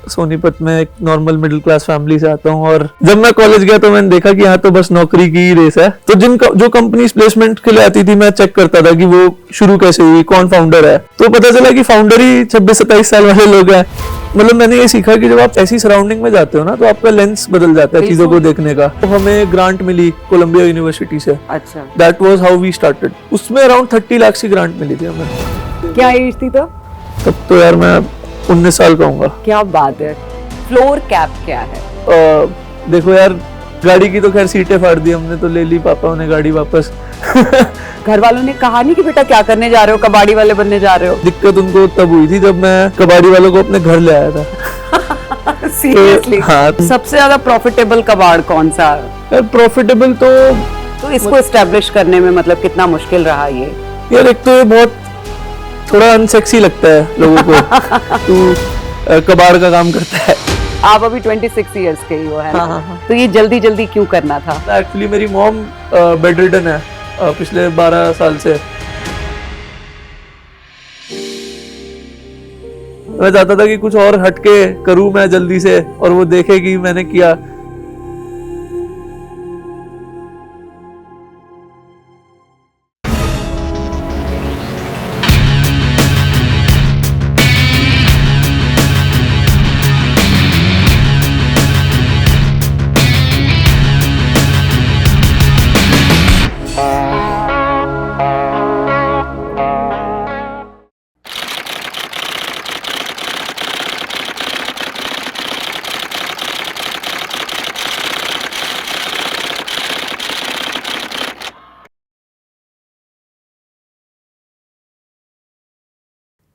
सोनीपत में एक normal middle class family से आता हूँ और जब मैं कॉलेज गया तो मैंने देखा कि यहाँ तो बस नौकरी की ही रेस है। तो जो कंपनीज प्लेसमेंट के लिए आती थी मैं चेक करता था कि वो शुरू कैसे हुई, कौन फाउंडर है। तो पता चला कि फाउंडर ही 26-27 साल वाले लोग हैं। मतलब मैंने ये सीखा कि जब आप ऐसी सराउंडिंग में जाते हो ना तो आपका लेंस बदल जाता है चीजों को देखने का। तो हमें ग्रांट मिली कोलंबिया यूनिवर्सिटी से। अच्छा, that was how we started. उसमें अराउंड 30 लाख की ग्रांट मिली थी हमें। क्या एज थी तो? तब तो यार मैं 19 साल का हूँगा। क्या बात है। फ्लोर कैप क्या है? देखो यार, गाड़ी की तो खैर सीटें फाड़ दी हमने, तो ले ली पापा ने गाड़ी वापस। घर वालों ने कहा नहीं कि बेटा क्या करने जा रहे हो, कबाड़ी वाले बनने जा रहे हो? दिक्कत उनको तब हुई थी जब मैं कबाड़ी वालों को अपने घर ले आया था। सीरियसली? हाँ। सबसे ज्यादा प्रॉफिटेबल कबाड़ कौन सा? यार प्रॉफिटेबल तो इसको एस्टेब्लिश करने में मतलब कितना मुश्किल रहा ये? यार एक तो ये बहुत थोड़ा अनसेक्सी लगता है लोगों को। तू कबाड़ का काम करता है। आप अभी 26 इयर्स के ही हो, है ना? हाँ। तो ये जल्दी जल्दी क्यों करना था? एक्चुअली मेरी मॉम बेड रिडन है पिछले 12 साल से। मैं चाहता था कि कुछ और हटके करूं मैं जल्दी से और वो देखे कि मैंने किया।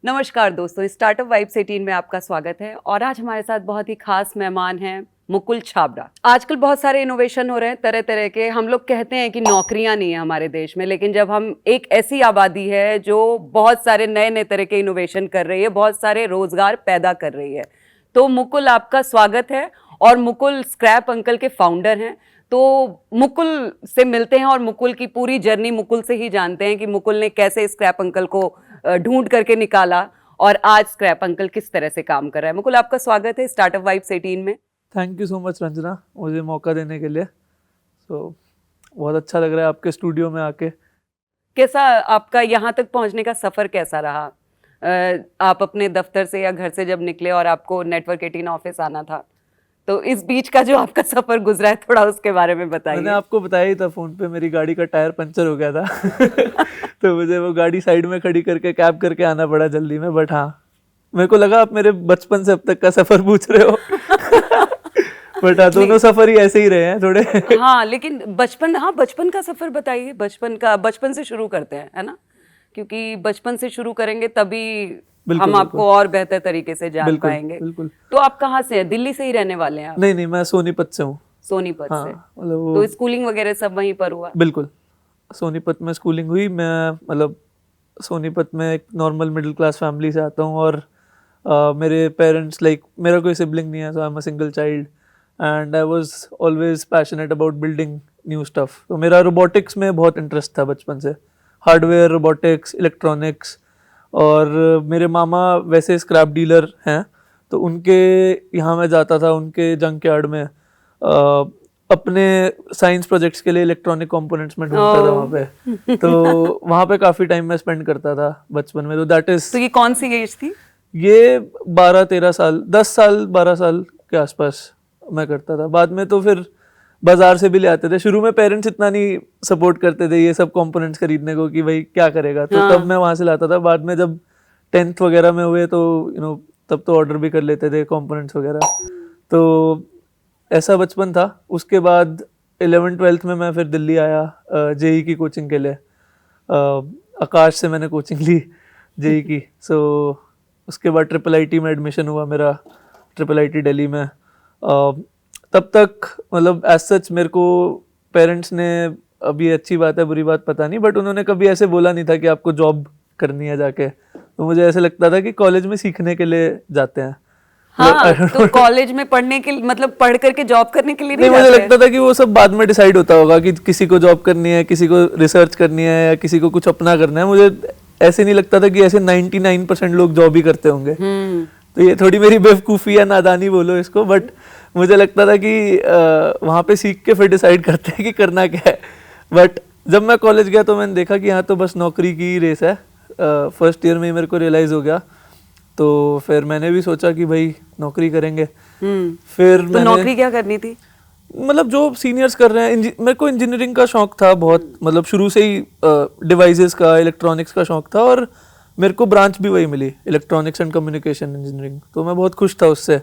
नमस्कार दोस्तों, स्टार्टअप वाइब्स 18 में आपका स्वागत है। और आज हमारे साथ बहुत ही खास मेहमान हैं मुकुल छाबड़ा। आजकल बहुत सारे इनोवेशन हो रहे हैं तरह तरह के। हम लोग कहते हैं कि नौकरियां नहीं है हमारे देश में, लेकिन जब हम एक ऐसी आबादी है जो बहुत सारे नए नए तरह के इनोवेशन कर रही है, बहुत सारे रोजगार पैदा कर रही है, तो मुकुल आपका स्वागत है। और मुकुल स्क्रैप अंकल के फाउंडर हैं। तो मुकुल से मिलते हैं और मुकुल की पूरी जर्नी मुकुल से ही जानते हैं कि मुकुल ने कैसे स्क्रैप अंकल को ढूंढ करके निकाला और आज स्क्रैप अंकल किस तरह से काम कर रहा है। मुकुल, आपका स्वागत है स्टार्टअप वाइब्स 18 में। Thank you so much Ranjana, मुझे मौका देने के लिए। बहुत अच्छा लग रहा है आपके स्टूडियो में आके। कैसा आपका यहाँ तक पहुँचने का सफ़र कैसा रहा? आप अपने दफ्तर से या घर से जब निकले और आपको नेटवर्क 18 ऑफिस आना था, तो इस बीच का जो आपका सफर गुजरा है थोड़ा उसके बारे में बताइए। मैंने आपको बताया ही था फोन पे, मेरी गाड़ी का टायर पंचर हो गया था। तो मुझे वो गाड़ी साइड में खड़ी करके कैब करके आना पड़ा जल्दी में। बट हाँ, मेरे को लगा आप मेरे बचपन से अब तक का सफर पूछ रहे हो। बट हाँ, दोनों सफर ही ऐसे ही रहे हैं थोड़े। हाँ, लेकिन बचपन का सफर बताइए। बचपन से शुरू करते हैं, है ना? क्योंकि बचपन से शुरू करेंगे तभी हम आपको और बेहतर तरीके से जान पाएंगे। बिल्कुल। तो आप कहाँ से हैं? दिल्ली से ही रहने वाले हैं आप? नहीं, मैं सोनीपत से हूँ। सोनीपत से? मतलब तो स्कूलिंग वगैरह सब वहीं पर हुआ? बिल्कुल, सोनीपत में स्कूलिंग हुई। मैं मतलब सोनीपत में एक नॉर्मल मिडिल क्लास फैमिली से आता हूँ और मेरे पेरेंट्स मेरा कोई सिबलिंग नहीं है, so I am a single child and I was always passionate about building new stuff. तो मेरा रोबोटिक्स में बहुत इंटरेस्ट था बचपन से, हार्डवेयर, रोबोटिक्स, इलेक्ट्रॉनिक्स। और मेरे मामा वैसे स्क्रैप डीलर हैं, तो उनके यहाँ मैं जाता था, उनके जंक यार्ड में अपने साइंस प्रोजेक्ट्स के लिए इलेक्ट्रॉनिक कंपोनेंट्स में ढूंढता था वहाँ पे। तो वहाँ पे काफ़ी टाइम मैं स्पेंड करता था बचपन में। तो दैट इज। तो ये कौन सी एज थी? ये 12-13 साल, 10 साल 12 साल के आसपास मैं करता था। बाद में तो फिर बाजार से भी ले आते थे। शुरू में पेरेंट्स इतना नहीं सपोर्ट करते थे ये सब कंपोनेंट्स खरीदने को कि भाई क्या करेगा, तो तब मैं वहाँ से लाता था। बाद में जब 10th वगैरह में हुए तो तब तो ऑर्डर भी कर लेते थे कंपोनेंट्स वगैरह। तो ऐसा बचपन था। उसके बाद 11th-12th में मैं फिर दिल्ली आया जेई की कोचिंग के लिए। आकाश से मैंने कोचिंग ली जेई की। सो उसके बाद IIIT में एडमिशन हुआ मेरा, IIIT दिल्ली में। तब तक मतलब एज सच मेरे को पेरेंट्स ने, अभी अच्छी बात है बुरी बात पता नहीं, बट उन्होंने कभी ऐसे बोला नहीं था कि आपको जॉब करनी है जाके। तो मुझे ऐसे लगता था कि कॉलेज में सीखने के लिए जाते हैं। हाँ, तो कॉलेज में पढ़ने के मतलब पढ़ करके जॉब करने के लिए नहीं मुझे लगता था कि वो सब बाद में डिसाइड होता होगा कि किसी को जॉब करनी है, किसी को रिसर्च करनी है, या किसी को कुछ अपना करना है। मुझे ऐसे नहीं लगता था कि ऐसे 99% लोग जॉब ही करते होंगे। तो ये थोड़ी मेरी बेवकूफ़ी या नादानी बोलो इसको, बट मुझे लगता था कि वहाँ पे सीख के फिर डिसाइड करते हैं कि करना क्या है। बट जब मैं कॉलेज गया तो मैंने देखा कि यहाँ तो बस नौकरी की रेस है। फर्स्ट ईयर में ही मेरे को रियलाइज़ हो गया, तो फिर मैंने भी सोचा कि भाई नौकरी करेंगे। फिर तो मैंने नौकरी क्या करनी थी? मतलब जो सीनियर्स कर रहे हैं, मेरे को इंजीनियरिंग का शौक था बहुत, मतलब शुरू से ही डिवाइसेस का, इलेक्ट्रॉनिक्स का शौक था, और मेरे को ब्रांच भी वही मिली, इलेक्ट्रॉनिक्स एंड कम्युनिकेशन इंजीनियरिंग। तो मैं बहुत खुश था उससे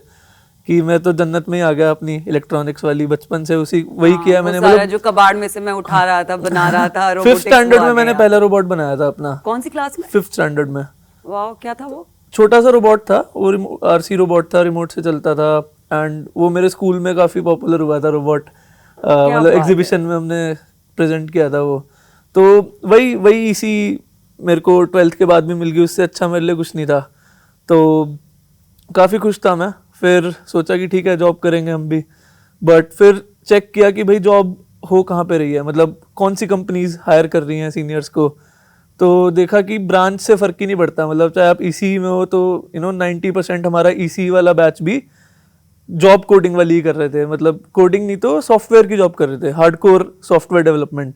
कि मैं तो जन्नत में ही आ गया अपनी इलेक्ट्रॉनिक्स वाली, बचपन से उसी वही किया मैंने। मतलब जो कबाड़ में से मैं उठा रहा था, बना रहा था। फिफ्थ स्टैंडर्ड में मैंने पहला रोबोट बनाया था अपना। कौन सी क्लास में? फिफ्थ स्टैंडर्ड में। वाह, क्या था वो? छोटा सा रोबोट था वो, आरसी रोबोट था, रिमोट से चलता था, एंड वो मेरे स्कूल में काफ़ी पॉपुलर हुआ था रोबोट। मतलब एग्जीबिशन में हमने प्रेजेंट किया था वो। तो वही वही इसी मेरे को 12th के बाद भी मिल गई, उससे अच्छा मेरे लिए कुछ नहीं था। तो काफ़ी खुश था मैं। फिर सोचा कि ठीक है जॉब करेंगे हम भी, बट फिर चेक किया कि भाई जॉब हो कहाँ पे रही है, मतलब कौन सी कंपनीज हायर कर रही हैं सीनियर्स को। तो देखा कि ब्रांच से फ़र्क ही नहीं पड़ता, मतलब चाहे आप ईसी में हो तो 90% हमारा ईसी वाला बैच भी जॉब कोडिंग वाली ही कर रहे थे, मतलब कोडिंग नहीं तो सॉफ्टवेयर की जॉब कर रहे थे, हार्डकोर सॉफ्टवेयर डेवलपमेंट।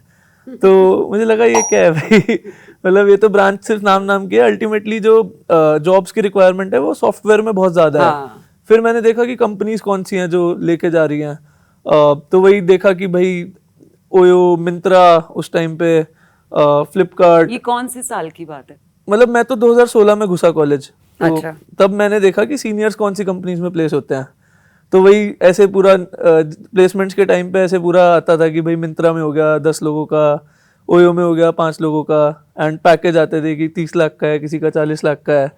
तो मुझे लगा ये क्या है भाई मतलब ये तो ब्रांच सिर्फ नाम की है, अल्टीमेटली जो जॉब्स की रिक्वायरमेंट है वो सॉफ्टवेयर में बहुत ज़्यादा है। फिर मैंने देखा कि कंपनीज कौन सी हैं जो लेके जा रही हैं, तो वही देखा कि भाई ओयो, मिंत्रा उस टाइम पे, फ्लिपकार्ट। ये कौन सी साल की बात है? मतलब मैं तो 2016 में घुसा कॉलेज, तो अच्छा। तब मैंने देखा कि सीनियर्स कौन सी कंपनीज में प्लेस होते हैं। तो वही ऐसे पूरा प्लेसमेंट्स के टाइम पे ऐसे पूरा आता था कि भाई मिंत्रा में हो गया 10 लोगों का, ओयो में हो गया 5 लोगों का, एंड पैकेज आते थे कि 30 लाख का है, किसी का 40 लाख का है।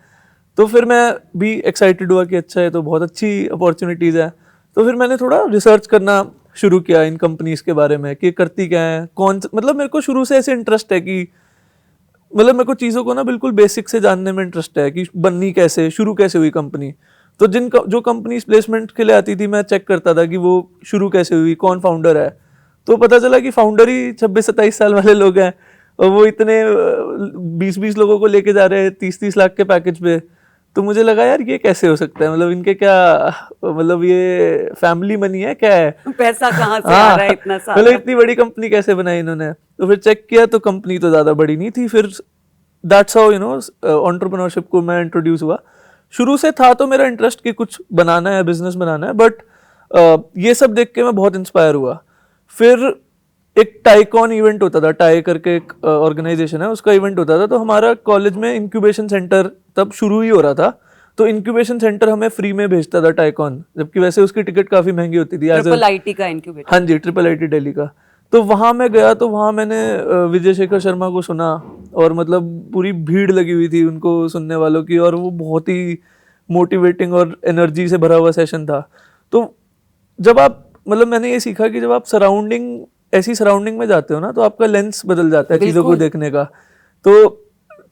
तो फिर मैं भी एक्साइटेड हुआ कि अच्छा है तो बहुत अच्छी अपॉर्चुनिटीज़ है। तो फिर मैंने थोड़ा रिसर्च करना शुरू किया इन कंपनीज के बारे में कि करती क्या है, मतलब मेरे को शुरू से ऐसे इंटरेस्ट है कि मतलब मेरे को चीज़ों को ना बिल्कुल बेसिक से जानने में इंटरेस्ट है कि बननी कैसे, शुरू कैसे हुई कंपनी। तो जो कंपनीज प्लेसमेंट के लिए आती थी मैं चेक करता था कि वो शुरू कैसे हुई, कौन फाउंडर है। तो पता चला कि फाउंडर ही 26-27 साल वाले लोग हैं, और वो इतने 20-20 लोगों को लेके जा रहे हैं 30-30 लाख के पैकेज पे। तो मुझे लगा यार ये कैसे हो सकता है, मतलब इनके क्या, मतलब ये फैमिली मनी है क्या है, पैसा कहाँ से आ रहा है इतना सारा, मतलब इतनी बड़ी कंपनी कैसे बनाई इन्होंने। तो फिर चेक किया तो कंपनी तो ज़्यादा बड़ी नहीं थी। फिर दैट्स हाउ एंटरप्रेन्योरशिप को मैं इंट्रोड्यूस हुआ। शुरू से था तो मेरा इंटरेस्ट कि कुछ बनाना है, बिजनेस बनाना है, बट ये सब देख के मैं बहुत इंस्पायर हुआ। फिर एक टाइकॉन इवेंट होता था, टाई करके एक ऑर्गेनाइजेशन है, उसका इवेंट होता था। तो हमारा कॉलेज में इंक्यूबेशन सेंटर तब शुरू ही हो रहा था, तो इंक्यूबेशन सेंटर हमें फ्री में भेजता था टाइकॉन, जबकि वैसे उसकी टिकट काफ़ी महंगी होती थी। ट्रिपल आईटी का इंक्यूबेटर? हाँ जी, ट्रिपल आईटी दिल्ली का। तो वहाँ मैं गया, तो वहाँ मैंने विजय शेखर शर्मा को सुना, और मतलब पूरी भीड़ लगी हुई थी उनको सुनने वालों की, और वो बहुत ही मोटिवेटिंग और एनर्जी से भरा हुआ सेशन था। तो जब आप, मतलब मैंने ये सीखा कि जब आप ऐसी सराउंडिंग में जाते हो ना, तो आपका लेंस बदल जाता है चीज़ों को देखने का। तो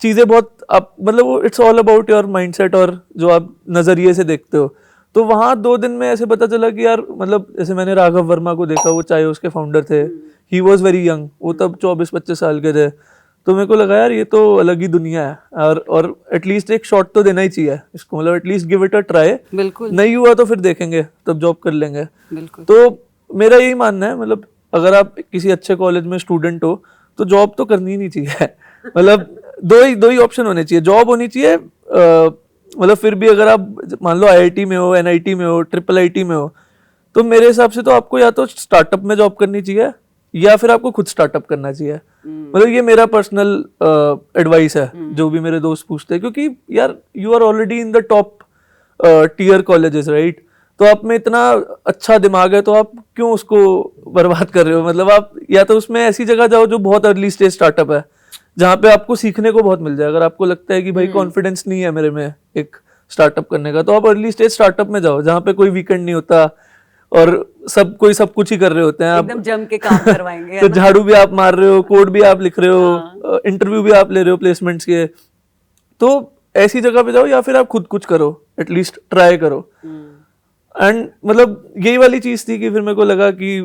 चीज़ें बहुत आप, मतलब वो it's all about your mindset और जो आप नज़रिए से देखते हो। तो वहाँ 2 दिन में ऐसे पता चला कि यार, मतलब जैसे मैंने राघव वर्मा को देखा, वो चायोस के फाउंडर थे, ही वॉज वेरी यंग, वो तब 24-25 साल के थे। तो मेरे को लगा यार ये तो अलग ही दुनिया है, और एटलीस्ट एक शॉट तो देना ही चाहिए इसको, मतलब at least give it a try. बिल्कुल। नहीं हुआ तो फिर देखेंगे, तब जॉब कर लेंगे। बिल्कुल। तो मेरा यही मानना है, मतलब अगर आप किसी अच्छे कॉलेज में स्टूडेंट हो तो जॉब तो करनी ही नहीं चाहिए मतलब दो ही ऑप्शन होने चाहिए, जॉब होनी चाहिए, मतलब फिर भी अगर आप मान लो आईआईटी में हो, एनआईटी में हो, ट्रिपल आईटी में हो, तो मेरे हिसाब से तो आपको या तो स्टार्टअप में जॉब करनी चाहिए या फिर आपको खुद स्टार्टअप करना चाहिए। मतलब ये मेरा पर्सनल एडवाइस है, जो भी मेरे दोस्त पूछते हैं, क्योंकि यार you are already in the top tier colleges, right? तो आप में इतना अच्छा दिमाग है, तो आप क्यों उसको बर्बाद कर रहे हो? मतलब आप या तो उसमें ऐसी जगह जाओ जो बहुत अर्ली स्टेज स्टार्टअप है, जहाँ पे आपको सीखने को बहुत मिल जाए। अगर आपको लगता है कि भाई कॉन्फिडेंस नहीं है मेरे में एक स्टार्टअप करने का, तो आप अर्ली स्टेज स्टार्टअप में जाओ, जहाँ पे कोई वीकेंड नहीं होता और सब कुछ ही कर रहे होते हैं। आप एकदम जम के काम करवाएंगे तो झाड़ू भी आप मार रहे हो, कोड भी आप लिख रहे हो, इंटरव्यू भी आप ले रहे हो प्लेसमेंट्स के। तो ऐसी जगह पे जाओ, या फिर आप खुद कुछ करो, एटलीस्ट ट्राई करो। एंड मतलब यही वाली चीज़ थी कि फिर मेरे को लगा कि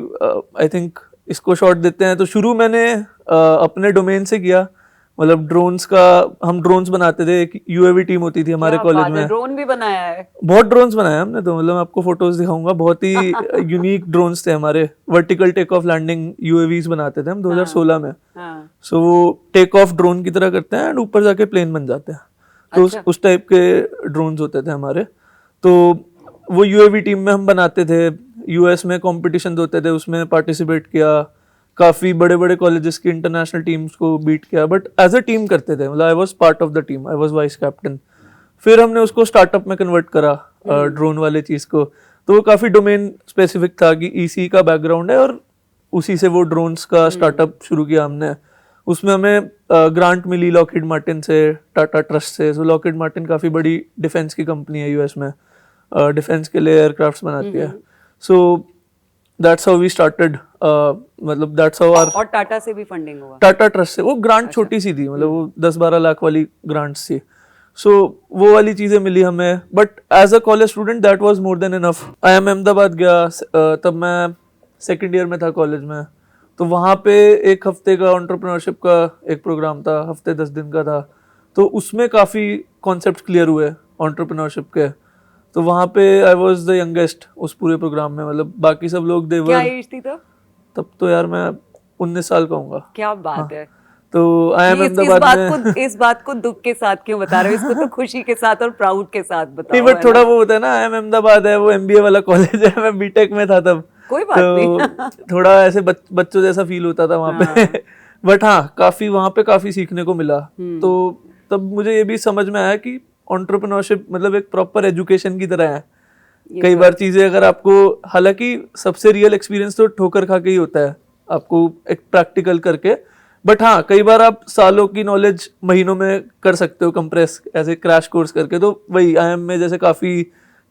आई थिंक इसको शॉट देते हैं। तो शुरू मैंने अपने डोमेन से किया, मतलब ड्रोन्स का, हम ड्रोन्स बनाते थे, एक यूएवी टीम होती थी हमारे कॉलेज में। ड्रोन भी बनाया है? बहुत ड्रोन्स बनाए हमने तो, मतलब मैं आपको फोटोज दिखाऊंगा, बहुत ही यूनिक ड्रोन्स थे हमारे। Vertical take off landing UAVs बनाते थे हम 2016 में। हाँ। सो वो टेक ऑफ ड्रोन की तरह करते हैं एंड ऊपर जाके प्लेन बन जाते हैं। तो अच्छा। उस टाइप के ड्रोन्स होते थे हमारे। तो वो यूएवी टीम में हम बनाते थे, यूएस में कॉम्पिटिशन होते थे, उसमें पार्टिसिपेट किया, काफी बड़े बड़े कॉलेजेस की इंटरनेशनल टीम्स को बीट किया, बट एज अ टीम करते थे। मतलब I was part of the team, I was vice captain. फिर हमने उसको स्टार्टअप में कन्वर्ट करा, ड्रोन वाले चीज को। तो वो काफी डोमेन स्पेसिफिक था कि ईसी का बैकग्राउंड है, और उसी से वो ड्रोन्स का स्टार्टअप शुरू किया हमने। उसमें हमें ग्रांट मिली लॉकहीड मार्टिन से, टाटा ट्रस्ट से। सो लॉकहीड मार्टिन काफी बड़ी डिफेंस की कंपनी है यूएस में, डिफेंस के लिए एयरक्राफ्ट्स बनाती है। So that's how we started, मतलब दैट्स हाउ आवर। और टाटा से भी फंडिंग हुआ? टाटा ट्रस्ट से। वो ग्रांट छोटी सी थी, मतलब वो 10-12 लाख वाली ग्रांट्स थी। सो वो वाली चीजें मिली हमें, but as a college student that was more than enough. IIM Ahmedabad गया, तब मैं सेकेंड ईयर में था कॉलेज में। तो वहाँ पे एक हफ्ते का एंटरप्रेन्योरशिप का एक प्रोग्राम था, हफ्ते 10 दिन का था। तो उसमें काफ़ी कॉन्सेप्ट क्लियर हुए एंटरप्रेन्योरशिप के। तो वहाँ पे आई वाज द यंगेस्ट उस पूरे प्रोग्राम में, मतलब बाकी सब लोग दे क्या वर। एज थी तब तो यार मैं 19 साल का हूँगा। क्या बात है। तो IIM अहमदाबाद में इस बात को दुख के साथ क्यों बता रहे हो? इसको तो खुशी के साथ और प्राउड के साथ बताओ। नहीं, बट थोड़ा वो होता है ना, IIM अहमदाबाद है, वो MBA वाला कॉलेज है, मैं बीटेक में था तब। कोई बात तो थोड़ा ऐसे बच्चों जैसा फील होता था वहाँ पे। बट हाँ, काफी वहाँ पे काफी सीखने को मिला। तो तब मुझे ये भी समझ में आया कि एंटरप्रेन्योरशिप मतलब एक प्रॉपर एजुकेशन की तरह है। कई बार चीजें अगर आपको, हालांकि सबसे रियल एक्सपीरियंस तो ठोकर खा के ही होता है, आपको एक प्रैक्टिकल करके। बट हाँ, कई बार आप सालों की नॉलेज महीनों में कर सकते हो कंप्रेस, ऐसे क्रैश कोर्स करके। तो वही IIM में जैसे काफी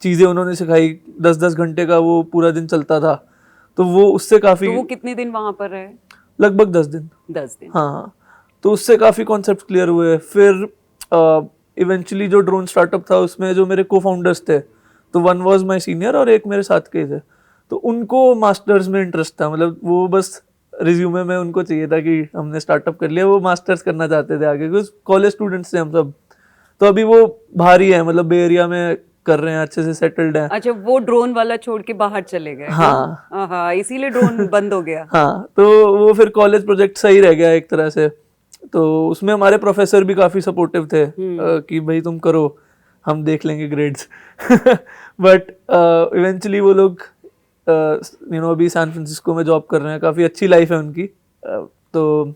चीजें उन्होंने सिखाई, 10-10 घंटे का वो पूरा दिन चलता था। तो वो उससे काफी। तो वो कितने दिन वहां पर रहे? लगभग 10 दिन। 10 दिन। हाँ, तो उससे काफी कॉन्सेप्ट क्लियर हुए। फिर इवेंचुअली जो ड्रोन स्टार्टअप था उसमें जो मेरे को फाउंडर्स थे, तो वन वाज माय सीनियर और एक मेरे साथ के थे। तो उनको मास्टर्स में इंटरेस्ट था, मतलब वो बस रिज्यूमे में उनको चाहिए था कि हमने स्टार्टअप कर लिया, वो मास्टर्स करना चाहते थे आगे, क्योंकि कॉलेज स्टूडेंट्स थे हम सब। तो अभी वो बाहर ही है, मतलब बे एरिया में कर रहे हैं, अच्छे से सेटल्ड हैं। अच्छा, वो ड्रोन वाला छोड़ के बाहर चले गए? हाँ। हाँ, इसीलिए ड्रोन बंद हो गया। हाँ, तो वो फिर कॉलेज प्रोजेक्ट सही रह गया एक तरह से। तो उसमें हमारे प्रोफेसर भी काफी सपोर्टिव थे, कि भाई तुम करो, हम देख लेंगे ग्रेड्स। बट इवेंचुअली वो लोग अभी सैन फ्रांसिस्को में जॉब कर रहे हैं, काफी अच्छी लाइफ है उनकी। तो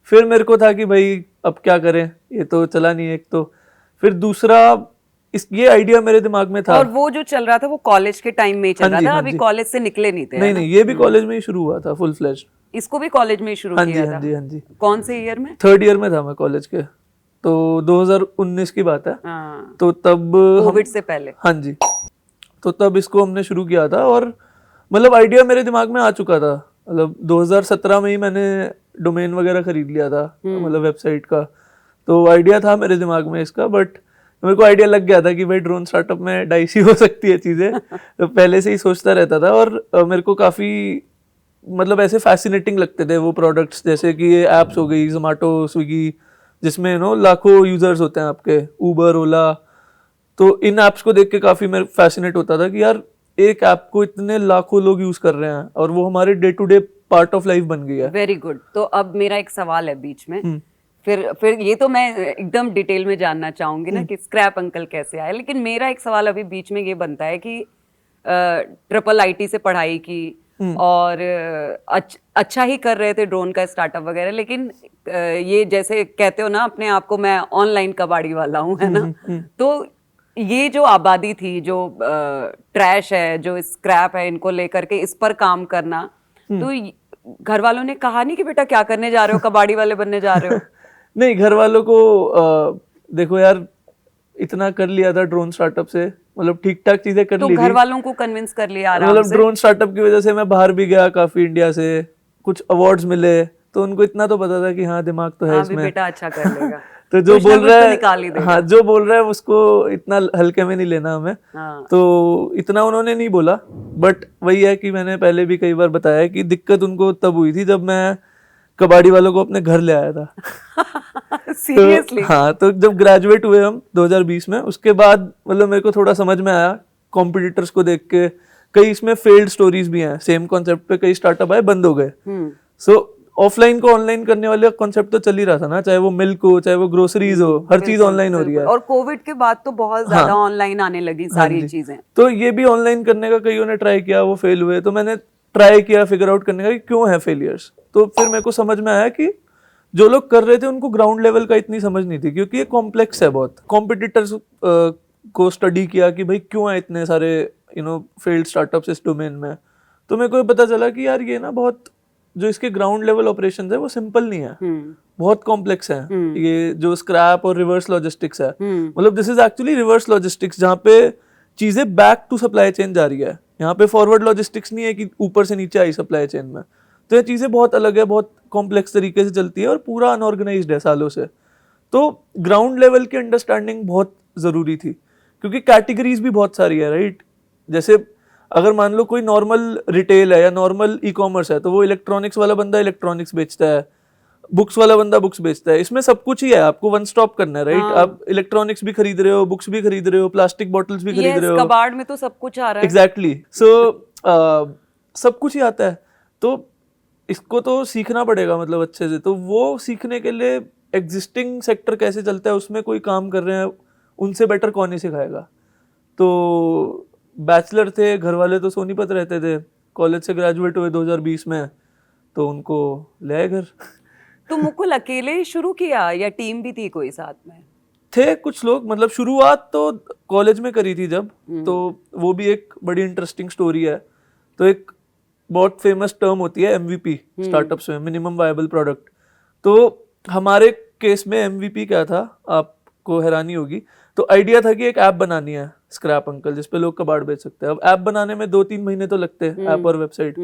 फिर मेरे को था कि भाई अब क्या करें, ये तो चला नहीं एक तो। फिर दूसरा ये आइडिया मेरे दिमाग में था। और वो जो चल रहा था वो कॉलेज के टाइम में ही चल हाँ जी, रहा था, हाँ अभी जी। कॉलेज से निकले नहीं थे? नहीं, ये भी कॉलेज में ही शुरू हुआ था फुल फ्लेज्ड। इसको भी कॉलेज में ही शुरू हाँ जी, किया हाँ था? जी, हाँ जी। कौन से ईयर में? 3rd ईयर में था मैं कॉलेज के, तो 2019 की बात है। हाँ, तो तब कोविड से पहले। हाँ जी, तो तब इसको हमने शुरू किया था। और मतलब आइडिया मेरे दिमाग में आ चुका था, मतलब 2017 में ही मैंने डोमेन वगैरह खरीद लिया था, मतलब वेबसाइट का। तो आइडिया था मेरे दिमाग में इसका, बट मेरे को आइडिया लग गया था कि भाई ड्रोन स्टार्टअप में डाइसी हो सकती है चीज़ें। तो पहले से ही सोचता रहता था। और मेरे को काफ़ी मतलब ऐसे फैसिनेटिंग लगते थे वो प्रोडक्ट्स, जैसे कि ये ऐप्स हो गई जोमेटो, स्विगी, जिसमें लाखों यूजर्स होते हैं आपके, उबर, ओला। तो इन ऐप्स को देख के काफ़ी मैं फैसिनेट होता था कि यार एक ऐप को इतने लाखों लोग यूज़ कर रहे हैं और वो हमारे day to day part of life बन गई है। Very good. तो अब मेरा एक सवाल है बीच में, फिर ये तो मैं एकदम डिटेल में जानना चाहूंगी ना कि स्क्रैप अंकल कैसे आए, लेकिन मेरा एक सवाल अभी बीच में ये बनता है कि ट्रिपल आईटी से पढ़ाई की और अच्छा ही कर रहे थे ड्रोन का स्टार्टअप वगैरह, लेकिन ये जैसे कहते हो ना अपने आप को, मैं ऑनलाइन कबाड़ी वाला हूँ, है ना? तो ये जो आबादी थी, जो ट्रैश है, जो स्क्रैप है, इनको लेकर के इस पर काम करना, तो घर वालों ने कहा नहीं कि बेटा क्या करने जा रहे हो, कबाड़ी वाले बनने जा रहे हो? नहीं, घर वालों को देखो यार, इतना कर लिया था ड्रोन स्टार्टअप से, मतलब ठीक ठाक चीजें कर तो ली थी। घर वालों को कन्विंस कर लिया आराम मतलब से? ड्रोन स्टार्टअप की वजह से मैं बाहर भी गया काफी, इंडिया से कुछ अवार्ड्स मिले, तो उनको इतना तो पता था कि हाँ दिमाग तो है हाँ, इसमें, बेटा अच्छा कर लेगा। तो जो कुछ ना बोल कुछ रहा तो है, निकाल ही देगा। हाँ जो बोल रहा है उसको इतना हल्के में नहीं लेना हमें। हाँ। तो इतना उन्होंने नहीं बोला, बट वही है कि मैंने पहले भी कई बार बताया कि दिक्कत उनको तब हुई थी जब मैं कबाड़ी वालों को अपने घर ले आया था। सीरियसली? हाँ, तो जब ग्रेजुएट हुए हम 2020 में, उसके बाद मतलब मेरे को थोड़ा समझ में आया कॉम्पिटिटर्स को देख के, कई इसमें फेल्ड स्टोरीज भी हैं सेम कॉन्सेप्ट पे, कई स्टार्टअप आए बंद हो गए। सो ऑफलाइन को ऑनलाइन करने वाले कॉन्सेप्ट तो चल ही रहा था ना, चाहे वो मिल्क हो, चाहे वो ग्रोसरीज हो, हर चीज ऑनलाइन हो रही है। और कोविड के बाद तो बहुत ज्यादा ऑनलाइन आने लगी सारी चीजें। तो ये भी ऑनलाइन करने का कईयों ने ट्राई किया, वो फेल हुए। तो मैंने ट्राई किया फिगर आउट करने का कि क्यों है फेलियर्स। तो फिर मेरे को समझ में आया कि जो लोग कर रहे थे उनको ग्राउंड लेवल का इतनी समझ नहीं थी, क्योंकि ये कॉम्प्लेक्स है बहुत। कॉम्पिटिटर्स को स्टडी किया कि भाई क्यों है इतने सारे फेल्ड स्टार्टअप्स इस डोमेन में। तो मेरे को ये पता चला कि यार ये ना बहुत जो इसके ग्राउंड लेवल ऑपरेशंस है वो सिंपल नहीं है, बहुत कॉम्प्लेक्स है। ये जो स्क्रैप और रिवर्स लॉजिस्टिक्स है, मतलब this is actually reverse logistics, जहाँ पे चीजें बैक टू सप्लाई चेन जा रही है। यहाँ पे फॉरवर्ड लॉजिस्टिक्स नहीं है कि ऊपर से नीचे आई सप्लाई चेन में। तो ये चीजें बहुत अलग है, बहुत कॉम्प्लेक्स तरीके से चलती है और पूरा अनऑर्गेनाइज्ड है सालों से। तो ग्राउंड लेवल की अंडरस्टैंडिंग बहुत जरूरी थी, क्योंकि कैटेगरीज भी बहुत सारी है, राइट। जैसे अगर मान लो कोई नॉर्मल रिटेल है या नॉर्मल ई कॉमर्स है, तो वो इलेक्ट्रॉनिक्स वाला बंदा इलेक्ट्रॉनिक्स बेचता है, बुक्स वाला बंदा बुक्स बेचता है। इसमें सब कुछ ही है, आपको वन स्टॉप करना है, राइट। आप इलेक्ट्रॉनिक्स भी खरीद रहे हो, बुक्स भी खरीद रहे हो, प्लास्टिक बॉटल्स भी खरीद रहे हो। कबाड़ में तो सब कुछ आ रहा है। एग्जैक्टली। सो सब कुछ ही आता है, तो इसको तो सीखना पड़ेगा मतलब अच्छे से। तो वो सीखने के लिए एग्जिस्टिंग सेक्टर कैसे चलता है, उसमें कोई काम कर रहे हैं, उनसे बेटर कौन ही सिखाएगा। तो बैचलर थे, घर वाले तो सोनीपत रहते थे, कॉलेज से ग्रेजुएट हुए 2020 में, तो उनको ले आए घर। तो मुकुल अकेले ही शुरू किया या टीम भी थी कोई साथ में? थे कुछ लोग, मतलब शुरुआत तो कॉलेज में करी थी जब, तो वो भी एक बड़ी इंटरेस्टिंग स्टोरी है। तो एक बहुत फेमस टर्म होती है MVP स्टार्टअप्स में, मिनिमम वायबल प्रोडक्ट। तो हमारे केस में MVP क्या था, आपको हैरानी होगी। तो आइडिया था कि एक ऐप बनानी है, स्क्रैप अंकल, जिसपे लोग कबाड़ बेच सकते हैं। अब ऐप बनाने में 2-3 महीने तो लगते हैं, ऐप और वेबसाइट।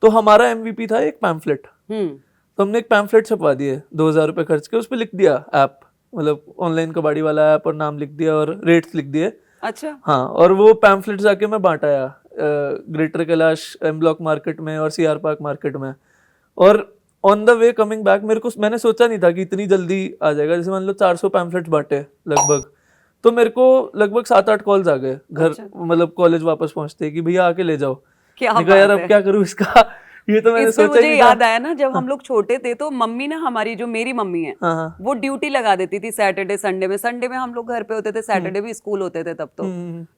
तो हमारा MVP था एक पैम्फलेट। तो हमने एक पैम्फलेट छपवा दिए 2000 रुपए खर्च के, उस पर लिख दिया ऐप, मतलब ऑनलाइन कबाड़ी वाला ऐप, और नाम लिख दिया और रेट्स लिख दिए। अच्छा। हाँ, और वो पैम्फलेट जाके मैं बांट आया Greater Kailash M block market में और CR पार्क मार्केट में। और on the way coming back मैंने सोचा नहीं था कि इतनी जल्दी आ जाएगा। जैसे मान लो 400 पैम्फलेट्स बांटे लगभग, तो मेरे को लगभग 7-8 कॉल्स आ गए घर। अच्छा। मतलब कॉलेज वापस पहुंचते कि भैया आके ले जाओ। क्या बात यार अब क्या करूँ इसका। ये तो मैंने सोचा ही नहीं था। याद आया ना, जब हम लोग छोटे थे तो मम्मी ना, हमारी जो मेरी मम्मी है, वो ड्यूटी लगा देती थी सैटरडे संडे में। संडे में हम लोग घर पे होते थे, सैटरडे भी स्कूल होते थे तब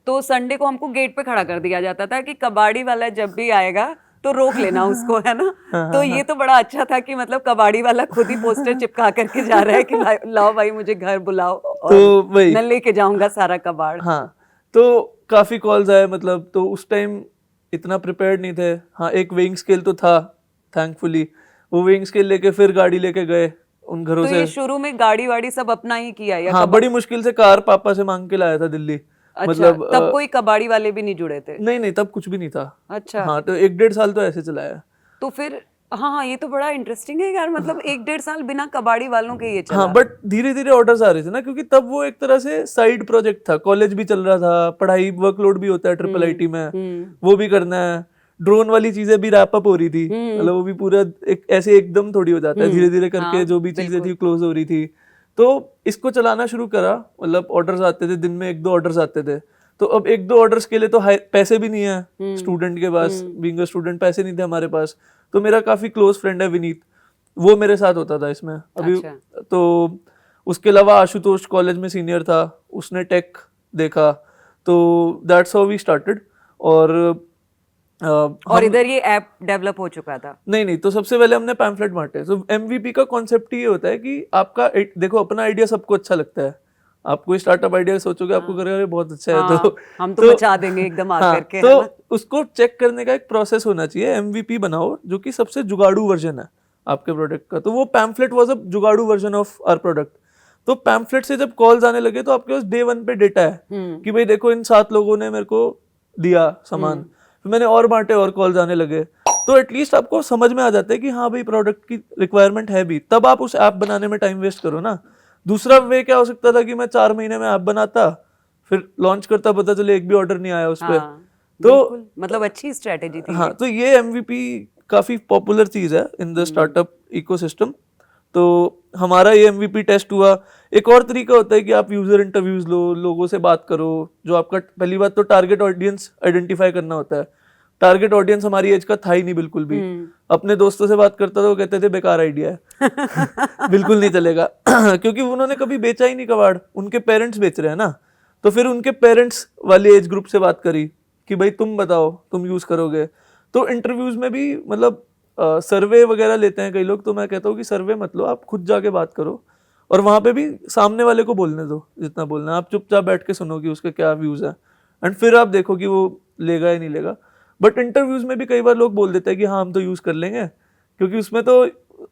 तो संडे को हमको गेट पे खड़ा कर दिया जाता था कि कबाड़ी वाला जब भी आएगा तो रोक लेना उसको, है ना। तो ये तो बड़ा अच्छा था कि मतलब कबाड़ी वाला खुद ही पोस्टर चिपका करके जा रहा है कि लाओ भाई मुझे घर बुलाओ, और मैं लेके जाऊंगा सारा कबाड़। हाँ, तो काफी कॉल्स आए, मतलब तो उस टाइम इतना प्रिपेयर्ड नहीं थे। हाँ, एक वेइंग स्केल तो था थैंकफुली, वो वेइंग स्केल लेके फिर गाड़ी लेके गए उन घरों से। ये शुरू में गाड़ी वाड़ी सब अपना ही किया या? हाँ, बड़ी मुश्किल से कार पापा से मांग के लाया था दिल्ली। अच्छा, मतलब तब कोई कबाड़ी वाले भी नहीं जुड़े थे? नहीं, तब कुछ भी नहीं था। अच्छा। हाँ, तो 1-1.5 साल तो ऐसे चलाया। तो फिर हाँ, ये तो बड़ा इंटरेस्टिंग है यार, मतलब 1-1.5 साल बिना कबाड़ी वालों के ये चला। हाँ, बट धीरे धीरे ऑर्डर्स आ रहे थे ना, क्योंकि तब वो एक तरह से साइड प्रोजेक्ट था। कॉलेज भी चल रहा था, पढ़ाई वर्कलोड भी होता है IIIT में, वो भी करना है। ड्रोन वाली चीजें भी रैप अप हो रही थी, मतलब वो भी पूरा ऐसे एकदम थोड़ी हो जाता है, धीरे धीरे करके जो भी चीजें थी क्लोज हो रही थी। तो इसको चलाना शुरू करा, मतलब ऑर्डर्स आते थे, दिन में 1-2 ऑर्डर्स आते थे। तो अब 1-2 ऑर्डर्स के लिए तो पैसे भी नहीं है स्टूडेंट के पास, बीइंग अ स्टूडेंट पैसे नहीं थे हमारे पास। तो मेरा काफी क्लोज फ्रेंड है विनीत, वो मेरे साथ होता था इसमें अभी। अच्छा। तो उसके अलावा आशुतोष कॉलेज में सीनियर था, उसने टेक देखा, तो दैट्स हाउ वी स्टार्टेड। और इधर ये ऐप डेवलप हो चुका था? नहीं, तो सबसे पहले हमने पैम्फलेट बांटे। तो MVP का कॉन्सेप्ट ये होता है कि आपका देखो, अपना आइडिया सबको अच्छा लगता है। आप कोई स्टार्टअप आइडिया सोचोगे, आपको करेगा बहुत अच्छा है, तो हम तो बचा देंगे एकदम आकर। तो उसको चेक करने का एक प्रोसेस होना चाहिए। MVP बनाओ जो कि सबसे जुगाड़ू वर्जन है आपके प्रोडक्ट का। तो वो पैम्फलेट वाज अ जुगाड़ू वर्जन ऑफ आवर प्रोडक्ट। तो पैम्फलेट से जब कॉल्स आने लगे, तो आपके पास डे 1 पे डेटा है कि भाई देखो इन 7 लोगों ने मेरे को दिया सामान। फिर मैंने और बांटे और कॉल्स आने लगे, तो एटलीस्ट आपको समझ में आ जाता है कि हाँ भाई प्रोडक्ट की रिक्वायरमेंट है भी, तब आप उस ऐप बनाने में टाइम वेस्ट करो ना। दूसरा वे क्या हो सकता था कि मैं 4 महीने में ऐप बनाता, फिर लॉन्च करता, पता चले एक भी ऑर्डर नहीं आया उस पे। तो मतलब अच्छी स्ट्रेटेजी थी। हाँ, तो ये MVP काफ़ी पॉपुलर चीज़ है इन द स्टार्टअप इकोसिस्टम। तो हमारा ये MVP टेस्ट हुआ। एक और तरीका होता है कि आप यूज़र इंटरव्यूज़ लो, लोगों से बात करो। जो आपका पहली बात तो टारगेट ऑडियंस आइडेंटिफाई करना होता है। टारगेट ऑडियंस हमारी एज का था ही नहीं बिल्कुल भी। अपने दोस्तों से बात करता था, वो कहते थे बेकार आइडिया है बिल्कुल नहीं चलेगा क्योंकि उन्होंने कभी बेचा ही नहीं कबाड़, उनके पेरेंट्स बेच रहे हैं ना। तो फिर उनके पेरेंट्स वाले एज ग्रुप से बात करी कि भाई तुम बताओ, तुम यूज़ करोगे। तो इंटरव्यूज़ में भी मतलब सर्वे वगैरह लेते हैं कई लोग, तो मैं कहता हूँ कि सर्वे मत लो, आप खुद जाके बात करो और वहाँ पे भी सामने वाले को बोलने दो जितना बोलना है। आप चुपचाप बैठ के सुनो कि उसके क्या व्यूज़ हैं एंड फिर आप देखो कि वो लेगा या नहीं लेगा। बट इंटरव्यूज़ में भी कई बार लोग बोल देते हैं कि हाँ हम तो यूज़ कर लेंगे, क्योंकि उसमें तो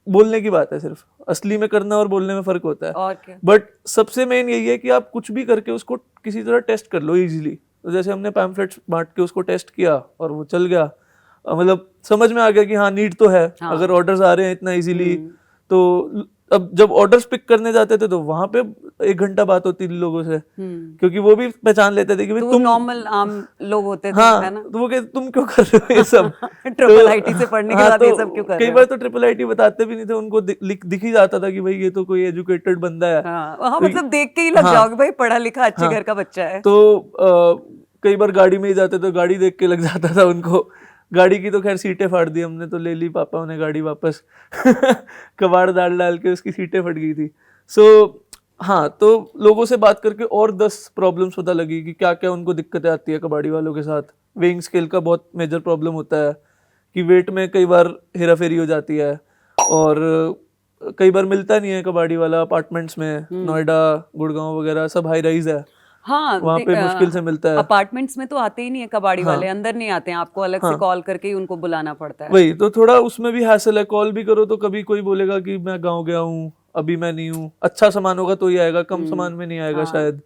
बोलने की बात है, सिर्फ असली में करना और बोलने में फ़र्क होता है। और क्या? बट सबसे मेन यही है कि आप कुछ भी करके उसको किसी तरह टेस्ट कर लो ईजिली। तो जैसे हमने पैम्फलेट्स बांट के उसको टेस्ट किया और वो चल गया, मतलब समझ में आ गया कि हाँ नीड तो है। हाँ। अगर ऑर्डर्स आ रहे हैं इतना इजीली, तो अब जब ऑर्डर्स पिक करने जाते थे तो वहां पे 1 घंटा बात होती थी लोगों से, क्योंकि वो भी पहचान लेते थे कि भाई तो तुम नॉर्मल आम लोग होते थे, हाँ, है ना? तो वो कहते तुम क्यों कर रहे हो ये सब ट्रिपल आईटी से पढ़ने के बाद ये सब क्यों कर रहे कई हो? बार तो ट्रिपल आईटी बताते भी नहीं थे, उनको दिख ही जाता था कि भाई ये तो कोई एजुकेटेड बंदा है। हाँ, मतलब देख के ही लग हाँ, जाओगे भाई पढ़ा लिखा अच्छे हाँ, घर का बच्चा है। तो कई बार गाड़ी में ही जाते तो गाड़ी देख के लग जाता था उनको। गाड़ी की तो खैर सीटें फाड़ दी हमने, तो ले ली पापा ने गाड़ी वापस कबाड़ डाल डाल के उसकी सीटें फट गई थी। सो हाँ, तो लोगों से बात करके और 10 प्रॉब्लम्स पता लगी कि क्या क्या उनको दिक्कतें आती है कबाड़ी वालों के साथ। वेइंग स्केल का बहुत मेजर प्रॉब्लम होता है कि वेट में कई बार हेरा फेरी हो जाती है, और कई बार मिलता नहीं है कबाड़ी वाला। अपार्टमेंट्स में नोएडा, गुड़गांव वगैरह सब हाई राइज है, हाँ, वहाँ पे मुश्किल से मिलता है। अपार्टमेंट्स में तो आते ही नहीं है कबाड़ी हाँ, वाले, अंदर नहीं आते हैं, आपको अलग से कॉल करके ही उनको बुलाना पड़ता है। वही तो थोड़ा उसमें भी हैसल है। कॉल भी करो तो कभी कोई बोलेगा कि मैं गांव गया हूँ, अभी मैं नहीं हूँ। अच्छा सामान होगा तो ही आएगा, कम सामान में नहीं आएगा शायद।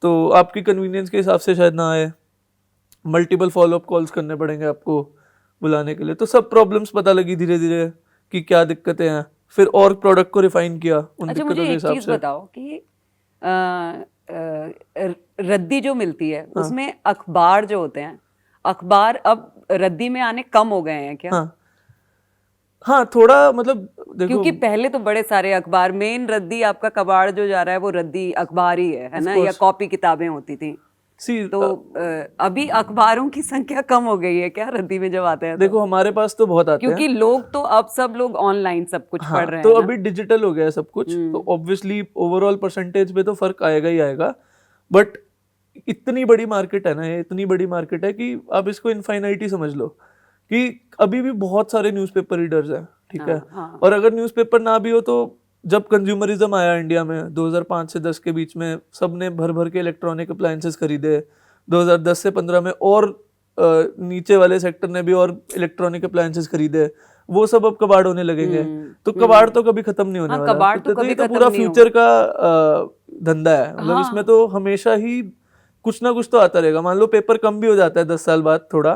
तो आपकी कन्वीनियंस के हिसाब से शायद ना आए, मल्टीपल फॉलोअप कॉल्स करने पड़ेंगे आपको बुलाने के लिए। तो सब प्रॉब्लम्स पता लगी धीरे धीरे कि क्या दिक्कतें हैं, फिर और प्रोडक्ट को रिफाइन किया उन अच्छा, दिक्कतों मुझे के एक हिसाब चीज से। बताओ कि रद्दी जो मिलती है उसमें अखबार जो होते हैं, अखबार अब रद्दी में आने कम हो गए हैं क्या? हाँ हाँ, थोड़ा मतलब देखो, क्योंकि पहले तो बड़े सारे अखबार, मेन रद्दी आपका कबाड़ जो जा रहा है वो रद्दी अखबार ही है ना, या कॉपी किताबें होती थी। तो अभी अखबारों की संख्या कम हो गई है क्या रद्दी में जब आते हैं? देखो हमारे पास तो बहुत आते हैं, क्योंकि लोग तो अब सब लोग ऑनलाइन सब कुछ पढ़ रहे हैं तो ना? अभी डिजिटल हो गया है सब कुछ, तो ऑब्वियसली ओवरऑल परसेंटेज पे तो फर्क आएगा ही आएगा। बट इतनी बड़ी मार्केट है ना, ये इतनी बड़ी मार्केट है कि आप इसको इनफाइनाइटी समझ लो कि अभी भी बहुत सारे न्यूज़पेपर रीडर्स हैं, ठीक है। और अगर न्यूज़पेपर ना भी हो तो जब कंज्यूमरिज्म आया इंडिया में 2005 से 10 के बीच में, सबने भर भर के इलेक्ट्रॉनिक अप्लायंसेस खरीदे। 2010 से 15 में और नीचे वाले सेक्टर ने भी और इलेक्ट्रॉनिक अप्लायंसेस खरीदे, वो सब अब कबाड़ होने लगेंगे। तो कबाड़ तो कभी खत्म नहीं होने वाला। कबाड़ तो तो कभी ये तो खत्म पूरा नहीं फ्यूचर का धंधा है। मतलब इसमें तो हमेशा ही कुछ ना कुछ तो आता रहेगा। मान लो पेपर कम भी हो जाता है 10 साल बाद थोड़ा,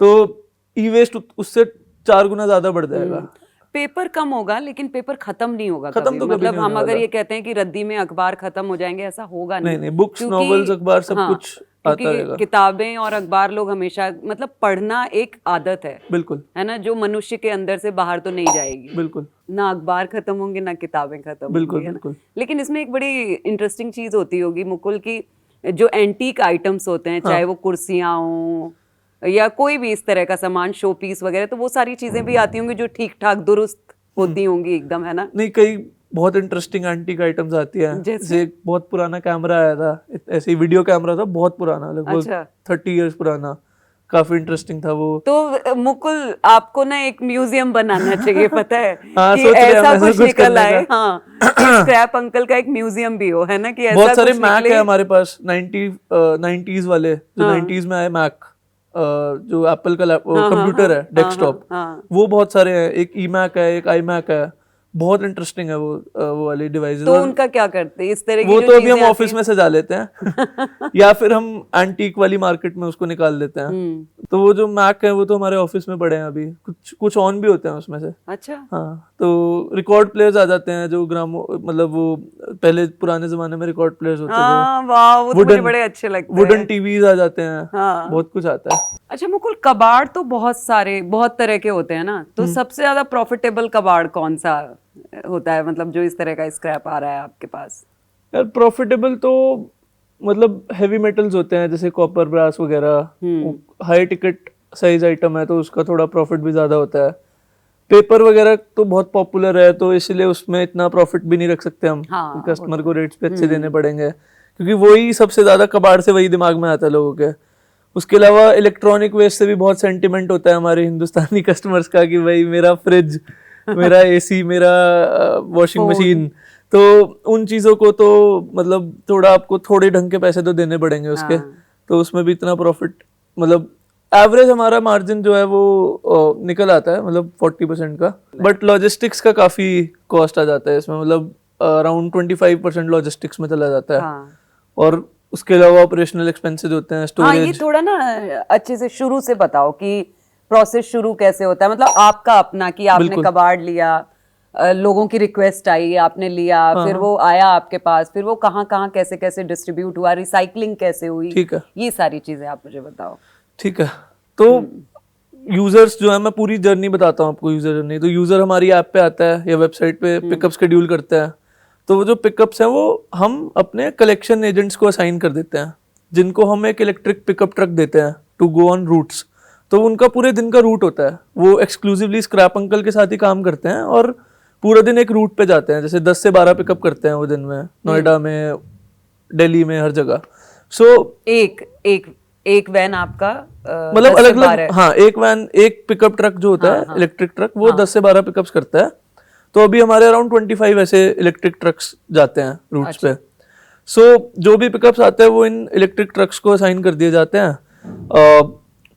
तो ई वेस्ट उससे 4 गुना ज्यादा बढ़ जाएगा। पेपर कम होगा लेकिन पेपर खत्म नहीं होगा खत्म कभी। तो कभी मतलब नहीं हम होने अगर वाला। ये कहते हैं कि रद्दी में अखबार खत्म हो जाएंगे, ऐसा होगा नहीं। नहीं, बुक्स, नॉवेल्स, अखबार सब कुछ आता रहेगा। किताबें और अखबार लोग हमेशा, मतलब पढ़ना एक आदत है, बिल्कुल, है ना, जो मनुष्य के अंदर से बाहर तो नहीं जाएगी। बिल्कुल, ना अखबार खत्म होंगे ना किताबें खत्म बिल्कुल, होंगी, है ना? बिल्कुल। लेकिन इसमें एक बड़ी इंटरेस्टिंग चीज होती होगी मुकुल की, जो एंटीक आइटम्स होते हैं, चाहे वो कुर्सियां हो या कोई भी इस तरह का सामान, शो पीस वगैरह, तो वो सारी चीजें भी आती होंगी जो ठीक ठाक दुरुस्त होती होंगी एकदम, है ना? नहीं, कई बहुत इंटरेस्टिंग एंटीक आइटम्स आती है। जैसे एक बहुत पुराना कैमरा आया था, ऐसे ही वीडियो कैमरा था, बहुत पुराना, लगभग 30 इयर्स पुराना, काफी इंटरेस्टिंग था वो। तो मुकुल आपको ना एक म्यूजियम बनाना चाहिए, पता है हाँ, कि ऐसा कुछ निकल आए, हाँ, स्क्रैप अंकल का एक म्यूजियम भी हो, है ना, कि ऐसा बहुत सारे कुछ मैक है हमारे पास, 90s वाले, जो 90s में आए मैक, जो एप्पल का कंप्यूटर है, डेस्कटॉप, वो बहुत सारे हैं। एक ई मैक है, एक आई मैक है, बहुत इंटरेस्टिंग है वो वाली डिवाइस। तो उनका क्या करते हैं इस तरह की? वो तो अभी हम ऑफिस में सजा लेते हैं या फिर हम एंटीक वाली मार्केट में उसको निकाल लेते हैं। तो वो जो मैक है वो तो हमारे ऑफिस में पड़े हैं अभी, कुछ ऑन भी होते हैं उसमें से। अच्छा, हाँ, तो रिकॉर्ड प्लेयर्स आ जाते हैं, जो मतलब वो पहले पुराने जमाने में रिकॉर्ड प्लेयर्स होते थे, वाह, वो तो मुझे बड़े अच्छे लगते हैं। वुडन टीवीज आ जाते हैं, हाँ। बहुत कुछ आता है। अच्छा मुकुल, कबाड़ तो बहुत तरह के होते हैं ना, तो सबसे ज्यादा प्रॉफिटेबल कबाड़ कौन सा होता है, मतलब जो इस तरह का स्क्रैप आ रहा है आपके पास? यार प्रॉफिटेबल तो मतलब हैवी मेटल्स होते हैं जैसे कॉपर ब्रास वगैरह, हाई टिकट साइज आइटम है तो उसका थोड़ा प्रॉफिट भी ज़्यादा होता है। पेपर वगैरह तो बहुत पॉपुलर है तो इसलिए उसमें इतना प्रॉफिट भी नहीं रख सकते हम, हाँ, कस्टमर को रेट्स पे अच्छे देने पड़ेंगे क्योंकि वही सबसे ज़्यादा कबाड़ से वही दिमाग में आता है लोगों के। उसके अलावा इलेक्ट्रॉनिक वेस्ट से भी बहुत सेंटिमेंट होता है हमारे हिंदुस्तानी कस्टमर्स का कि भाई मेरा फ्रिज, मेरा एसी, मेरा वॉशिंग मशीन, तो उन चीज़ों को तो मतलब थोड़ा आपको थोड़े ढंग के पैसे तो देने पड़ेंगे उसके। तो उसमें भी इतना प्रॉफिट, मतलब एवरेज हमारा मार्जिन जो है वो निकल आता है मतलब 40% का, बट लॉजिस्टिक्स का काफ़ी कॉस्ट आ जाता है इसमें, मतलब अराउंड 25% लॉजिस्टिक्स में चला जाता है। और उसके अलावा ऑपरेशनल एक्सपेंसेस होते हैं, स्टोरेज। हाँ, ये थोड़ा ना अच्छे से शुरू से बताओ कि प्रोसेस शुरू कैसे होता है, मतलब आपका अपना कि आपने कबाड़ लिया, लोगों की रिक्वेस्ट आई, आपने लिया, फिर वो आया आपके पास, फिर वो कहाँ कहाँ कैसे कैसे डिस्ट्रीब्यूट हुआ, रिसाइकलिंग कैसे हुई, ठीक है, ये सारी चीजें आप मुझे बताओ। ठीक है, तो यूजर्स जो है, मैं पूरी जर्नी बताता हूँ आपको, यूजर जर्नी। तो यूजर हमारी ऐप पे आता है या वेबसाइट पे पिकअप शेड्यूल करता है, तो वो जो पिकअप्स हैं वो हम अपने कलेक्शन एजेंट्स को असाइन कर देते हैं, जिनको हम एक इलेक्ट्रिक पिकअप ट्रक देते हैं टू गो ऑन रूट्स। तो उनका पूरे दिन का रूट होता है, वो एक्सक्लूसिवली स्क्रैप अंकल के साथ ही काम करते हैं और पूरा दिन एक रूट पे जाते हैं, जैसे 10 से 12 पिकअप करते हैं वो दिन में, नोएडा में, दिल्ली में, हर जगह। सो एक वैन आपका मतलब अलग अलग, हाँ, एक वैन, एक पिकअप ट्रक जो होता है इलेक्ट्रिक ट्रक, वो 10 से 12 पिकअप्स करता है। तो अभी हमारे अराउंड 25 ऐसे इलेक्ट्रिक ट्रक्स जाते हैं रूट्स पे। सो जो भी पिकअप्स आते हैं वो इन इलेक्ट्रिक ट्रक्स को असाइन कर दिए जाते हैं।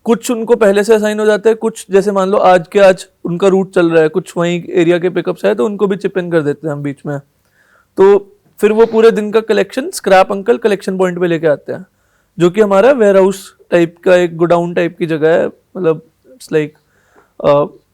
कुछ उनको पहले से असाइन हो जाते हैं, कुछ जैसे मान लो आज के आज उनका रूट चल रहा है, कुछ वहीं एरिया के पिकअप्स है तो उनको भी चिप इन कर देते हैं हम बीच में। तो फिर वो पूरे दिन का collection scrap uncle collection point पे लेके आते हैं, जो कि हमारा वेयर हाउस टाइप का एक गोडाउन टाइप की जगह है, मतलब इट्स लाइक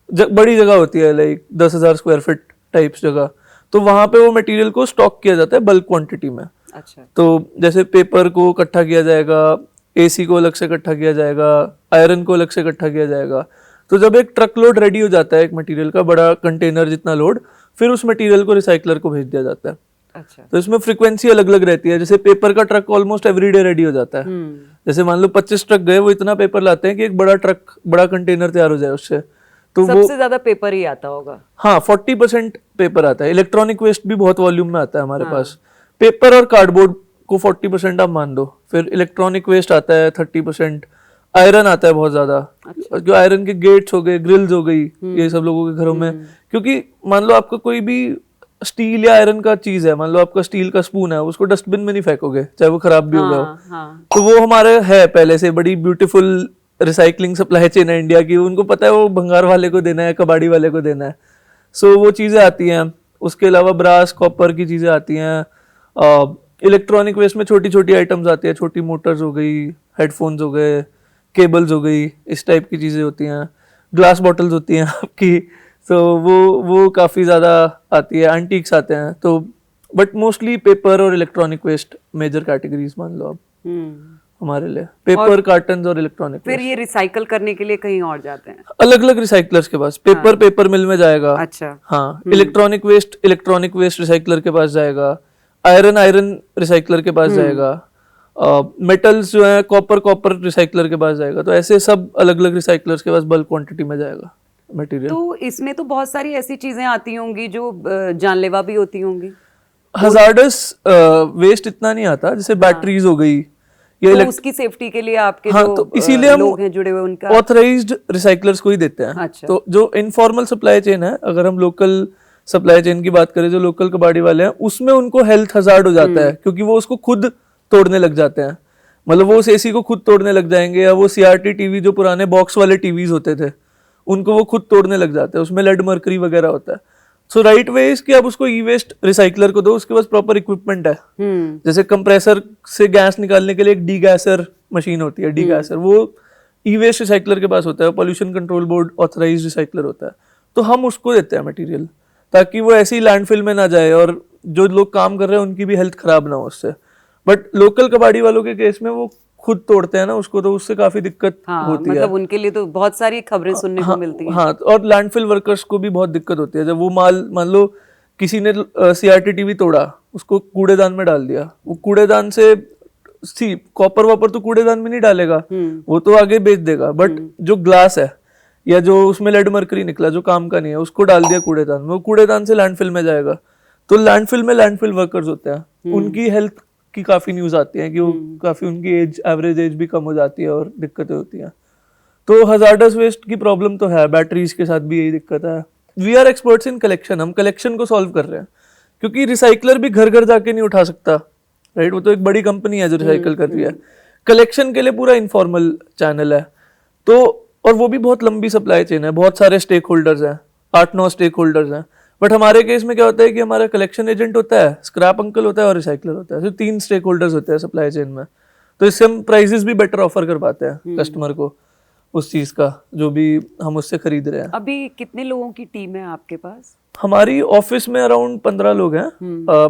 बड़ी जगह होती है, लाइक 10,000 स्क्वायर फीट टाइप्स जगह। तो वहां पे वो मटेरियल को स्टॉक किया जाता है बल्क क्वांटिटी में। अच्छा। तो जैसे पेपर को इकट्ठा किया जाएगा, एसी को अलग से इकट्ठा किया जाएगा, आयरन को अलग से इकट्ठा किया जाएगा। तो जब एक ट्रक लोड रेडी हो जाता है एक मटेरियल का, बड़ा कंटेनर जितना लोड, फिर उस मटेरियल को रिसाइकलर को भेज दिया जाता है। अच्छा। तो इसमें फ्रीक्वेंसी अलग अलग रहती है, जैसे पेपर का ट्रक ऑलमोस्ट एवरीडे रेडी हो जाता है। जैसे मान लो 25 ट्रक गए, वो इतना पेपर लाते हैं कि एक बड़ा ट्रक, बड़ा कंटेनर तैयार हो जाए उससे। तो सबसे ज्यादा पेपर ही आता होगा। हाँ, 40% पेपर आता है। इलेक्ट्रॉनिक वेस्ट भी बहुत वॉल्यूम में आता है हमारे पास। पेपर और कार्डबोर्ड को 40% आप मान दो, फिर इलेक्ट्रॉनिक वेस्ट आता है 30%, आयरन आता है बहुत ज्यादा। अच्छा। जो आयरन के गेट्स हो गए, ग्रिल्स हो गई, ये सब लोगों के घरों में, क्योंकि मान लो आपका कोई भी स्टील या आयरन का चीज है, मान लो आपका स्टील का स्पून है, उसको डस्टबिन में नहीं फेंकोगे चाहे वो खराब भी हो गया हो। तो वो हमारे है पहले से बड़ी ब्यूटीफुल रिसाइकलिंग सप्लाई चेन है इंडिया की, उनको पता है वो भंगार वाले को देना है, कबाड़ी वाले को देना है। सो वो चीजें आती हैं। उसके अलावा ब्रास, कॉपर की चीजें आती हैं। इलेक्ट्रॉनिक वेस्ट में छोटी छोटी आइटम्स आती है, छोटी मोटर्स हो गई, हेडफोन्स हो गए, केबल्स हो गई, इस टाइप की चीजें होती हैं। ग्लास बॉटल्स होती हैं आपकी, तो वो काफी ज्यादा आती है। एंटीक्स आते हैं। तो बट मोस्टली पेपर और इलेक्ट्रॉनिक वेस्ट मेजर कैटेगरीज मान लो आप हमारे लिए, पेपर, कार्टन और इलेक्ट्रॉनिक। फिर ये रिसाइकल करने के लिए कहीं और जाते हैं अलग अलग रिसाइकलर्स के पास। पेपर पेपर मिल में जाएगा। अच्छा। हाँ, इलेक्ट्रॉनिक वेस्ट रिसाइकलर के पास जाएगा, आयरन रिसाइकलर के पास जाएगा, मेटल्स जो है कॉपर रिसाइकलर के पास जाएगा। तो ऐसे सब अलग अलग रिसाइकलर्स के पास बल्क क्वांटिटी में जाएगा मटेरियल। तो इसमें तो बहुत सारी ऐसी चीजें आती होंगी जो जानलेवा भी होती होंगी। हजार्डस वेस्ट इतना नहीं आता, जैसे बैटरीज हो गई, तो उसकी सेफ्टी के लिए आपके जो तो इसीलिए हम लोग हैं जुड़े हुए उनका ऑथराइज्ड रिसाइकलर्स को ही देते हैं। अच्छा। तो जो इनफॉर्मल सप्लाई चेन है, अगर हम लोकल सप्लाई चेन की बात करें, जो लोकल कबाड़ी वाले हैं, उसमें उनको हेल्थ हजार्ड हो जाता है, क्योंकि वो उसको खुद तोड़ने लग जाते हैं। मतलब वो उस एसी को खुद तोड़ने लग जाएंगे, या वो सीआरटी टीवी जो पुराने बॉक्स वाले टीवीज होते थे उनको वो खुद तोड़ने लग जाते हैं, उसमें लेड मर्करी वगैरह होता है। सो राइट वे इज कि आप उसको ई वेस्ट रिसाइकलर को दो, उसके पास प्रॉपर इक्विपमेंट है। जैसे कंप्रेसर से गैस निकालने के लिए एक डीगैसर मशीन होती है, डीगैसर, वो ई वेस्ट रिसाइकलर के पास होता है, pollution control board authorised recycler होता है। तो हम उसको देते हैं मटेरियल, ताकि वो ऐसी लैंडफिल में ना जाए और जो लोग काम कर रहे हैं उनकी भी हेल्थ खराब ना हो उससे। बट लोकल कबाड़ी वालों के केस में वो खुद तोड़ते हैं ना उसको, तो उससे काफी दिक्कत हाँ, होती मतलब है। उनके लिए तो बहुत सारी खबरें सुनने को मिलती हैं। हाँ, और लैंडफिल वर्कर्स को भी बहुत दिक्कत होती है जब वो माल, मान लो किसी ने सीआरटी टीवी तोड़ा, उसको कूड़ेदान में डाल दिया, वो कूड़ेदान से सी कॉपर वॉपर तो कूड़ेदान में नहीं डालेगा, वो तो आगे बेच देगा, बट जो ग्लास है या जो उसमें लेड मरकरी निकला जो काम का नहीं है, उसको डाल दिया कूड़ेदान में, वो कूड़ेदान से लैंडफिल में जाएगा। तो लैंडफिल में लैंडफिल वर्कर्स होते हैं, उनकी हेल्थ की काफी न्यूज आती है कि वो काफी, उनकी एज, एवरेज एज भी कम हो जाती है और दिक्कतें होती हैं। तो हजार्डस वेस्ट की प्रॉब्लम तो है, बैटरीज के साथ भी यही दिक्कत है। We are experts in collection, हम कलेक्शन को सॉल्व कर रहे हैं, क्योंकि रिसाइकलर भी घर घर जाके नहीं उठा सकता, राइट? वो तो एक बड़ी कंपनी है जो रिसाइकल कर रही है। कलेक्शन के लिए पूरा इनफॉर्मल चैनल है, तो और वो भी बहुत लंबी सप्लाई चेन है, बहुत सारे स्टेक होल्डर्स हैं, 8-9 स्टेक होल्डर्स हैं। बट हमारे केस में क्या होता है कि हमारा कलेक्शन एजेंट होता है, स्क्रैप अंकल होता है और रिसाइकलर होता है, तो 3 स्टेक होल्डर्स होते हैं सप्लाई चेन में। तो इससे हम प्राइजेस भी बेटर ऑफर कर पाते हैं कस्टमर को उस चीज का जो भी हम उससे खरीद रहे हैं। अभी कितने लोगों की टीम है आपके पास? हमारी ऑफिस में अराउंड 15 लोग हैं,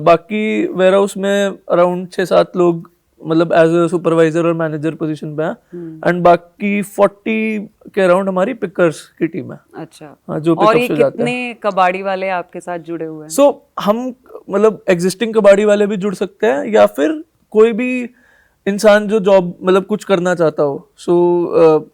बाकी वेयर हाउस में अराउंड 6-7 लोग, मतलब एज ए सुपरवाइजर और मैनेजर पोजीशन पे हैं, एंड बाकी 40 के अराउंड हमारी पिकर्स की टीम है। अच्छा, हाँ, जो और ये पिकअप से जाते हैं। कितने कबाड़ी वाले आपके साथ जुड़े हुए हैं? सो हम मतलब एग्जिस्टिंग कबाड़ी वाले भी जुड़ सकते हैं, या फिर कोई भी इंसान जो जॉब मतलब कुछ करना चाहता हो। सो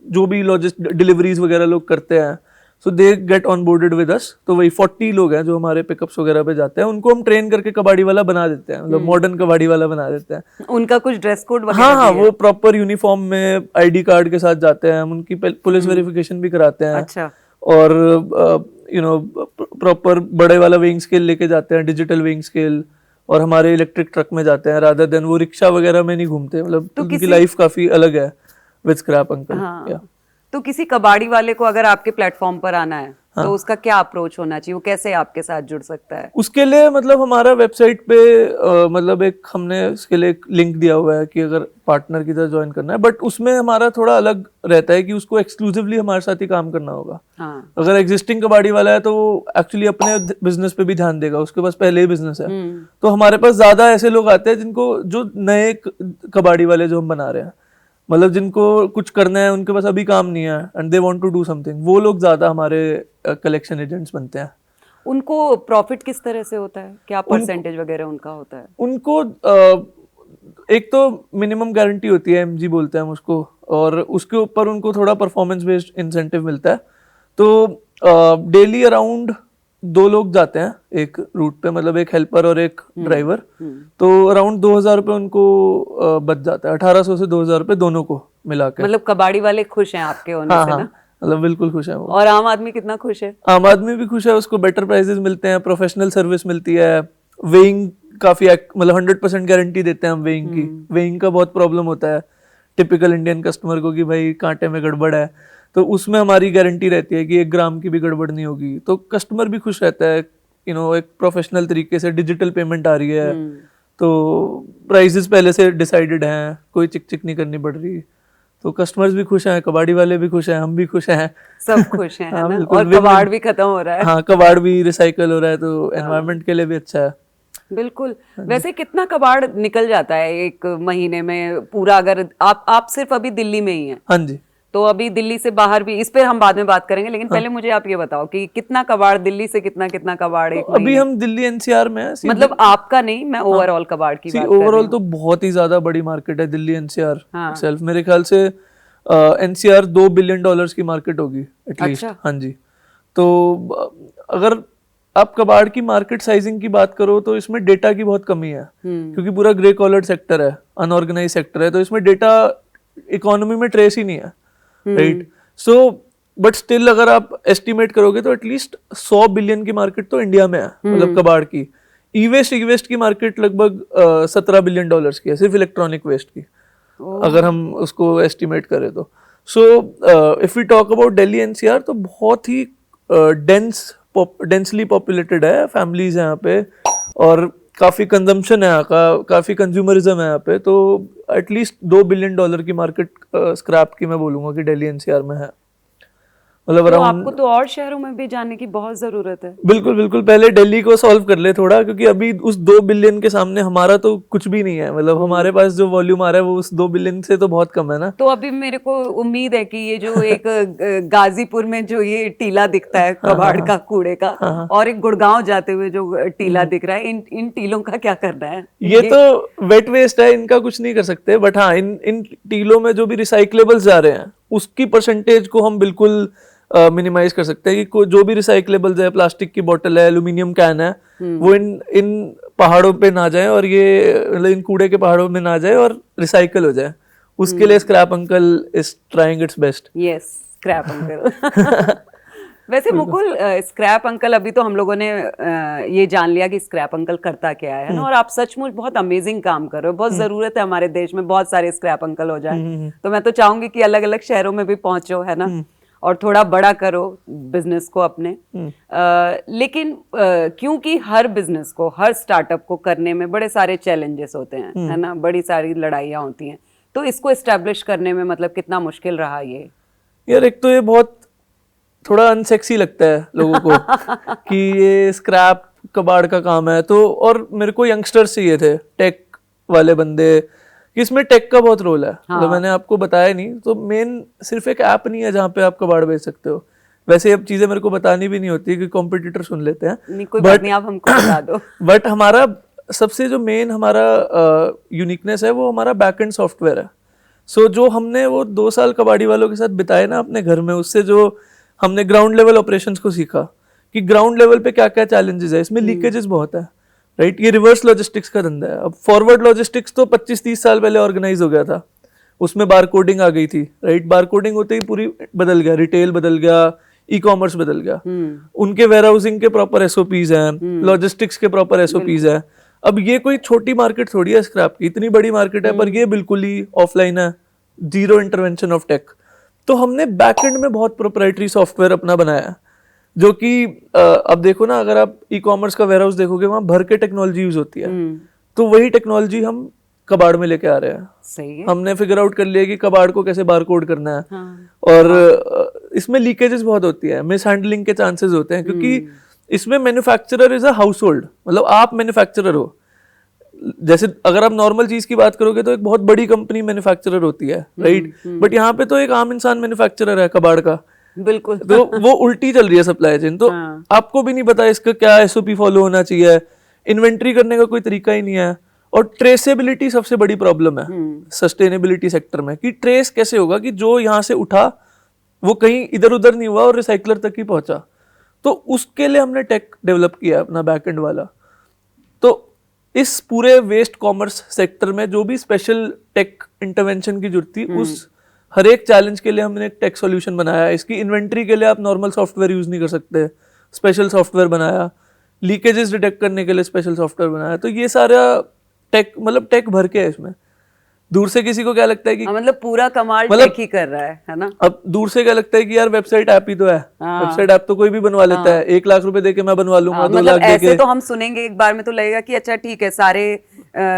जो भी डिलीवरीज वगैरह लोग करते हैं, so they get on boarded with us. तो वही 40 लोग हैं जो हमारे पिकअप्स वगैरह पे जाते हैं, उनको हम ट्रेन करके कबाड़ी वाला बना देते हैं, मतलब मॉडर्न कबाड़ी वाला बना देते हैं। उनका कुछ ड्रेस कोड वगैरह हाँ, भी है? वो प्रॉपर यूनिफॉर्म में आईडी कार्ड के साथ जाते हैं, हम उनकी पुलिस वेरिफिकेशन भी कराते हैं। अच्छा, और प्रॉपर बड़े वाला वेइंग स्केल लेके जाते हैं, डिजिटल वेइंग स्केल, और हमारे इलेक्ट्रिक ट्रक में जाते हैं, रादर देन वो रिक्शा वगैरह में नहीं घूमते। मतलब तो उनकी लाइफ काफी अलग है विद स्क्रैप अंकल। हाँ, तो किसी कबाड़ी वाले को अगर आपके प्लेटफॉर्म पर आना है तो उसका क्या अप्रोच होना चाहिए, वो कैसे आपके साथ जुड़ सकता है? उसके लिए मतलब हमारा वेबसाइट पे मतलब एक हमने इसके लिए एक लिंक दिया हुआ है कि अगर पार्टनर की तरह ज्वाइन करना है, बट उसमें हमारा थोड़ा अलग रहता है कि उसको एक्सक्लूसिवली हमारे साथ ही काम करना होगा। हाँ, अगर एग्जिस्टिंग कबाड़ी वाला है तो वो एक्चुअली अपने बिजनेस पे भी ध्यान देगा, उसके पास पहले ही बिजनेस है। तो हमारे पास ज्यादा ऐसे लोग आते हैं जिनको, जो नए कबाड़ी वाले जो हम बना रहे हैं, मतलब जिनको कुछ करना है, उनके पास अभी काम नहीं है and they want to do something, वो लोग ज्यादा हमारे कलेक्शन एजेंट्स बनते हैं। उनको प्रॉफिट किस तरह से होता है, क्या परसेंटेज वगैरह उनका होता है? उनको एक तो मिनिमम गारंटी होती है, एमजी बोलते हैं हम उसको, और उसके ऊपर उनको थोड़ा परफॉर्मेंस बेस्ड इंसेंटिव मिलता है। तो डेली अराउंड 2 लोग जाते हैं एक रूट पे, मतलब एक हेल्पर और एक ड्राइवर, तो अराउंड 2000 रुपये उनको बच जाता है, 1800 से 2000 रुपये दोनों को मिला के। मतलब कबाड़ी वाले खुश हैं आपके होने हाँ से हाँ, ना? मतलब बिल्कुल खुश है वो। और आम आदमी कितना खुश है? आम आदमी भी खुश है, उसको बेटर प्राइसेस मिलते हैं, प्रोफेशनल सर्विस मिलती है, वेइंग काफी मतलब 100% गारंटी देते हैं हम वेइंग की। वेइंग का बहुत प्रॉब्लम होता है टिपिकल इंडियन कस्टमर को कि भाई कांटे में गड़बड़ है, तो उसमें हमारी गारंटी रहती है कि 1 ग्राम की भी गड़बड़ नहीं होगी। तो कस्टमर भी खुश रहता है, एक प्रोफेशनल तरीके से डिजिटल पेमेंट आ रही है, तो प्राइसेस पहले से डिसाइडेड हैं, कोई चिक चिक नहीं करनी पड़ रही। तो कस्टमर्स भी खुश हैं, कबाड़ी वाले भी खुश हैं, हम भी खुश हैं, सब खुश हैं, है हाँ, ना? बिल्कुल, और कबाड़ भी खत्म हो रहा है। हाँ, कबाड़ भी रिसाइकल हो रहा है, तो एनवायरनमेंट के लिए भी अच्छा है। बिल्कुल। वैसे कितना कबाड़ निकल जाता है एक महीने में पूरा? अगर आप सिर्फ अभी दिल्ली में ही हैं, हाँ जी, तो अभी दिल्ली से बाहर भी, इस पे हम बाद में बात करेंगे, लेकिन पहले मुझे आप ये बताओ कि कितना कबाड़ दिल्ली से, कितना कितना कबाड़ एक अभी हम दिल्ली एनसीआर में हैं। मतलब आपका नहीं, मैं ओवरऑल कबाड़ की बात कर रही ओवरऑल हूँ। तो बहुत ही ज्यादा बड़ी मार्केट है दिल्ली एनसीआर हाँ। सेल्फ। मेरे ख्याल से एनसीआर $2 बिलियन की मार्केट होगी एटलीस्ट। अच्छा। हाँ जी, तो अगर आप कबाड़ की मार्केट साइजिंग की बात करो तो इसमें डेटा की बहुत कमी है, क्योंकि पूरा ग्रे कॉलर्ड सेक्टर है, अनऑर्गेनाइज सेक्टर है, तो इसमें डेटा इकोनॉमी में ट्रेस ही नहीं है, राइट? सो बट स्टिल अगर आप एस्टिमेट करोगे तो एटलीस्ट 100 बिलियन की मार्केट तो इंडिया में है, मतलब कबाड़ की। ई वेस्ट की मार्केट लगभग $17 बिलियन की है, सिर्फ इलेक्ट्रॉनिक वेस्ट की, अगर हम उसको एस्टिमेट करें तो। So if we talk about Delhi NCR, तो बहुत ही डेंसली पॉपुलेटेड है, फैमिलीज हैं यहाँ पे, और काफी कंजम्पशन है यहाँ का, काफी कंज्यूमरिज्म है यहाँ पे, तो एटलीस्ट $2 बिलियन की मार्केट स्क्रैप की मैं बोलूंगा कि दिल्ली एनसीआर में है। मतलब तो अराउंड आपको तो और शहरों में भी जाने की बहुत जरूरत है। बिल्कुल बिल्कुल, पहले दिल्ली को सॉल्व कर ले थोड़ा, क्योंकि अभी उस 2 बिलियन के सामने हमारा तो कुछ भी नहीं है। मतलब हमारे पास जो वॉल्यूम आ रहा है वो उस 2 बिलियन से तो बहुत कम है ना। तो अभी मेरे को उम्मीद है कि ये जो एक गाजीपुर में जो ये टीला दिखता है कबाड़ का, कूड़े का, और एक गुड़गांव जाते हुए जो टीला दिख रहा है, इन टीलों का क्या करना है? ये तो वेट वेस्ट है, इनका कुछ नहीं कर सकते। बट हाँ, इन टीलों में जो भी रिसाइक्लेबल्स जा रहे हैं उसकी परसेंटेज को हम बिल्कुल मिनिमाइज कर सकते हैं कि जो भी रिसाइक्लेबल्स है, प्लास्टिक की बोतल है, एल्यूमिनियम कैन है, वो इन पहाड़ों पे ना जाए, और ये मतलब इन कूड़े के पहाड़ों में ना जाए और रिसाइकल हो जाए। उसके लिए scrap uncle is trying it's best. Yes, scrap uncle. वैसे मुकुल, स्क्रैप अंकल, अभी तो हम लोगों ने ये जान लिया कि स्क्रैप अंकल करता क्या है ना, और आप सचमुच बहुत अमेजिंग काम कर रहे हो। बहुत जरूरत है हमारे देश में बहुत सारे स्क्रैप अंकल हो जाए। तो मैं तो चाहूंगी कि अलग अलग शहरों में भी पहुंचो, है ना, और थोड़ा बड़ा करो बिजनेस को अपने। लेकिन क्योंकि हर बिजनेस को, हर स्टार्टअप को करने में बड़े सारे चैलेंजेस होते हैं, है ना, बड़ी सारी लड़ाइयाँ होती हैं। तो इसको एस्टेब्लिश करने में मतलब कितना मुश्किल रहा ये? यार एक तो ये बहुत थोड़ा अनसेक्सी लगता है लोगों को कि ये स्क्रैप कबाड़ का काम है। तो और मेरे को यंगस्टर्स चाहिए थे, टेक वाले बंदे, कि इसमें टेक का बहुत रोल है। तो मैंने आपको बताया नहीं, तो मेन सिर्फ एक ऐप नहीं है जहाँ पे आप कबाड़ बेच सकते हो। वैसे अब चीजें मेरे को बतानी भी नहीं होती कि कॉम्पिटिटर सुन लेते हैं। नहीं, कोई बात नहीं, आप हमको बता दो। बट हमारा सबसे जो मेन हमारा यूनिकनेस है वो हमारा बैकएंड सॉफ्टवेयर है। सो जो हमने वो 2 साल कबाड़ी वालों के साथ बिताए ना अपने घर में, उससे जो हमने ग्राउंड लेवल ऑपरेशंस को सीखा कि ग्राउंड लेवल पे क्या क्या चैलेंजेस है। इसमें लीकेजेस बहुत है, राइट। ये रिवर्स लॉजिस्टिक्स का धंधा है। अब फॉरवर्ड लॉजिस्टिक्स तो 25-30 साल पहले ऑर्गेनाइज हो गया था, उसमें बार कोडिंग आ गई थी, राइट। बार कोडिंग होते ही पूरी बदल गया, रिटेल बदल गया, ई कॉमर्स बदल गया। उनके वेयर हाउसिंग के प्रॉपर एसओपीज हैं, लॉजिस्टिक्स के प्रॉपर एसओपीज हैं। अब ये कोई छोटी मार्केट थोड़ी है स्क्रैप की, इतनी बड़ी मार्केट है, पर ये बिल्कुल ही ऑफलाइन है, जीरो इंटरवेंशन ऑफ टेक। तो हमने बैकएंड में बहुत प्रोप्राइटरी सॉफ्टवेयर अपना बनाया है, जो कि अब देखो ना, अगर आप ई कॉमर्स का वेयरहाउस देखोगे, वहां भर के टेक्नोलॉजी यूज होती है। तो वही टेक्नोलॉजी हम कबाड़ में लेके आ रहे हैं। सही है। हमने फिगर आउट कर लिया कि कबाड़ को कैसे बारकोड करना है। और इसमें लीकेजेस बहुत होती है, मिस हैंडलिंग के चांसेस होते हैं, क्योंकि इसमें manufacturer is a house hold. मतलब आप मैन्युफैक्चरर हो। जैसे अगर आप नॉर्मल चीज की बात करोगे तो एक बहुत बड़ी कंपनी मैन्युफैक्चरर होती है, राइट। बट यहाँ पे तो एक आम इंसान मैन्युफैक्चरर है कबाड़ का। बिल्कुल। तो वो उल्टी चल रही है सप्लाई चेन। तो आपको भी नहीं पता इसका क्या एसओपी फॉलो होना चाहिए, इन्वेंट्री करने का कोई तरीका ही नहीं है। और ट्रेसेबिलिटी सबसे बड़ी प्रॉब्लम है सस्टेनेबिलिटी सेक्टर में, कि ट्रेस कैसे होगा कि जो यहाँ से उठा वो कहीं इधर उधर नहीं हुआ और रिसाइकलर तक ही पहुंचा। तो उसके लिए हमने टेक डेवलप किया अपना बैकएंड वाला। तो इस पूरे वेस्ट कॉमर्स सेक्टर में जो भी स्पेशल टेक इंटरवेंशन की जरूरत थी, उस हर एक चैलेंज के लिए हमने एक टेक सॉल्यूशन बनाया। इसकी इन्वेंट्री के लिए आप नॉर्मल सॉफ्टवेयर यूज नहीं कर सकते, स्पेशल सॉफ्टवेयर बनाया। लीकेजेस डिटेक्ट करने के लिए स्पेशल सॉफ्टवेयर बनाया। तो ये सारा टेक, मतलब टेक भर के है इसमें। दूर से किसी को क्या लगता है कि मतलब पूरा कमाल मतलब टेक ही कर रहा है ना। अब दूर से क्या लगता है कि यार वेबसाइट ऐप ही तो है, वेबसाइट ऐप तो कोई भी बनवा लेता है, 1 लाख रुपए देके मैं बनवा लूंगा, 2 लाख मतलब देके। ऐसे तो हम सुनेंगे एक बार में तो लगेगा कि अच्छा ठीक है, सारे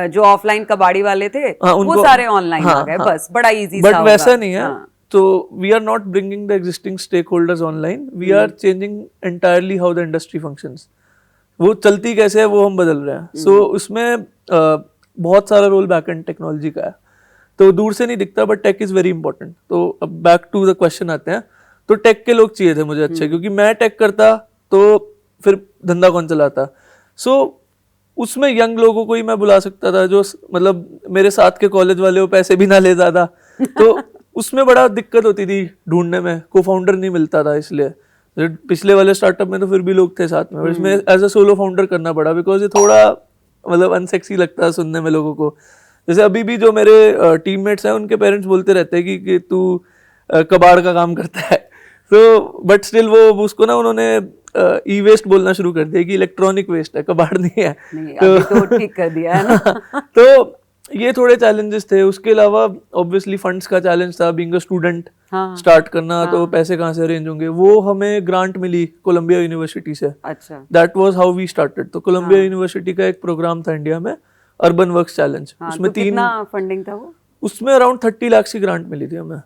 जो ऑफलाइन कबाड़ी वाले थे वो सारे ऑनलाइन आ गए, बस बड़ा इजी सा बट होगा। वैसा नहीं है। तो we are not bringing the existing stakeholders online, we are changing entirely how the industry functions. वो चलती कैसे है वो हम बदल रहे हैं। सो उसमें बहुत सारा रोल बैकएंड टेक्नोलॉजी का है, तो दूर से नहीं दिखता, but tech is very important. तो अब बैक टू द क्वेश्चन आते हैं। तो टेक के लोग चाहिए थे मुझे अच्छे, क्योंकि मैं टेक करता तो फिर धंधा कौन चलाता। सो उसमें यंग लोगों को ही मैं बुला सकता था, जो मतलब मेरे साथ के कॉलेज वाले हो, पैसे भी ना ले ज्यादा। तो उसमें बड़ा दिक्कत होती थी ढूंढने में, को फाउंडर नहीं मिलता था। इसलिए पिछले वाले स्टार्टअप में तो फिर भी लोग थे साथ में, और इसमें एज अ सोलो फाउंडर करना पड़ा, बिकॉज ये थोड़ा मतलब अनसेक्सी लगता है सुनने में लोगों को। जैसे अभी भी जो मेरे टीममेट्स हैं, उनके पेरेंट्स बोलते रहते हैं कि तू कबाड़ का काम करता है। तो बट स्टिल वो उसको ना उन्होंने ई वेस्ट बोलना शुरू कर दिया कि इलेक्ट्रॉनिक वेस्ट है, कबाड़ नहीं है। अभी तो ठीक कर दिया है ना। तो ये थोड़े चैलेंजेस थे। उसके अलावा ऑब्वियसली फंड्स का चैलेंज था, बीइंग अ स्टूडेंट स्टार्ट करना। तो पैसे कहाँ से अरेंज होंगे। वो हमें ग्रांट मिली कोलंबिया यूनिवर्सिटी से। अच्छा, that was how we started. तो कोलंबिया यूनिवर्सिटी का एक प्रोग्राम था इंडिया में, अर्बन वर्क्स चैलेंज। उसमें तो कितना फंडिंग था वो? उसमें अराउंड 30 लाख की ग्रांट मिली थी हमें।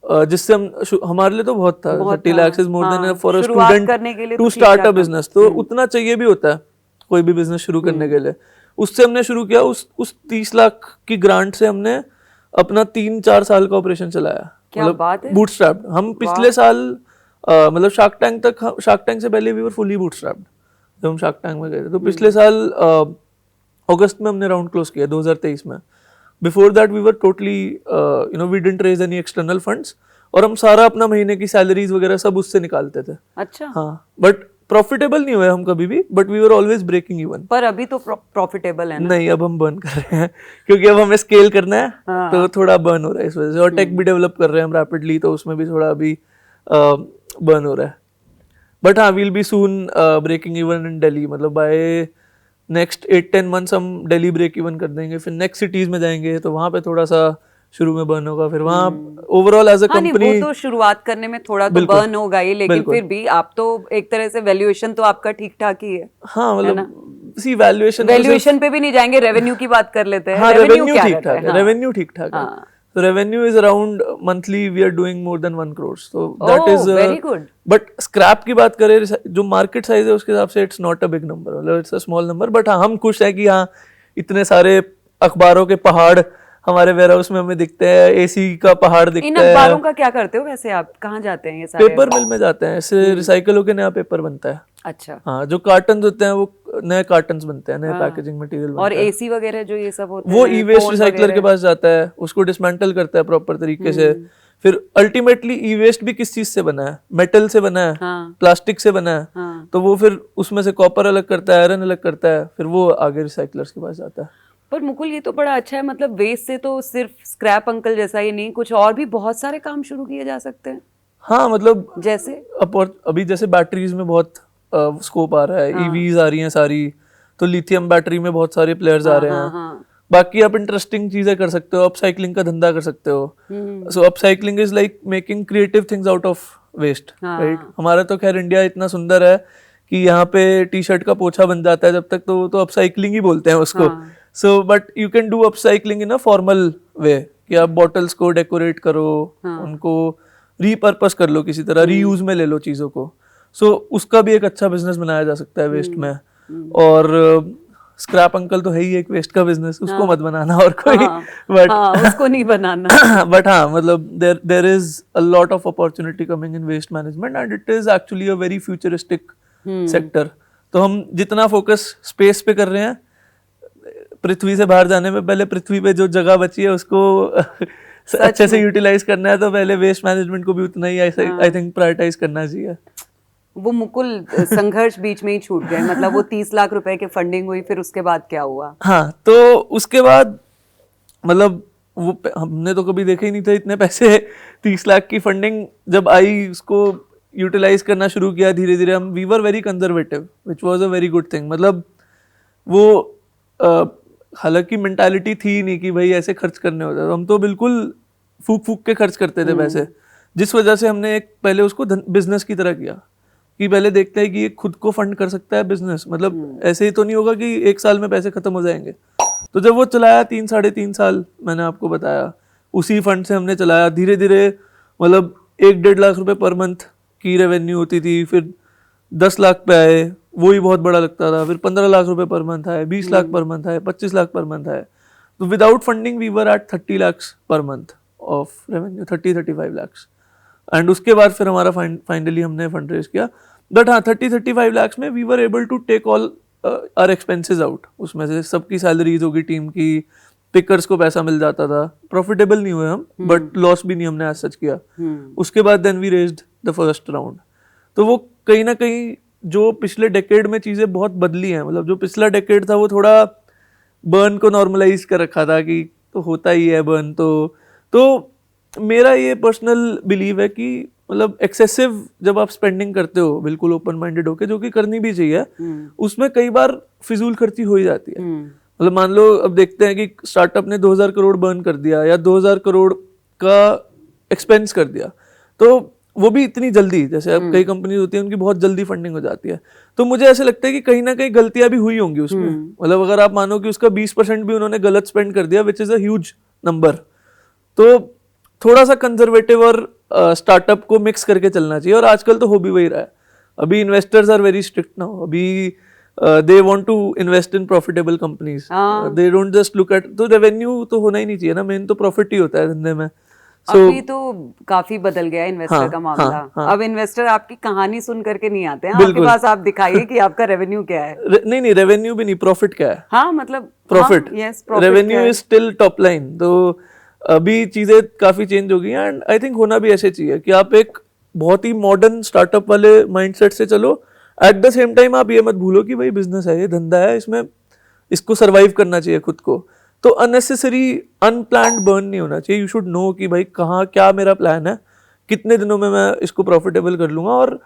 जिससे हमारे लिए तो बहुत था, 30 lakh is more than for a शुरुआत स्टूडेंट करने के लिए टू तो स्टार्ट ठीक अ ठाक बिजनेस, तो उतना चाहिए भी होता है कोई भी बिजनेस शुरू करने के लिए। उससे हमने शुरू किया, उस 30 लाख की ग्रांट से हमने अपना 3-4 साल का ऑपरेशन चलाया। क्या बात है। बूटस्ट्रैप्ड। हम पिछले साल मतलब शार्क टैंक से पहले वी वर फुली बूटस्ट्रैप्ड जब हम शार्क टैंक में गए थे। तो पिछले साल अगस्त में हमने राउंड क्लोज किया 2023 में। Before that we were totally we didn't raise any external funds, और हम सारा अपना महीने की सैलरीज वगैरह सब उससे निकालते थे। अच्छा। हाँ, बट प्रॉफिटेबल नहीं हुए हम कभी भी, but we were always breaking even. पर अभी तो प्रॉफिटेबल है ना? नहीं, अब हम बर्न कर रहे हैं क्योंकि अब हमें स्केल करना है। तो थोड़ा बर्न हो रहा है इस वजह से, और टेक भी डेवलप कर रहे हैं हम रैपिडली, तो उसमें भी थोड़ा अभी बर्न हो रहा है। बट हाँ, we'll be soon breaking even in Delhi, मतलब बाय नेक्स्ट 8-10 मंथ्स हम दिल्ली ब्रेक इवन कर देंगे। फिर नेक्स्ट सिटीज में जाएंगे तो वहां पे थोड़ा सा शुरू में बर्न होगा, फिर वहाँ ओवरऑल एज अ कंपनी। वो तो शुरुआत करने में थोड़ा तो बर्न होगा ही, लेकिन फिर भी आप तो एक तरह से वैल्यूएशन तो आपका ठीक ठाक ही है। हाँ, मतलब सी वैल्यूएशन पे भी नहीं जाएंगे, रेवेन्यू की बात कर लेते हैं। हाँ, रेवेन्यू ठीक ठाक है, रेवेन्यू ठीक ठाक है। So revenue is around monthly we are doing more than 1 crore. So that is very good. But scrap की बात करें, जो मार्केट साइज है उसके हिसाब से it's not a big number, मतलब it's a small number. But हाँ, हम खुश हैं कि हाँ इतने सारे अखबारों के पहाड़ हमारे वेयरहाउस में हमें दिखते हैं, एसी का पहाड़ दिखता है। इन अखबारों का क्या करते हो वैसे आप? कहाँ जाते हैं ये सारे? पेपर मिल में जाते हैं, इससे रिसाइकल होकर नया पेपर बनता है। अच्छा। हाँ, जो कार्टन होते हैं वो नए कार्टन बनते हैं, नए पैकेजिंग मटेरियल बनता है। और एसी वगैरह जो ये सब होते हैं वो ई वेस्ट रिसाइकलर के पास जाता है, उसको डिसमेंटल करता है प्रॉपर तरीके से। फिर अल्टीमेटली ई वेस्ट भी किस चीज से बना है? मेटल से बना है, प्लास्टिक से बना है। तो वो फिर उसमें से कॉपर अलग करता है, आयरन अलग करता है, फिर वो आगे रिसाइकलर्स के पास जाता है। पर मुकुल, ये तो बड़ा अच्छा है, मतलब वेस्ट से तो सिर्फ स्क्रैप अंकल जैसा ही नहीं, कुछ और भी बहुत सारे काम शुरू किए जा सकते हैं। हाँ, मतलब जैसे अभी जैसे बैटरीज में बहुत स्कोप आ रहा है, ईवीज आ रही हैं सारी, तो लिथियम बैटरी में बहुत सारे प्लेयर्स आ रहे हैं। बाकी आप इंटरेस्टिंग चीजें कर सकते हो, अपसाइक्लिंग का धंधा कर सकते हो। So upcycling is like making creative things out of waste, right? हमारा तो खैर इंडिया इतना सुंदर है कि यहाँ पे टी शर्ट का पोछा बन जाता है जब तक, तो अपसाइक्लिंग ही बोलते हैं उसको। So but you can do upcycling in a formal way, कि आप बॉटल्स को डेकोरेट करो, उनको रीपर्पस कर लो किसी तरह, रीयूज में ले लो चीजों को। सो उसका भी एक अच्छा बिजनेस बनाया जा सकता है वेस्ट में। और स्क्रैप अंकल तो है ही एक वेस्ट का बिजनेस, उसको मत बनाना और कोई, बट उसको नहीं बनाना। बट हाँ, मतलब there is a lot of opportunity coming in waste management, and it is actually a very futuristic sector. तो हम जितना फोकस स्पेस पे कर रहे हैं, पृथ्वी से बाहर जाने में, पहले पृथ्वी पे जो जगह बची है उसको अच्छे से यूटिलाइज करना है, तो पहले वेस्ट मैनेजमेंट को भी उतना ही आई थिंक प्रायोरिटाइज करना चाहिए। वो मुकुल संघर्ष बीच में ही छूट गए, मतलब वो 30 लाख रुपए की फंडिंग हुई, फिर उसके बाद क्या हुआ? हाँ, तो उसके बाद मतलब वो हमने तो कभी देखे ही नहीं थे इतने पैसे। 30 लाख की फंडिंग जब आई, उसको यूटिलाइज करना शुरू किया धीरे धीरे। हम we were very conservative, which was a very good thing. मतलब वो हालांकि मेंटालिटी थी नहीं कि भाई ऐसे खर्च करने होते, हम तो बिल्कुल फूक के खर्च करते थे पैसे, जिस वजह से हमने एक पहले उसको बिजनेस की तरह किया, कि पहले देखते हैं कि ये खुद को फंड कर सकता है बिजनेस, मतलब ऐसे ही तो नहीं होगा कि 1 साल में पैसे खत्म हो जाएंगे। तो जब वो चलाया 3-3.5 साल, मैंने आपको बताया, उसी फंड से हमने चलाया धीरे धीरे। मतलब 1-1.5 लाख रुपए पर मंथ की रेवेन्यू होती थी, फिर 10 लाख पे आए, वो ही बहुत बड़ा लगता था। फिर 15 लाख रुपए पर मंथ आए, 20 लाख पर मंथ आए, 25 लाख पर मंथ आए। तो without funding we were at 30 lakhs per month of revenue, 30-35 lakhs। And उसके बाद फिर हमारा फाइनली हमने फंड रेज किया। बट हाँ, 30-35 lakhs में we were able to take all our expenses out. उसमें से सबकी सैलरीज होगी, टीम की, पिकर्स को पैसा मिल जाता था। प्रॉफिटेबल नहीं हुए हम, बट लॉस भी नहीं हमने एज सच किया। उसके बाद then we raised the first round. तो वो कहीं ना कहीं जो पिछले डेकेड में चीज़ें बहुत बदली हैं, मतलब जो पिछला डेकेड था वो थोड़ा बर्न को नॉर्मलाइज कर रखा था कि तो होता ही है बर्न। तो मेरा ये पर्सनल बिलीव है कि मतलब एक्सेसिव जब आप स्पेंडिंग करते हो बिल्कुल ओपन माइंडेड होके, जो कि करनी भी चाहिए, उसमें कई बार फिजूल खर्ची हो ही जाती है। मतलब मान लो अब देखते हैं कि स्टार्टअप ने 2000 करोड़ बर्न कर दिया या 2000 करोड़ का एक्सपेंस कर दिया, तो वो भी इतनी जल्दी, जैसे अब कई कंपनी होती है उनकी बहुत जल्दी फंडिंग हो जाती है। तो मुझे ऐसे लगता है कि कहीं ना कहीं गलतियां भी हुई होंगी उसमें। मतलब अगर आप मानो कि उसका 20% भी उन्होंने गलत स्पेंड कर दिया, which is a huge number, तो थोड़ा सा कंजर्वेटिव और स्टार्टअप को मिक्स करके चलना चाहिए, और आजकल तो हो भी वही रहा है। अभी investors are very strict now, अभी they want to invest in profitable companies, they don't just look at, तो रेवेन्यू तो होना ही नहीं चाहिए ना, मेन तो प्रॉफिट ही होता है धंधे में। अभी तो काफी बदल गया इन्वेस्टर हाँ, का मामला। हाँ। अब इन्वेस्टर आपकी कहानी सुन करके नहीं आते हैं आपके पास, आप दिखाइए कि आपका रेवेन्यू क्या है। नहीं, रेवेन्यू भी नहीं, प्रॉफिट क्या है। हाँ मतलब profit, yes, revenue is still top line. तो अभी चीजें काफी चेंज हो गई हैं, एंड आई थिंक होना भी ऐसे चाहिए कि आप एक बहुत ही मॉडर्न स्टार्टअप वाले माइंडसेट से चलो। एट द सेम टाइम आप ये मत भूलो कि भाई बिजनेस है, ये धंधा है, इसमें इसको सरवाइव करना चाहिए खुद को। तो अननेसेसरी अनप्लान्ड बर्न नहीं होना चाहिए। यू शुड नो कि भाई कहाँ क्या मेरा प्लान है, कितने दिनों में मैं इसको प्रॉफिटेबल कर लूंगा, और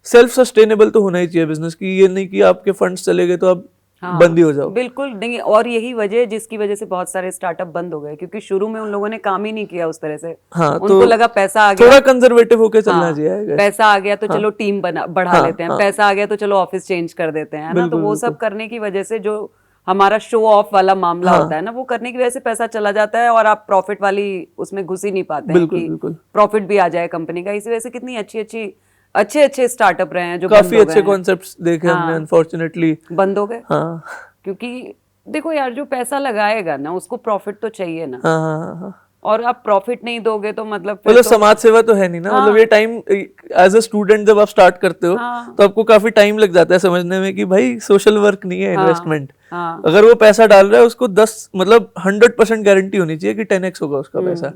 सेल्फ सस्टेनेबल तो होना ही चाहिए बिजनेस की। ये नहीं कि आपके फंड्स चले गए तो आप बंद ही हो जाओ। बिल्कुल नहीं, और यही वजह है जिसकी वजह से बहुत सारे स्टार्टअप बंद हो गए, क्योंकि शुरू में उन लोगों ने काम ही नहीं किया उस तरह से। हाँ, उनको तो लगा पैसा आ गया, थोड़ा कंजर्वेटिव होके चलना चाहिए। पैसा आ गया तो चलो टीम बढ़ा लेते हैं, पैसा आ गया तो चलो ऑफिस चेंज कर देते हैं, है ना। तो वो सब करने की वजह से जो हमारा शो ऑफ वाला मामला होता है ना, वो करने की वजह से पैसा चला जाता है, और आप प्रॉफिट वाली उसमें घुस ही नहीं पाते हैं कि प्रॉफिट भी आ जाए कंपनी का। इसी वजह से कितनी अच्छे स्टार्टअप रहे हैं जो काफी अच्छे कॉन्सेप्ट्स देखे हमने, अनफॉर्चुनेटली बंद हो गए। हाँ, क्योंकि देखो यार, जो पैसा लगाएगा ना उसको प्रॉफिट तो चाहिए ना। हाँ। और आप प्रॉफिट नहीं दोगे तो मतलब समाज सेवा तो है नहीं ना। मतलब ये टाइम एज अ स्टूडेंट जब आप स्टार्ट करते हो तो आपको काफी टाइम लग जाता है समझने में कि भाई सोशल वर्क नहीं है इन्वेस्टमेंट। अगर वो पैसा डाल रहा है उसको 100% गारंटी होनी चाहिए कि 10x होगा उसका पैसा।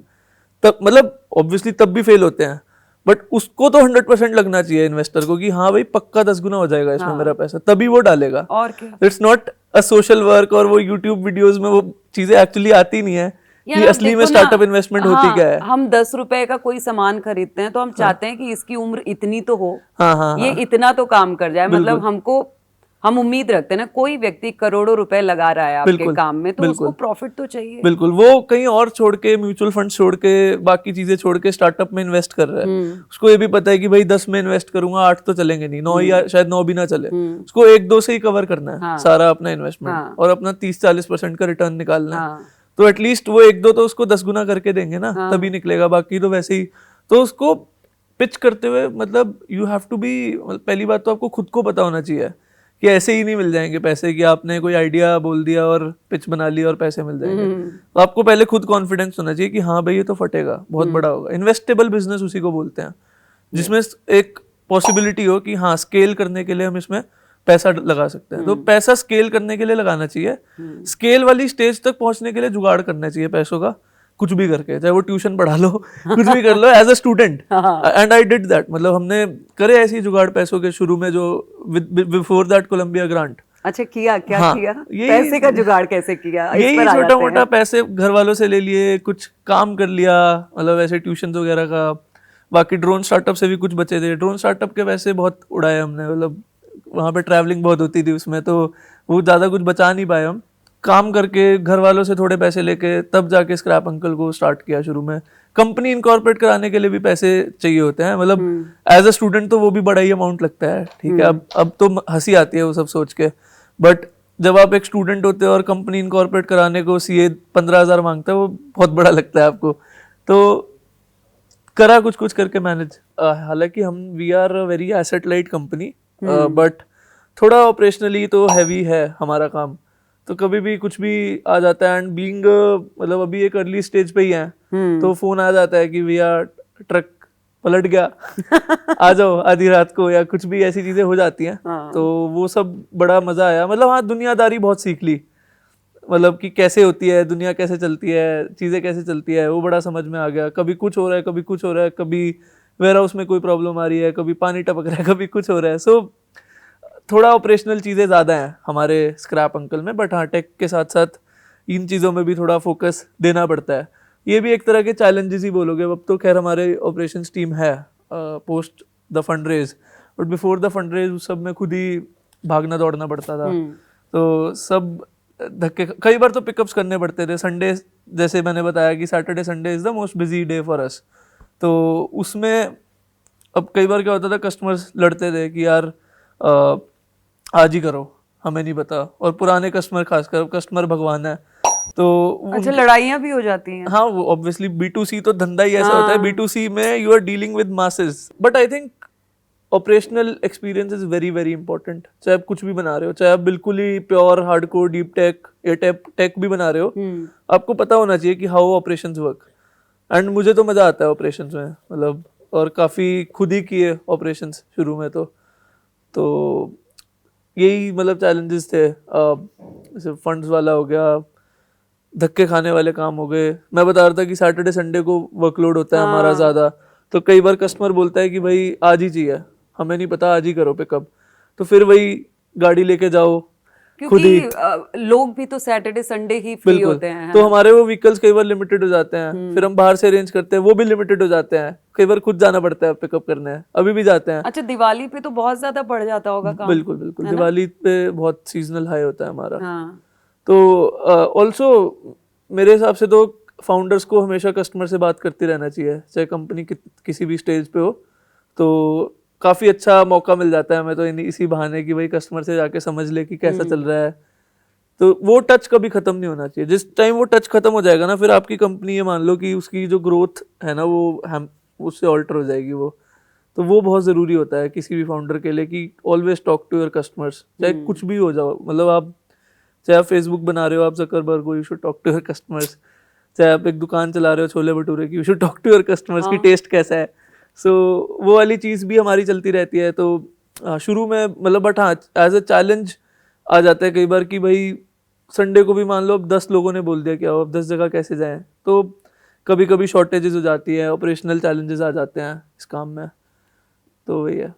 तब मतलब ऑब्वियसली तब भी फेल होते हैं, बट उसको तो 100% लगना चाहिए इन्वेस्टर को कि हाँ भाई पक्का 10 गुना हो जाएगा इसमें मेरा पैसा, तभी वो डालेगा। और क्या, it's not a social work, और वो यूट्यूब वीडियोस में वो चीजें एक्चुअली आती नहीं है कि असली में स्टार्टअप इन्वेस्टमेंट होती क्या है। हम 10 रुपए का कोई सामान खरीदते हैं तो हम चाहते हैं कि इसकी उम्र इतनी तो हो, ये इतना तो काम कर जाए। मतलब हम उम्मीद रखते हैं ना, कोई व्यक्ति करोड़ों रुपए लगा रहा है आपके काम में, तो उसको प्रॉफिट तो चाहिए। बिल्कुल, वो कहीं और छोड़ के, म्यूचुअल फंड छोड़ के, बाकी चीजें छोड़ के स्टार्टअप में इन्वेस्ट कर रहा है। उसको ये भी पता है कि भाई 10 में इन्वेस्ट करूंगा 8 तो चलेंगे नहीं, 9 या शायद 9 भी ना चले, उसको 1-2 से ही कवर करना है सारा अपना इन्वेस्टमेंट, और अपना 30-40% का रिटर्न निकालना है। तो एटलीस्ट वो 1-2 तो उसको 10 गुना करके देंगे ना, तभी निकलेगा, बाकी तो वैसे ही। तो उसको पिच करते हुए मतलब यू हैव टू बी, पहली बात तो आपको खुद को पता होना चाहिए कि ऐसे ही नहीं मिल जाएंगे पैसे, कि आपने कोई आइडिया बोल दिया और पिच बना ली और पैसे मिल जाएंगे। तो आपको पहले खुद कॉन्फिडेंस होना चाहिए कि हाँ भाई ये तो फटेगा, बहुत बड़ा होगा। इन्वेस्टेबल बिजनेस उसी को बोलते हैं जिसमें एक पॉसिबिलिटी हो कि हाँ स्केल करने के लिए हम इसमें पैसा लगा सकते हैं। तो पैसा स्केल करने के लिए लगाना चाहिए, स्केल वाली स्टेज तक पहुंचने के लिए जुगाड़ करना चाहिए पैसों का, कुछ भी करके, चाहे वो ट्यूशन पढ़ा लो, कुछ भी कर लो as a student. And I did that, मतलब हमने करे ऐसी जुगाड़ पैसों के शुरू में, जो बिफोर दैट कोलंबिया ग्रांट। अच्छा, किया क्या? किया पैसे का जुगाड़ कैसे किया? यही छोटा मोटा पैसे घर वालों से ले लिए, कुछ काम कर लिया, मतलब ऐसे ट्यूशन वगैरह का। बाकी ड्रोन स्टार्टअप से भी कुछ बचे थे, ड्रोन स्टार्टअप के पैसे बहुत उड़ाए हमने, मतलब वहाँ पे ट्रैवलिंग बहुत होती थी उसमें, तो वो ज़्यादा कुछ बचा नहीं पाए हम। काम करके घर वालों से थोड़े पैसे लेके तब जाके स्क्रैप अंकल को स्टार्ट किया शुरू में। कंपनी इनकॉर्पोरेट कराने के लिए भी पैसे चाहिए होते हैं, मतलब एज अ स्टूडेंट तो वो भी बड़ा ही अमाउंट लगता है, ठीक है। अब तो हंसी आती है वो सब सोच के, बट जब आप एक स्टूडेंट होते हो और कंपनी इनकॉर्पोरेट कराने को सीए 15,000 मांगता है, वो बहुत बड़ा लगता है आपको। तो करा कुछ करके मैनेज। हालांकि हम we are a very asset light company, but थोड़ा ऑपरेशनली तो हैवी है हमारा काम, तो कभी भी कुछ भी आ जाता है। एंड बीइंग मतलब अभी एक अर्ली स्टेज पे ही है, तो फोन आ जाता है कि भैया ट्रक पलट गया आ जाओ आधी रात को, या कुछ भी ऐसी चीजें हो जाती हैं। तो वो सब बड़ा मजा आया, मतलब हाँ दुनियादारी बहुत सीख ली, मतलब कि कैसे होती है दुनिया, कैसे चलती है, चीजें कैसे चलती है, वो बड़ा समझ में आ गया। कभी कुछ हो रहा है, कभी कुछ हो रहा है, कभी वेयर हाउस में कोई प्रॉब्लम आ रही है, कभी पानी टपक रहा है, कभी कुछ हो रहा है। सो थोड़ा ऑपरेशनल चीज़ें ज़्यादा हैं हमारे स्क्रैप अंकल में, बट हाँ टेक के साथ साथ इन चीज़ों में भी थोड़ा फोकस देना पड़ता है। ये भी एक तरह के चैलेंजेस ही बोलोगे। अब तो खैर हमारे ऑपरेशंस टीम है post the fund raise, but before the fund raise उस सब में खुद ही भागना दौड़ना पड़ता था। तो सब धक्के, कई बार तो पिकअप्स करने पड़ते थे। संडे, जैसे मैंने बताया कि Saturday Sunday is the most busy day for us, तो उसमें अब कई बार क्या होता था, कस्टमर्स लड़ते थे कि यार आज ही करो, हमें नहीं पता। और पुराने कस्टमर, खासकर कस्टमर भगवान है, तो अच्छा, लड़ाइयाँ भी हो जाती हैं। हाँ, वो ऑब्वियसली B2C तो धंधा ही ऐसा होता है, B2C में you are dealing with masses, but I think operational experience is very very important. चाहे आप कुछ भी बना रहे हो, चाहे आप बिल्कुल ही प्योर हार्डकोर डीप टेक या टेक भी बना रहे हो, आपको पता होना चाहिए कि हाउ ऑपरेशंस वर्क। एंड मुझे तो मजा आता है ऑपरेशंस में, मतलब, और काफी खुद ही किए ऑपरेशंस शुरू में। तो यही मतलब चैलेंजेस थे। जैसे फंड्स वाला हो गया, धक्के खाने वाले काम हो गए। मैं बता रहा था कि सैटरडे संडे को वर्कलोड होता है हमारा ज़्यादा, तो कई बार कस्टमर बोलता है कि भाई आज ही चाहिए, हमें नहीं पता, आज ही करो पिकअप। तो फिर वही गाड़ी लेके जाओ खुद ही। क्योंकि लोग भी तो सैटरडे संडे ही फ्री बिल्कुल, होते हैं, है तो ना? हमारे वो व्हीकल्स कई बार लिमिटेड हो जाते हैं, फिर हम बाहर से अरेंज करते हैं, वो भी लिमिटेड हो जाते हैं। कई बार खुद जाना पड़ता है पिकअप करने, अभी भी जाते हैं। अच्छा, दिवाली पे तो बहुत ज्यादा बढ़ जाता होगा काम। बिल्कुल बिल्कुल, दिवाली पे बहुत सीजनल हाई होता है हमारा। हाँ। तो ऑल्सो मेरे हिसाब से तो फाउंडर्स को हमेशा कस्टमर से बात करते रहना चाहिए, चाहे कंपनी किसी भी स्टेज पे हो। तो काफ़ी अच्छा मौका मिल जाता है हमें तो इसी बहाने कि भाई कस्टमर से जाके समझ ले कि कैसा चल रहा है। तो वो टच कभी ख़त्म नहीं होना चाहिए। जिस टाइम वो टच ख़त्म हो जाएगा ना, फिर आपकी कंपनी, ये मान लो कि उसकी जो ग्रोथ है ना, वो हम उससे ऑल्टर हो जाएगी वो। तो वो बहुत ज़रूरी होता है किसी भी फाउंडर के लिए कि always talk to your customers, चाहे कुछ भी हो जाओ। मतलब आप चाहे आप फेसबुक बना रहे हो, आप ज़करबर्ग हो, you should talk to your customers. चाहे आप एक दुकान चला रहे हो छोले भटूरे की, you should talk to your customers की टेस्ट कैसा है। सो वो वाली चीज़ भी हमारी चलती रहती है। तो शुरू में मतलब, बट हाँ, एज अ चैलेंज आ जाता है कई बार कि भाई संडे को भी मान लो अब 10 लोगों ने बोल दिया कि आओ, अब 10 जगह कैसे जाएं। तो कभी कभी शॉर्टेजेस हो जाती है, ऑपरेशनल चैलेंजेस आ जाते हैं इस काम में। तो वही है।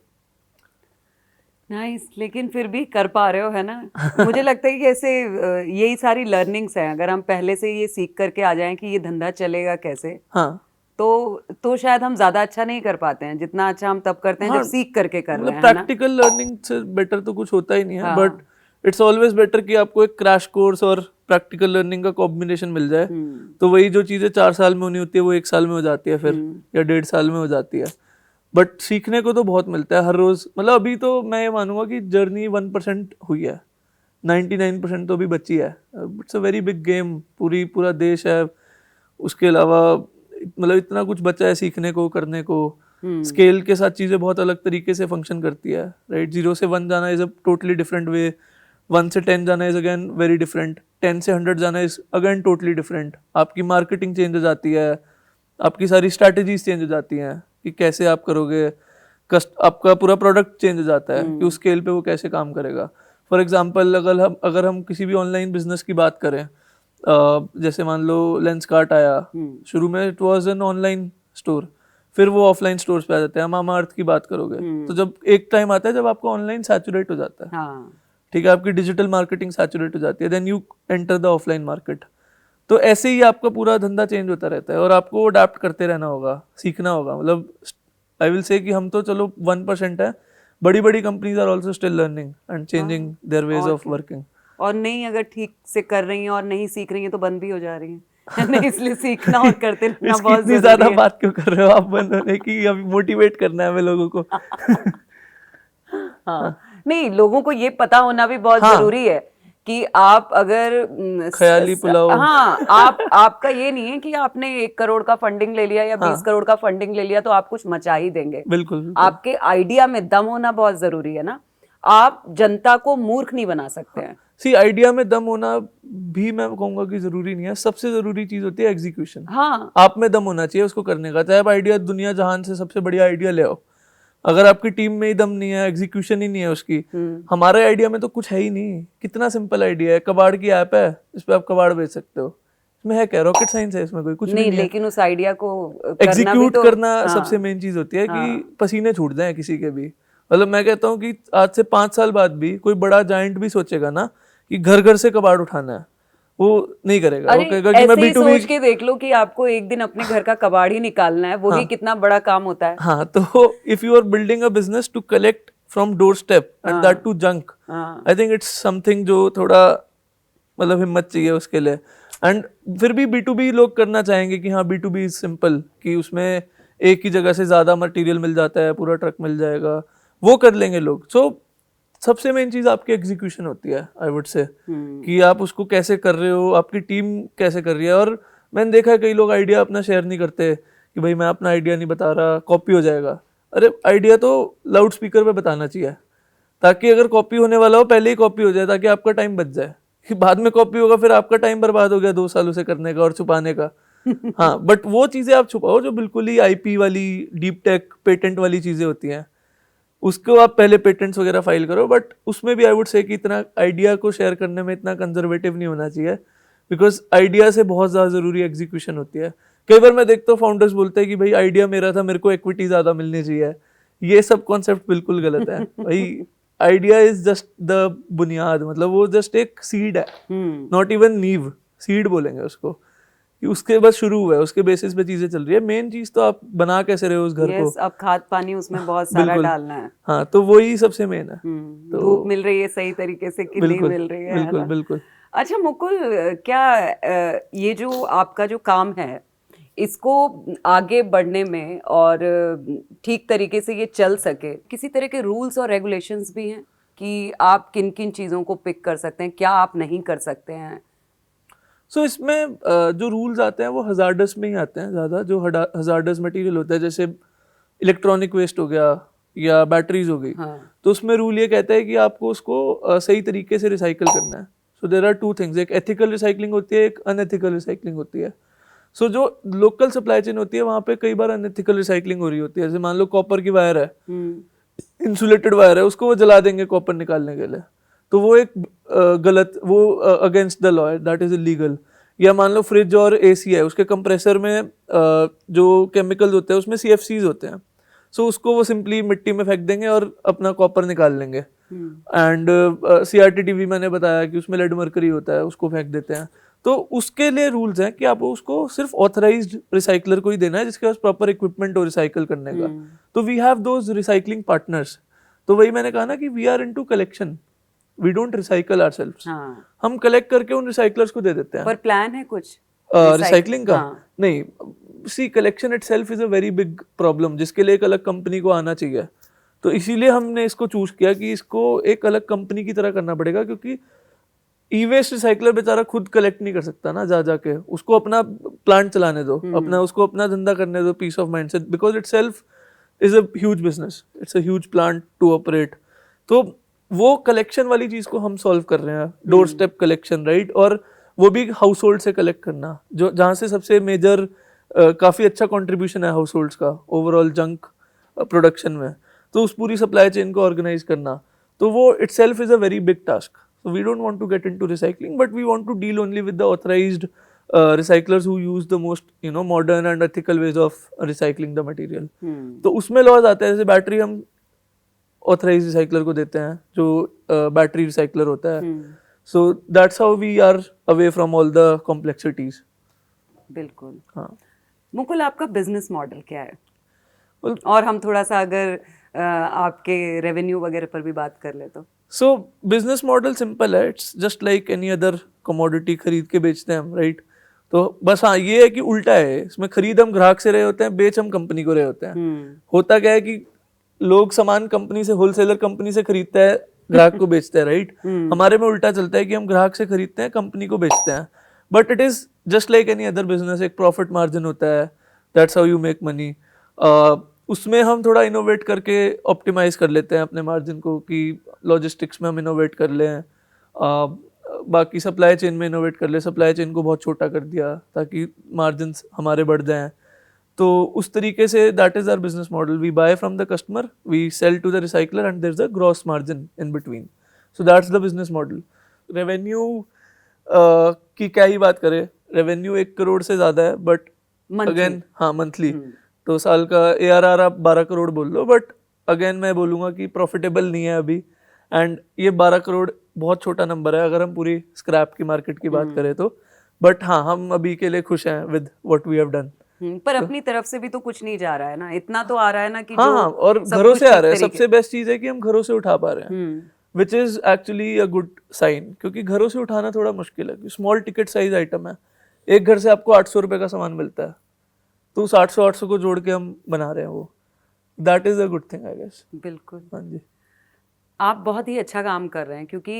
नाइस, लेकिन फिर भी कर पा रहे हो, है ना? मुझे लगता है कि ऐसे यही सारी लर्निंग्स हैं। अगर हम पहले से ये सीख करके आ जाएं कि ये धंधा चलेगा कैसे, हाँ, तो शायद हम ज्यादा अच्छा नहीं कर पाते हैं जितना अच्छा हम तब करते हैं जब सीख करके कर रहे हैं, है ना? प्रैक्टिकल लर्निंग से बेटर तो कुछ होता ही नहीं है, हाँ। बट इट्स ऑलवेज बेटर कि आपको एक क्रैश कोर्स और प्रैक्टिकल लर्निंग का कॉम्बिनेशन मिल जाए। तो वही जो चीज़ें 4 साल में होनी होती है वो 1 साल में हो जाती है फिर, या 1.5 साल में हो जाती है। बट सीखने को तो बहुत मिलता है हर रोज़। मतलब अभी तो मैं ये मानूंगा कि जर्नी 1% हुई है, 99% तो अभी बची है। It's a very big game, पूरा देश है, उसके अलावा मतलब इतना कुछ बचा है सीखने को, करने को। स्केल के साथ चीज़ें बहुत अलग तरीके से फंक्शन करती है, राइट? 0 से 1 जाना is a totally different way, 1 से 10 जाना इज़ अगेन वेरी डिफरेंट, 10 से 100 जाना इज़ अगेन टोटली डिफरेंट। आपकी मार्केटिंग चेंज हो जाती है, आपकी सारी स्ट्रैटेजीज चेंज हो जाती हैं कि कैसे आप करोगे। आपका पूरा प्रोडक्ट चेंज हो जाता है कि उस स्केल पे वो कैसे काम करेगा। फॉर एग्जांपल, अगर हम किसी भी ऑनलाइन बिजनेस की बात करें, जैसे मान लो लेंसकार्ट आया, शुरू में it was an online store, फिर वो ऑफलाइन स्टोर्स पे आ जाते हैं। मामा अर्थ की बात करोगे तो जब एक टाइम आता है जब आपका ऑनलाइन सैचुरेट हो जाता है, ठीक है, आपकी डिजिटल मार्केटिंग सैचुरेट हो जाती है, then you enter the offline market. तो ऐसे ही आपका पूरा धंधा चेंज होता रहता है और आपको अडाप्ट करते रहना होगा, सीखना होगा। मतलब आई विल से कि हम तो चलो 1% है, बड़ी बड़ी companies are also still learning and changing their ways of working. और नहीं, अगर ठीक से कर रही हैं और नहीं सीख रही हैं तो बंद भी हो जा रही हैं। नहीं, इसलिए सीखना और करते रहना बहुत इतनी ज्यादा बात क्यों कर रहे हो आप बंद होने की? अभी मोटिवेट करना है हमें लोगों को। हाँ, नहीं, लोगों को ये पता होना भी बहुत जरूरी है कि आप अगर ख्याली पुलाव, हाँ, आपका ये नहीं है कि आपने 1 करोड़ का फंडिंग ले लिया या 20 करोड़ का फंडिंग ले लिया तो आप कुछ मचा ही देंगे। बिल्कुल। आपके आइडिया में दम होना बहुत जरूरी है ना। आप जनता को मूर्ख नहीं बना सकते हैं। सी, आइडिया में दम होना भी मैं कहूंगा कि जरूरी नहीं है। सबसे जरूरी चीज होती है एग्जीक्यूशन। हाँ, आप में दम होना चाहिए उसको करने का। चाहे आप आइडिया दुनिया जहान से सबसे बढ़िया आइडिया ले आओ, अगर आपकी टीम में ही दम नहीं है, एग्जीक्यूशन ही नहीं है उसकी, हमारे आइडिया में तो कुछ है ही नहीं। कितना सिंपल आइडिया है, कबाड़ की ऐप है, इस पे आप कबाड़ बेच सकते हो। इसमें है क्या रॉकेट साइंस है? इसमें कोई कुछ नहीं, भी नहीं लेकिन उस आइडिया को एग्जीक्यूट करना सबसे मेन चीज होती है कि पसीने छूट जाए किसी के भी। मतलब मैं कहता हूँ कि आज से 5 साल बाद भी कोई बड़ा जायंट भी सोचेगा ना कि घर घर से कबाड़ उठाना है, वो नहीं करेगा। वो कहेगा कि मैं ऐसे ही सोच के देख लो कि आपको एक दिन अपने घर का कबाड़ ही निकालना है, वही कितना बड़ा काम होता है। हाँ, तो if you are building a business to collect from doorstep and that too junk, I think it's something जो थोड़ा मतलब हिम्मत चाहिए उसके लिए। एंड फिर भी B2B लोग करना चाहेंगे कि हाँ, B2B इज सिंपल, कि उसमें एक ही जगह से ज्यादा मटेरियल मिल जाता है, पूरा ट्रक मिल जाएगा, वो कर लेंगे लोग। सो सबसे मेन चीज आपकी एग्जीक्यूशन होती है, आई वुड से, कि आप उसको कैसे कर रहे हो, आपकी टीम कैसे कर रही है। और मैंने देखा है कई लोग आइडिया अपना शेयर नहीं करते कि भाई मैं अपना आइडिया नहीं बता रहा, कॉपी हो जाएगा। अरे आइडिया तो लाउड स्पीकर पे बताना चाहिए, ताकि अगर कॉपी होने वाला हो पहले ही कॉपी हो जाए, ताकि आपका टाइम बच जाए। कि बाद में कॉपी होगा फिर आपका टाइम बर्बाद हो गया 2 साल उसे करने का और छुपाने का। हाँ, बट वो चीजें आप छुपाओ जो बिल्कुल ही आईपी वाली, डीप टेक, पेटेंट वाली चीजें होती हैं, उसको आप पहले पेटेंट्स वगैरह फाइल करो। बट उसमें भी आई वुड से कि इतना आइडिया को शेयर करने में इतना कंजर्वेटिव नहीं होना चाहिए, बिकॉज आइडिया से बहुत ज़्यादा ज़रूरी एग्जीक्यूशन होती है। कई बार मैं देखता हूँ फाउंडर्स बोलते हैं कि भाई आइडिया मेरा था, मेरे को इक्विटी ज़्यादा मिलनी चाहिए। ये सब कॉन्सेप्ट बिल्कुल गलत है भाई। आइडिया इज जस्ट द बुनियाद, मतलब वो जस्ट एक सीड है, नॉट इवन नीव, सीड बोलेंगे उसको, कि उसके बस शुरू हुआ है, उसके बेसिस पे चीजें चल रही है। मेन चीज तो आप बना कैसे रहे हो उस घर को। अब खाद पानी उसमें बहुत सारा बिल्कुल। डालना है। हाँ, तो वही सबसे मेन है। तो धूप मिल रही है सही तरीके से कि नहीं मिल रही है, बिल्कुल ना? बिल्कुल। अच्छा मुकुल, क्या ये जो आपका जो काम है इसको आगे बढ़ने में और ठीक तरीके से ये चल सके, किसी तरह के रूल्स और रेगुलेशंस भी हैं कि आप किन किन चीज़ों को पिक कर सकते हैं, क्या आप नहीं कर सकते हैं? सो इसमें जो रूल्स आते हैं वो हजार्डस में ही आते हैं ज़्यादा। जो हजार्डस मटेरियल होता है, जैसे इलेक्ट्रॉनिक वेस्ट हो गया या बैटरीज हो गई, हाँ। तो उसमें रूल ये कहता है कि आपको उसको सही तरीके से रिसाइकल करना है। सो देयर आर 2 थिंग्स, एक एथिकल रिसाइकलिंग होती है, एक अनएथिकल रिसाइकलिंग होती है। सो जो लोकल सप्लाई चेन होती है वहाँ पे कई बार अनएथिकल रिसाइकलिंग हो रही होती है। जैसे मान लो कॉपर की वायर है, इंसुलेटेड वायर है, उसको वो जला देंगे कॉपर निकालने के लिए, तो वो एक गलत, वो अगेंस्ट द लॉ है, दैट इज इलीगल। या मान लो फ्रिज और एसी है, उसके कंप्रेसर में जो केमिकल्स होते हैं उसमें CFCs होते हैं, सो उसको वो सिंपली मिट्टी में फेंक देंगे और अपना कॉपर निकाल लेंगे। एंड CRTTV मैंने बताया कि उसमें लेड मरकरी होता है, उसको फेंक देते हैं। तो उसके लिए रूल्स हैं कि आप उसको सिर्फ ऑथराइज्ड रिसाइकलर को ही देना है, जिसके पास प्रॉपर इक्विपमेंट हो रिसाइकल करने का। तो we have those recycling partners. तो वही मैंने कहा ना कि we are into collection, we don't recycle ourselves. हम कलेक्ट करके उन रिसाइकलर्स को दे देते हैं। पर प्लान है कुछ रिसाइकलिंग का? नहीं, see collection itself is a very big problem, जिसके लिए एक अलग कंपनी को आना चाहिए। तो इसीलिए हमने इसको चूज किया कि इसको एक अलग कंपनी की तरह करना पड़ेगा, क्योंकि ई वेस्ट रिसाइकलर बेचारा खुद कलेक्ट नहीं कर सकता ना जा जाके, उसको अपना प्लांट चलाने दो, अपना उसको अपना धंधा करने दो पीस ऑफ माइंड से, because itself is a huge business, it's a huge plant to operate. तो वो कलेक्शन वाली चीज को हम सॉल्व कर रहे हैं, डोर स्टेप कलेक्शन, राइट। और वो भी हाउस होल्ड से कलेक्ट करना, जो जहाँ से सबसे मेजर काफी अच्छा कंट्रीब्यूशन है हाउस होल्ड्स का ओवरऑल जंक प्रोडक्शन में। तो उस पूरी सप्लाई चेन को ऑर्गेनाइज करना, तो वो itself is a very big task. So we don't want to get into recycling, but we want to deal only with the authorized recyclers who use the most, modern and ethical ways of recycling the material. तो उसमें laws आते हैं, जैसे battery हम authorise recycler को देते हैं, जो बैटरी रिसाइकलर होता है। So that's how we are away from all the complexities. बिल्कुल। हाँ मुकुल, आपका बिजनेस मॉडल क्या है? और हम थोड़ा सा अगर आपके रेवेन्यू वगैरह पर भी बात कर ले तो। सो बिजनेस मॉडल सिंपल है, it's just like any other commodity, खरीद के बेचते हैं हम, राइट। तो बस हाँ, ये है कि उल्टा है, इसमें खरीद हम ग्राहक से रहे होते हैं, बेच हम कंपनी को रहे होते हैं। होता क्या है कि लोग सामान कंपनी से, होलसेलर कंपनी से खरीदता है, ग्राहक को बेचते हैं, राइट। हमारे में उल्टा चलता है कि हम ग्राहक से खरीदते हैं, कंपनी को बेचते हैं। But it is just like any other business, एक प्रॉफिट मार्जिन होता है, that's how you make money. उसमें हम थोड़ा इनोवेट करके ऑप्टिमाइज कर लेते हैं अपने मार्जिन को, कि लॉजिस्टिक्स में हम इनोवेट कर लें, बाकी सप्लाई चेन में इनोवेट कर ले, सप्लाई चेन को बहुत छोटा कर दिया ताकि मार्जिन हमारे बढ़ जाएं। तो उस तरीके से that is our business model, we buy from the customer, we sell to the recycler and there is a gross margin in between. So that's the business model. Revenue की क्या ही बात करें, रेवेन्यू 1 करोड़ से ज़्यादा है, बट अगेन हाँ monthly, तो साल का ARR आप 12 करोड़ बोल लो, बट अगेन मैं बोलूँगा कि प्रॉफिटेबल नहीं है अभी। एंड ये 12 करोड़ बहुत छोटा नंबर है अगर हम पूरी स्क्रैप की मार्केट की बात करें तो। बट हाँ, हम अभी के लिए खुश हैं with what we have done. पर अपनी तरफ से भी तो कुछ नहीं जा रहा है ना, इतना तो आ रहा है ना कि हाँ, और घरों से आ रहा है। सबसे बेस्ट चीज़ है कि हम घरों से उठा पा रहे हैं, which is actually a good sign, क्योंकि घरों से उठाना थोड़ा मुश्किल है। स्मॉल टिकट साइज आइटम है, एक घर से आपको 800 रुपये का सामान मिलता है, तो उस 800 को जोड़ के हम बना रहे हैं, वो that is a good thing I guess. बिल्कुल। हाँ जी। आप बहुत ही अच्छा काम कर रहे हैं, क्योंकि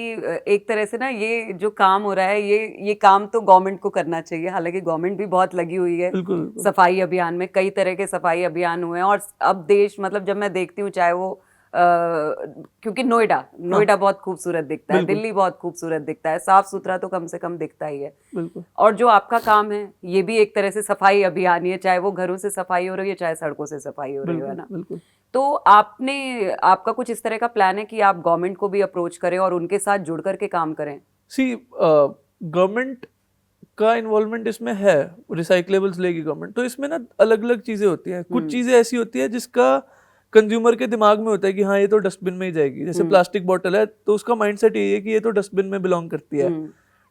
एक तरह से ना ये जो काम हो रहा है ये काम तो गवर्नमेंट को करना चाहिए। हालांकि गवर्नमेंट भी बहुत लगी हुई है बिल्कुल बिल्कुल। सफाई अभियान में, कई तरह के सफाई अभियान हुए हैं। और अब देश, मतलब जब मैं देखती हूँ, चाहे वो क्योंकि नोएडा बहुत खूबसूरत दिखता है, बिल्कुल। दिल्ली बहुत खूबसूरत दिखता है, साफ सुथरा तो कम से कम दिखता ही है। बिल्कुल। और जो आपका काम है ये भी एक तरह से सफाई अभियान ही है, चाहे वो घरों से सफाई हो रही है, चाहे सड़कों से सफाई हो रही है ना। बिल्कुल। तो आपका कुछ इस तरह का प्लान है कि आप गवर्नमेंट को भी अप्रोच करें और उनके साथ जुड़ करके काम करें? सी गवर्नमेंट का इन्वॉल्वमेंट इसमें है, रिसाइकलेबल्स लेगी गवर्नमेंट, तो इसमें ना अलग अलग चीजें होती हैं। कुछ चीजें ऐसी होती है जिसका कंज्यूमर के दिमाग में होता है कि हाँ ये तो डस्टबिन में ही जाएगी। जैसे प्लास्टिक बॉटल है तो उसका माइंडसेट यही है कि ये तो डस्टबिन में बिलोंग करती है,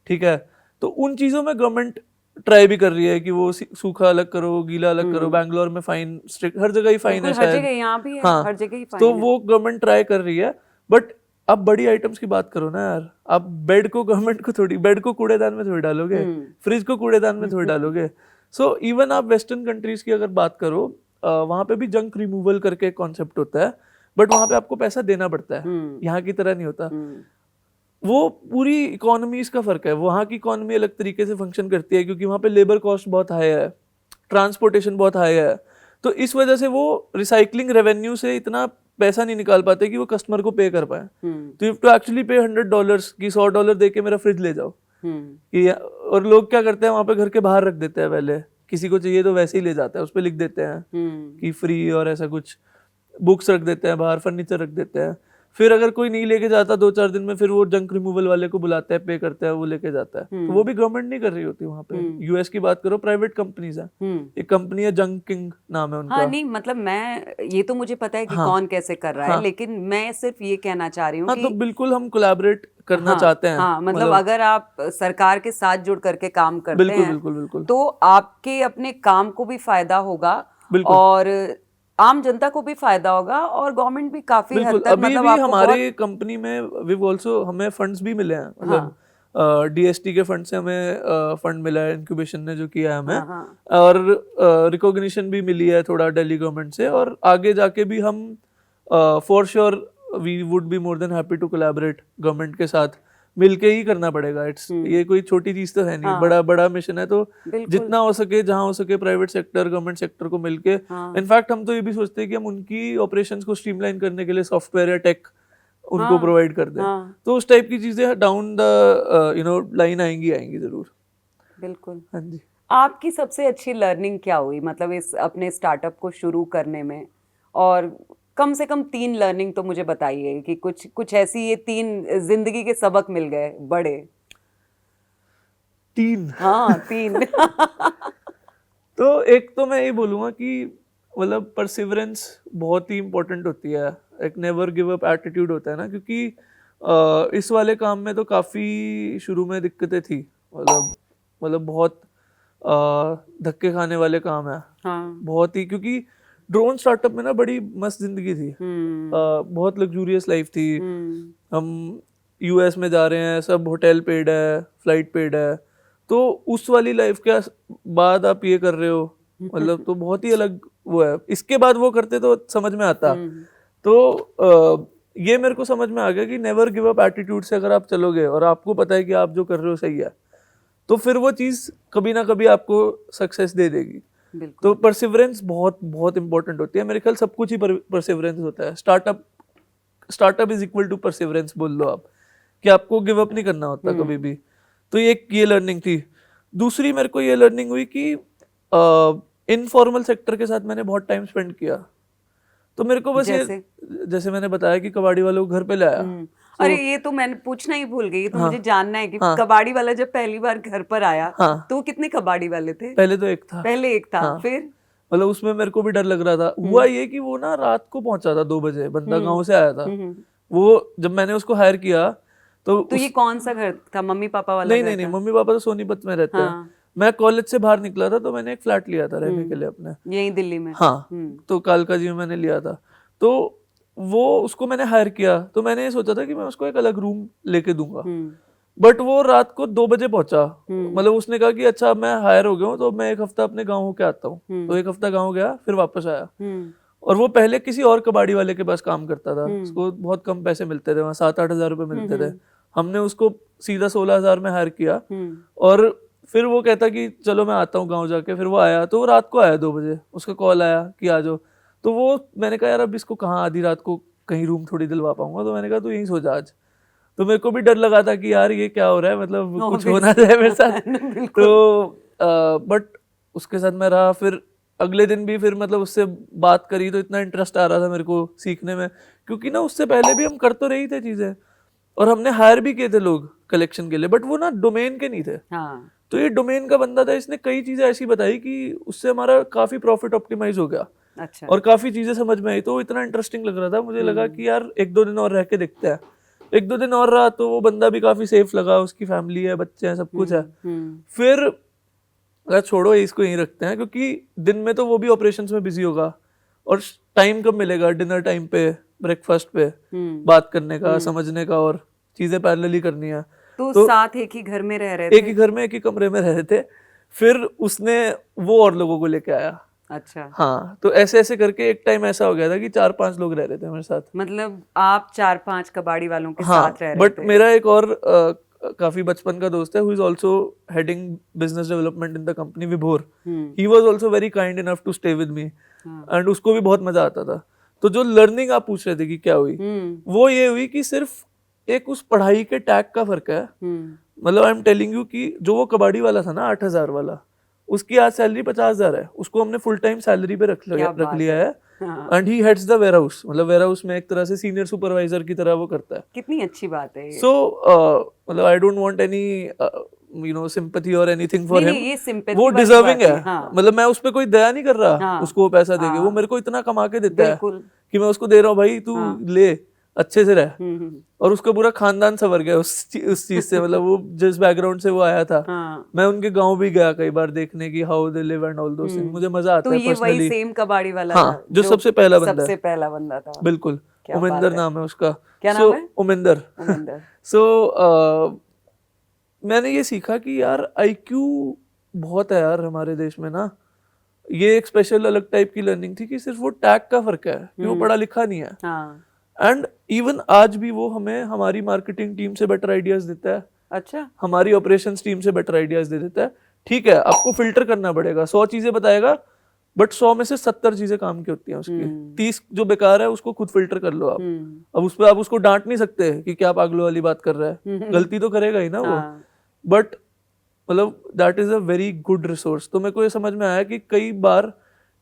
ठीक है। तो उन चीजों में गवर्नमेंट ट्राई भी कर रही है कि वो सूखा अलग करो, गीला अलग करो। बैंगलोर में फाइन स्ट्रिक्ट, हर जगह ही फाइन है हर शायद। जगह यहाँ भी है, हाँ, हर जगह ही फाइन तो है। वो गवर्नमेंट ट्राई कर रही है। बट आप बड़ी आइटम्स की बात करो ना यार, आप बेड को गवर्नमेंट को थोड़ी, बेड को कूड़ेदान में थोड़ी डालोगे, फ्रिज को कूड़ेदान में थोड़ी डालोगे। सो इवन आप वेस्टर्न कंट्रीज की अगर बात करो, वहां पे भी जंक रिमूवल करके कॉन्सेप्ट होता है, बट वहां पे आपको पैसा देना पड़ता है, यहाँ की तरह नहीं होता। वो पूरी इकोनॉमीज का फर्क है। वहाँ की इकोनॉमी अलग तरीके से फंक्शन करती है क्योंकि वहाँ पे लेबर कॉस्ट बहुत हाई है, ट्रांसपोर्टेशन बहुत हाई है। तो इस वजह से वो रिसाइकलिंग रेवेन्यू से इतना पैसा नहीं निकाल पाते कि वो कस्टमर को पे कर पाए। तो यू हैव टू एक्चुअली पे $100 की $100 दे के मेरा फ्रिज ले जाओ। कि और लोग क्या करते हैं, वहाँ पे घर के बाहर रख देते हैं। पहले किसी को चाहिए तो वैसे ही ले जाता है, उस पर लिख देते हैं कि फ्री और ऐसा कुछ। बुक्स रख देते हैं बाहर, फर्नीचर रख देते हैं। फिर अगर कोई नहीं लेके जाता 2-4 दिन में, फिर वो जंक रिमूवल वाले को बुलाते हैं, पे करते हैं, वो लेके जाता है। तो वो भी गवर्नमेंट नहीं कर रही होती वहाँ पे। यूएस की बात करो, प्राइवेट कंपनीज है। एक कंपनी है जंक किंग नाम है उनका। हाँ, नहीं मतलब मैं ये तो मुझे पता है कि कौन कैसे कर रहा है, लेकिन मैं सिर्फ ये कहना चाह रही हूँ कि तो बिल्कुल हम कोलैबोरेट करना चाहते हैं। हाँ, मतलब अगर आप सरकार के साथ जुड़ करके काम करते हैं, बिल्कुल, तो आपके अपने काम को भी फायदा होगा और आम जनता को भी फायदा होगा और गवर्नमेंट भी काफी हद तक, अभी मतलब भी आपको हमारे कंपनी में हमें फंड्स भी मिले हैं। मतलब डीएसटी के फंड से हमें फंड मिला है, इंक्यूबेशन ने जो किया है हमें। और रिकॉग्निशन भी मिली है थोड़ा दिल्ली गवर्नमेंट से। और आगे जाके भी हम for sure we would be more than happy to collaborate government के साथ। मिलके ही करना पड़ेगा। ये कोई छोटी चीज तो है नहीं, बड़ा बड़ा मिशन है। तो जितना हो सके, जहां हो सके, प्राइवेट सेक्टर गवर्नमेंट सेक्टर को मिलके। इनफैक्ट हम तो ये भी सोचते हैं कि हम उनकी ऑपरेशंस को स्ट्रीमलाइन करने के लिए सॉफ्टवेयर या टेक उनको प्रोवाइड कर दें। तो उस टाइप की चीजें डाउन द लाइन आएंगी जरूर। बिल्कुल। हाँ जी। आपकी सबसे अच्छी लर्निंग क्या हुई, मतलब इस अपने स्टार्टअप को शुरू करने में? और कम से कम 3 लर्निंग तो मुझे बताइए कि कुछ ऐसी ये 3 जिंदगी के सबक मिल गए बड़े। 3? हाँ, 3। तो एक तो मैं ये बोलूँगा कि मतलब परसिवरेंस बहुत ही इम्पोर्टेंट होती है। एक नेवर गिव अप एटीट्यूड होता है ना, क्योंकि इस वाले काम में तो काफ़ी शुरू में दिक्कतें थी। मतलब बहुत धक्के खाने वाले काम है। बहुत ही, क्योंकि ड्रोन स्टार्टअप में ना बड़ी मस्त जिंदगी थी। बहुत लग्जूरियस लाइफ थी। हम यूएस में जा रहे हैं, सब होटल पेड है, फ्लाइट पेड है। तो उस वाली लाइफ के बाद आप ये कर रहे हो, मतलब तो बहुत ही अलग वो है। इसके बाद वो करते तो समझ में आता। तो ये मेरे को समझ में आ गया कि नेवर गिव अप एटीट्यूड से अगर आप चलोगे और आपको पता है कि आप जो कर रहे हो सही है, तो फिर वो चीज़ कभी ना कभी आपको सक्सेस दे देगी। तो परसिवरेंस बहुत बहुत इंपॉर्टेंट होती है। मेरे ख्याल सब कुछ ही परसिवरेंस होता है। Startup is equal to perseverance बोल लो आप, कि आपको गिव अप नहीं करना होता कभी भी। तो ये लर्निंग थी। दूसरी मेरे को ये लर्निंग हुई कि इनफॉर्मल सेक्टर के साथ मैंने बहुत टाइम स्पेंड किया। तो मेरे को बस जैसे मैंने बताया कि कबाड़ी वालों को घर पे लाया। अरे ये तो मैंने पूछना ही भूल गई। तो मुझे जानना है कि कबाड़ी वाला जब पहली बार घर पर आया, तो कितने कबाड़ी वाले थे? पहले तो एक था। फिर मतलब उसमें मेरे को भी डर लग रहा था। हुआ ये कि वो ना रात को पहुंचा था 2 बजे, बंदा गाँव से आया था। वो जब मैंने उसको हायर किया तो ये कौन सा घर था? मम्मी पापा वाला? नहीं, मम्मी पापा तो सोनीपत में रहते हैं। मैं कॉलेज से बाहर निकला था तो मैंने एक फ्लैट लिया था रहने के लिए अपने, यहीं दिल्ली में। हाँ, तो कालका जी में मैंने लिया था। तो वो उसको मैंने हायर किया। तो मैंने ये सोचा था कि मैं उसको एक अलग रूम लेके दूंगा। बट वो रात को 2 बजे पहुंचा। मतलब उसने कहा कि अच्छा मैं हायर हो गया हूँ तो मैं 1 हफ्ता अपने गाँव होके आता हूँ। तो 1 हफ्ता गाँव गया, फिर वापस आया। और वो पहले किसी और कबाड़ी वाले के पास काम करता था, उसको बहुत कम पैसे मिलते थे, वहाँ 7-8 हज़ार रुपये मिलते थे। हमने उसको सीधा 16,000 में हायर किया और फिर वो कहता कि चलो मैं आता हूँ गाँव जाके। फिर वो आया, तो वो रात को आया 2 बजे, उसका कॉल आया कि आ जाओ। तो वो मैंने कहा यार अब इसको कहाँ आधी रात को कहीं रूम थोड़ी दिलवा पाऊंगा, तो मैंने कहा तू यहीं सो जा आज। तो मेरे को भी डर लगा था कि यार ये क्या हो रहा है, मतलब कुछ हो ना जाए मेरे साथ। तो बट उसके साथ मैं रहा। फिर अगले दिन भी फिर मतलब उससे बात करी तो इतना इंटरेस्ट आ रहा था मेरे को सीखने में, क्योंकि ना उससे पहले भी हम कर तो रही थे चीजें और हमने हायर भी किए थे लोग कलेक्शन के लिए, बट वो ना डोमेन के नहीं थे। हाँ। तो ये डोमेन का बंदा था, इसने कई चीजें ऐसी बताई कि उससे हमारा काफी प्रॉफिट ऑप्टिमाइज हो गया। अच्छा। और काफी चीजें समझ में आई, तो वो इतना इंटरेस्टिंग लग रहा था, मुझे लगा कि यार 1-2 दिन और रह के देखते हैं। 1-2 दिन और रहा तो वो बंदा भी काफी सेफ लगा, उसकी फैमिली है, बच्चे हैं, सब कुछ है। फिर अगर छोड़ो इसको यहीं रखते हैं, क्योंकि दिन में तो वो भी ऑपरेशंस में बिजी होगा और टाइम कब मिलेगा डिनर टाइम पे, ब्रेकफास्ट पे बात करने का, समझने का, और चीजें पैरेलली करनी है। तो साथ एक ही घर में रह रहे थे? एक ही घर में, एक ही कमरे में रह रहे थे। फिर उसने वो और लोगों को लेके आया। अच्छा। हाँ, तो ऐसे ऐसे करके एक टाइम ऐसा हो गया था कि 4-5 लोग रह रहे थे मेरे साथ। मतलब आप 4-5 कबाड़ी वालों के हाँ, साथ रह रहे बट थे? मेरा एक और काफी बचपन का दोस्त है, who is also heading business development in the company, Vibhor. He was also very kind enough to stay with me and उसको भी बहुत मजा आता था। तो जो लर्निंग आप पूछ रहे थे कि क्या हुई, वो ये हुई कि सिर्फ एक उस पढ़ाई के टैग का फर्क है। मतलब आई एम टेलिंग यू कि जो वो कबाड़ी वाला था ना 8,000 वाला, उसकी आज सैलरी 50,000 है। उसको हमने फुल टाइम सैलरी पे रख लिया है and he heads the warehouse. मतलब वेयर हाउस में एक तरह से सीनियर सुपरवाइजर की तरह वो करता है। कितनी अच्छी बात है। सो मतलब I don't want any you know sympathy और एनीथिंग फॉर हिम। वो डिजर्विंग है। मतलब मैं उस पर कोई दया नहीं कर रहा उसको वो पैसा देके। वो मेरे को इतना कमा के देता है कि मैं उसको दे रहा हूँ, भाई तू ले, अच्छे से रह। और उसका पूरा खानदान संवर गया उस चीज से। मतलब वो जिस बैकग्राउंड से वो आया था, मैं उनके गांव भी गया कई बार देखने की, how they live and all those things. मुझे मजा आता है पर्सनली। तो ये वही सेम कबाड़ी वाला था जो सबसे पहला बंदा, सबसे पहला बंदा था। बिल्कुल। उमिंदर नाम है उसका। क्या नाम है? उमिंदर। सो मैंने ये सीखा कि यार IQ बहुत है यार हमारे देश में ना। ये एक स्पेशल अलग टाइप की लर्निंग थी कि सिर्फ वो टैग का फर्क है कि वो पढ़ा लिखा नहीं है। एंड इवन आज भी वो हमें हमारी मार्केटिंग टीम से बेटर आइडियाज देता है। अच्छा। हमारी ऑपरेशंस टीम से बेटर आइडियाज दे देता है। ठीक है, आपको फिल्टर करना पड़ेगा, 100 चीजें बताएगा, बट 100 में से 70 चीजें काम की होती हैं उसकी। 30 जो बेकार है उसको खुद फिल्टर कर लो आप। अब उस पर आप उसको डांट नहीं सकते कि क्या पागलों वाली बात कर रहा है, गलती तो करेगा ही ना वो। बट मतलब that is a very good resource. तो मेरे को ये समझ में आया कि कई बार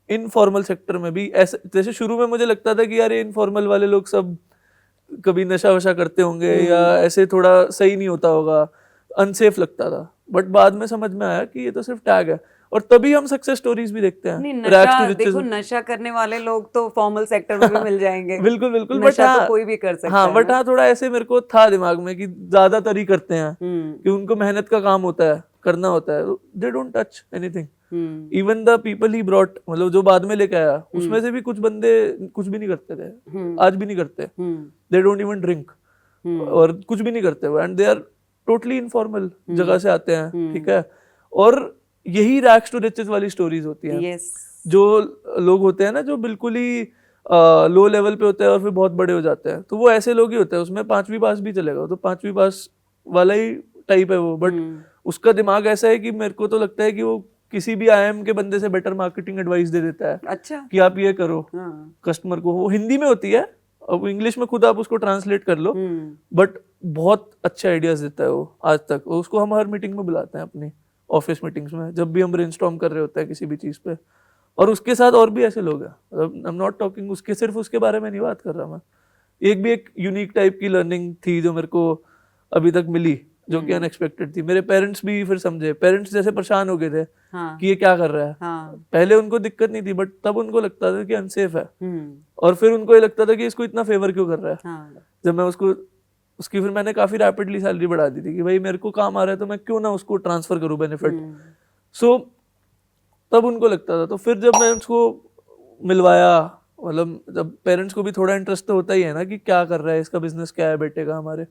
इनफॉर्मल सेक्टर में भी ऐसे, जैसे शुरू में मुझे लगता था कि यार ये इनफॉर्मल वाले लोग सब कभी नशा वशा करते होंगे या ऐसे थोड़ा सही नहीं होता होगा, अनसेफ लगता था। बट बाद में समझ में आया कि ये तो सिर्फ टैग है। और तभी हम सक्सेस स्टोरीज भी देखते हैं। नशा, देखो नशा करने वाले लोग तो फॉर्मल सेक्टर में भी मिल जाएंगे। बिल्कुल बिल्कुल। नशा तो कोई भी कर सकता है। बट हाँ, थोड़ा ऐसे मेरे को था दिमाग में कि ज्यादातर ही करते हैं कि उनको मेहनत का काम होता है, करना होता है। They don't touch anything. Even the people he brought, मतलब जो बाद में लेके आया, उसमें से भी कुछ बंदे कुछ भी नहीं करते थे, आज भी नहीं करते। दे डोंट इवन ड्रिंक और कुछ भी नहीं करते and they are totally informal जगह से आते हैं। ठीक है, और यही रैग्स टू रिचेस वाली स्टोरीज होती हैं। जो लोग होते हैं ना जो बिल्कुल ही लो लेवल पे होते हैं और फिर बहुत बड़े हो जाते हैं, तो वो ऐसे लोग ही होते हैं। उसमें 5वीं पास भी चलेगा, तो 5वीं पास वाला ही टाइप है वो। बट उसका दिमाग ऐसा है कि मेरे को तो लगता है कि वो किसी भी IIM के बंदे से बेटर मार्केटिंग एडवाइस दे देता है। अच्छा। कि आप ये करो कस्टमर को। वो हिंदी में होती है, अब इंग्लिश में खुद आप उसको ट्रांसलेट कर लो, बट बहुत अच्छे आइडियाज देता है वो आज तक। उसको हम हर मीटिंग में बुलाते हैं अपनी ऑफिस मीटिंग्स में, जब भी हम ब्रेनस्टॉर्म कर रहे होते हैं किसी भी चीज पे। और उसके साथ और भी ऐसे लोग हैं। मतलब आई एम नॉट टॉकिंग उसके सिर्फ उसके बारे में नहीं बात कर रहा मैं। एक यूनिक टाइप की लर्निंग थी जो मेरे को अभी तक मिली, जो कि अनएक्सपेक्टेड थी। मेरे पेरेंट्स भी फिर समझे। पेरेंट्स जैसे परेशान हो गए थे कि ये क्या कर रहा है। पहले उनको दिक्कत नहीं थी, बट तब उनको लगता था कि अनसेफ है। और फिर उनको ये लगता था कि इसको इतना फेवर क्यों कर रहा है। जब मैं उसकी फिर मैंने काफी रैपिडली सैलरी बढ़ा दी थी कि भाई मेरे को काम आ रहा है तो मैं क्यों ना उसको ट्रांसफर करूं बेनिफिट। सो तब उनको लगता था। तो फिर जब मैं उसको मिलवाया, मतलब जब पेरेंट्स को भी थोड़ा इंटरेस्ट तो होता ही है ना कि क्या कर रहा है, इसका बिजनेस क्या है बेटे का हमारे,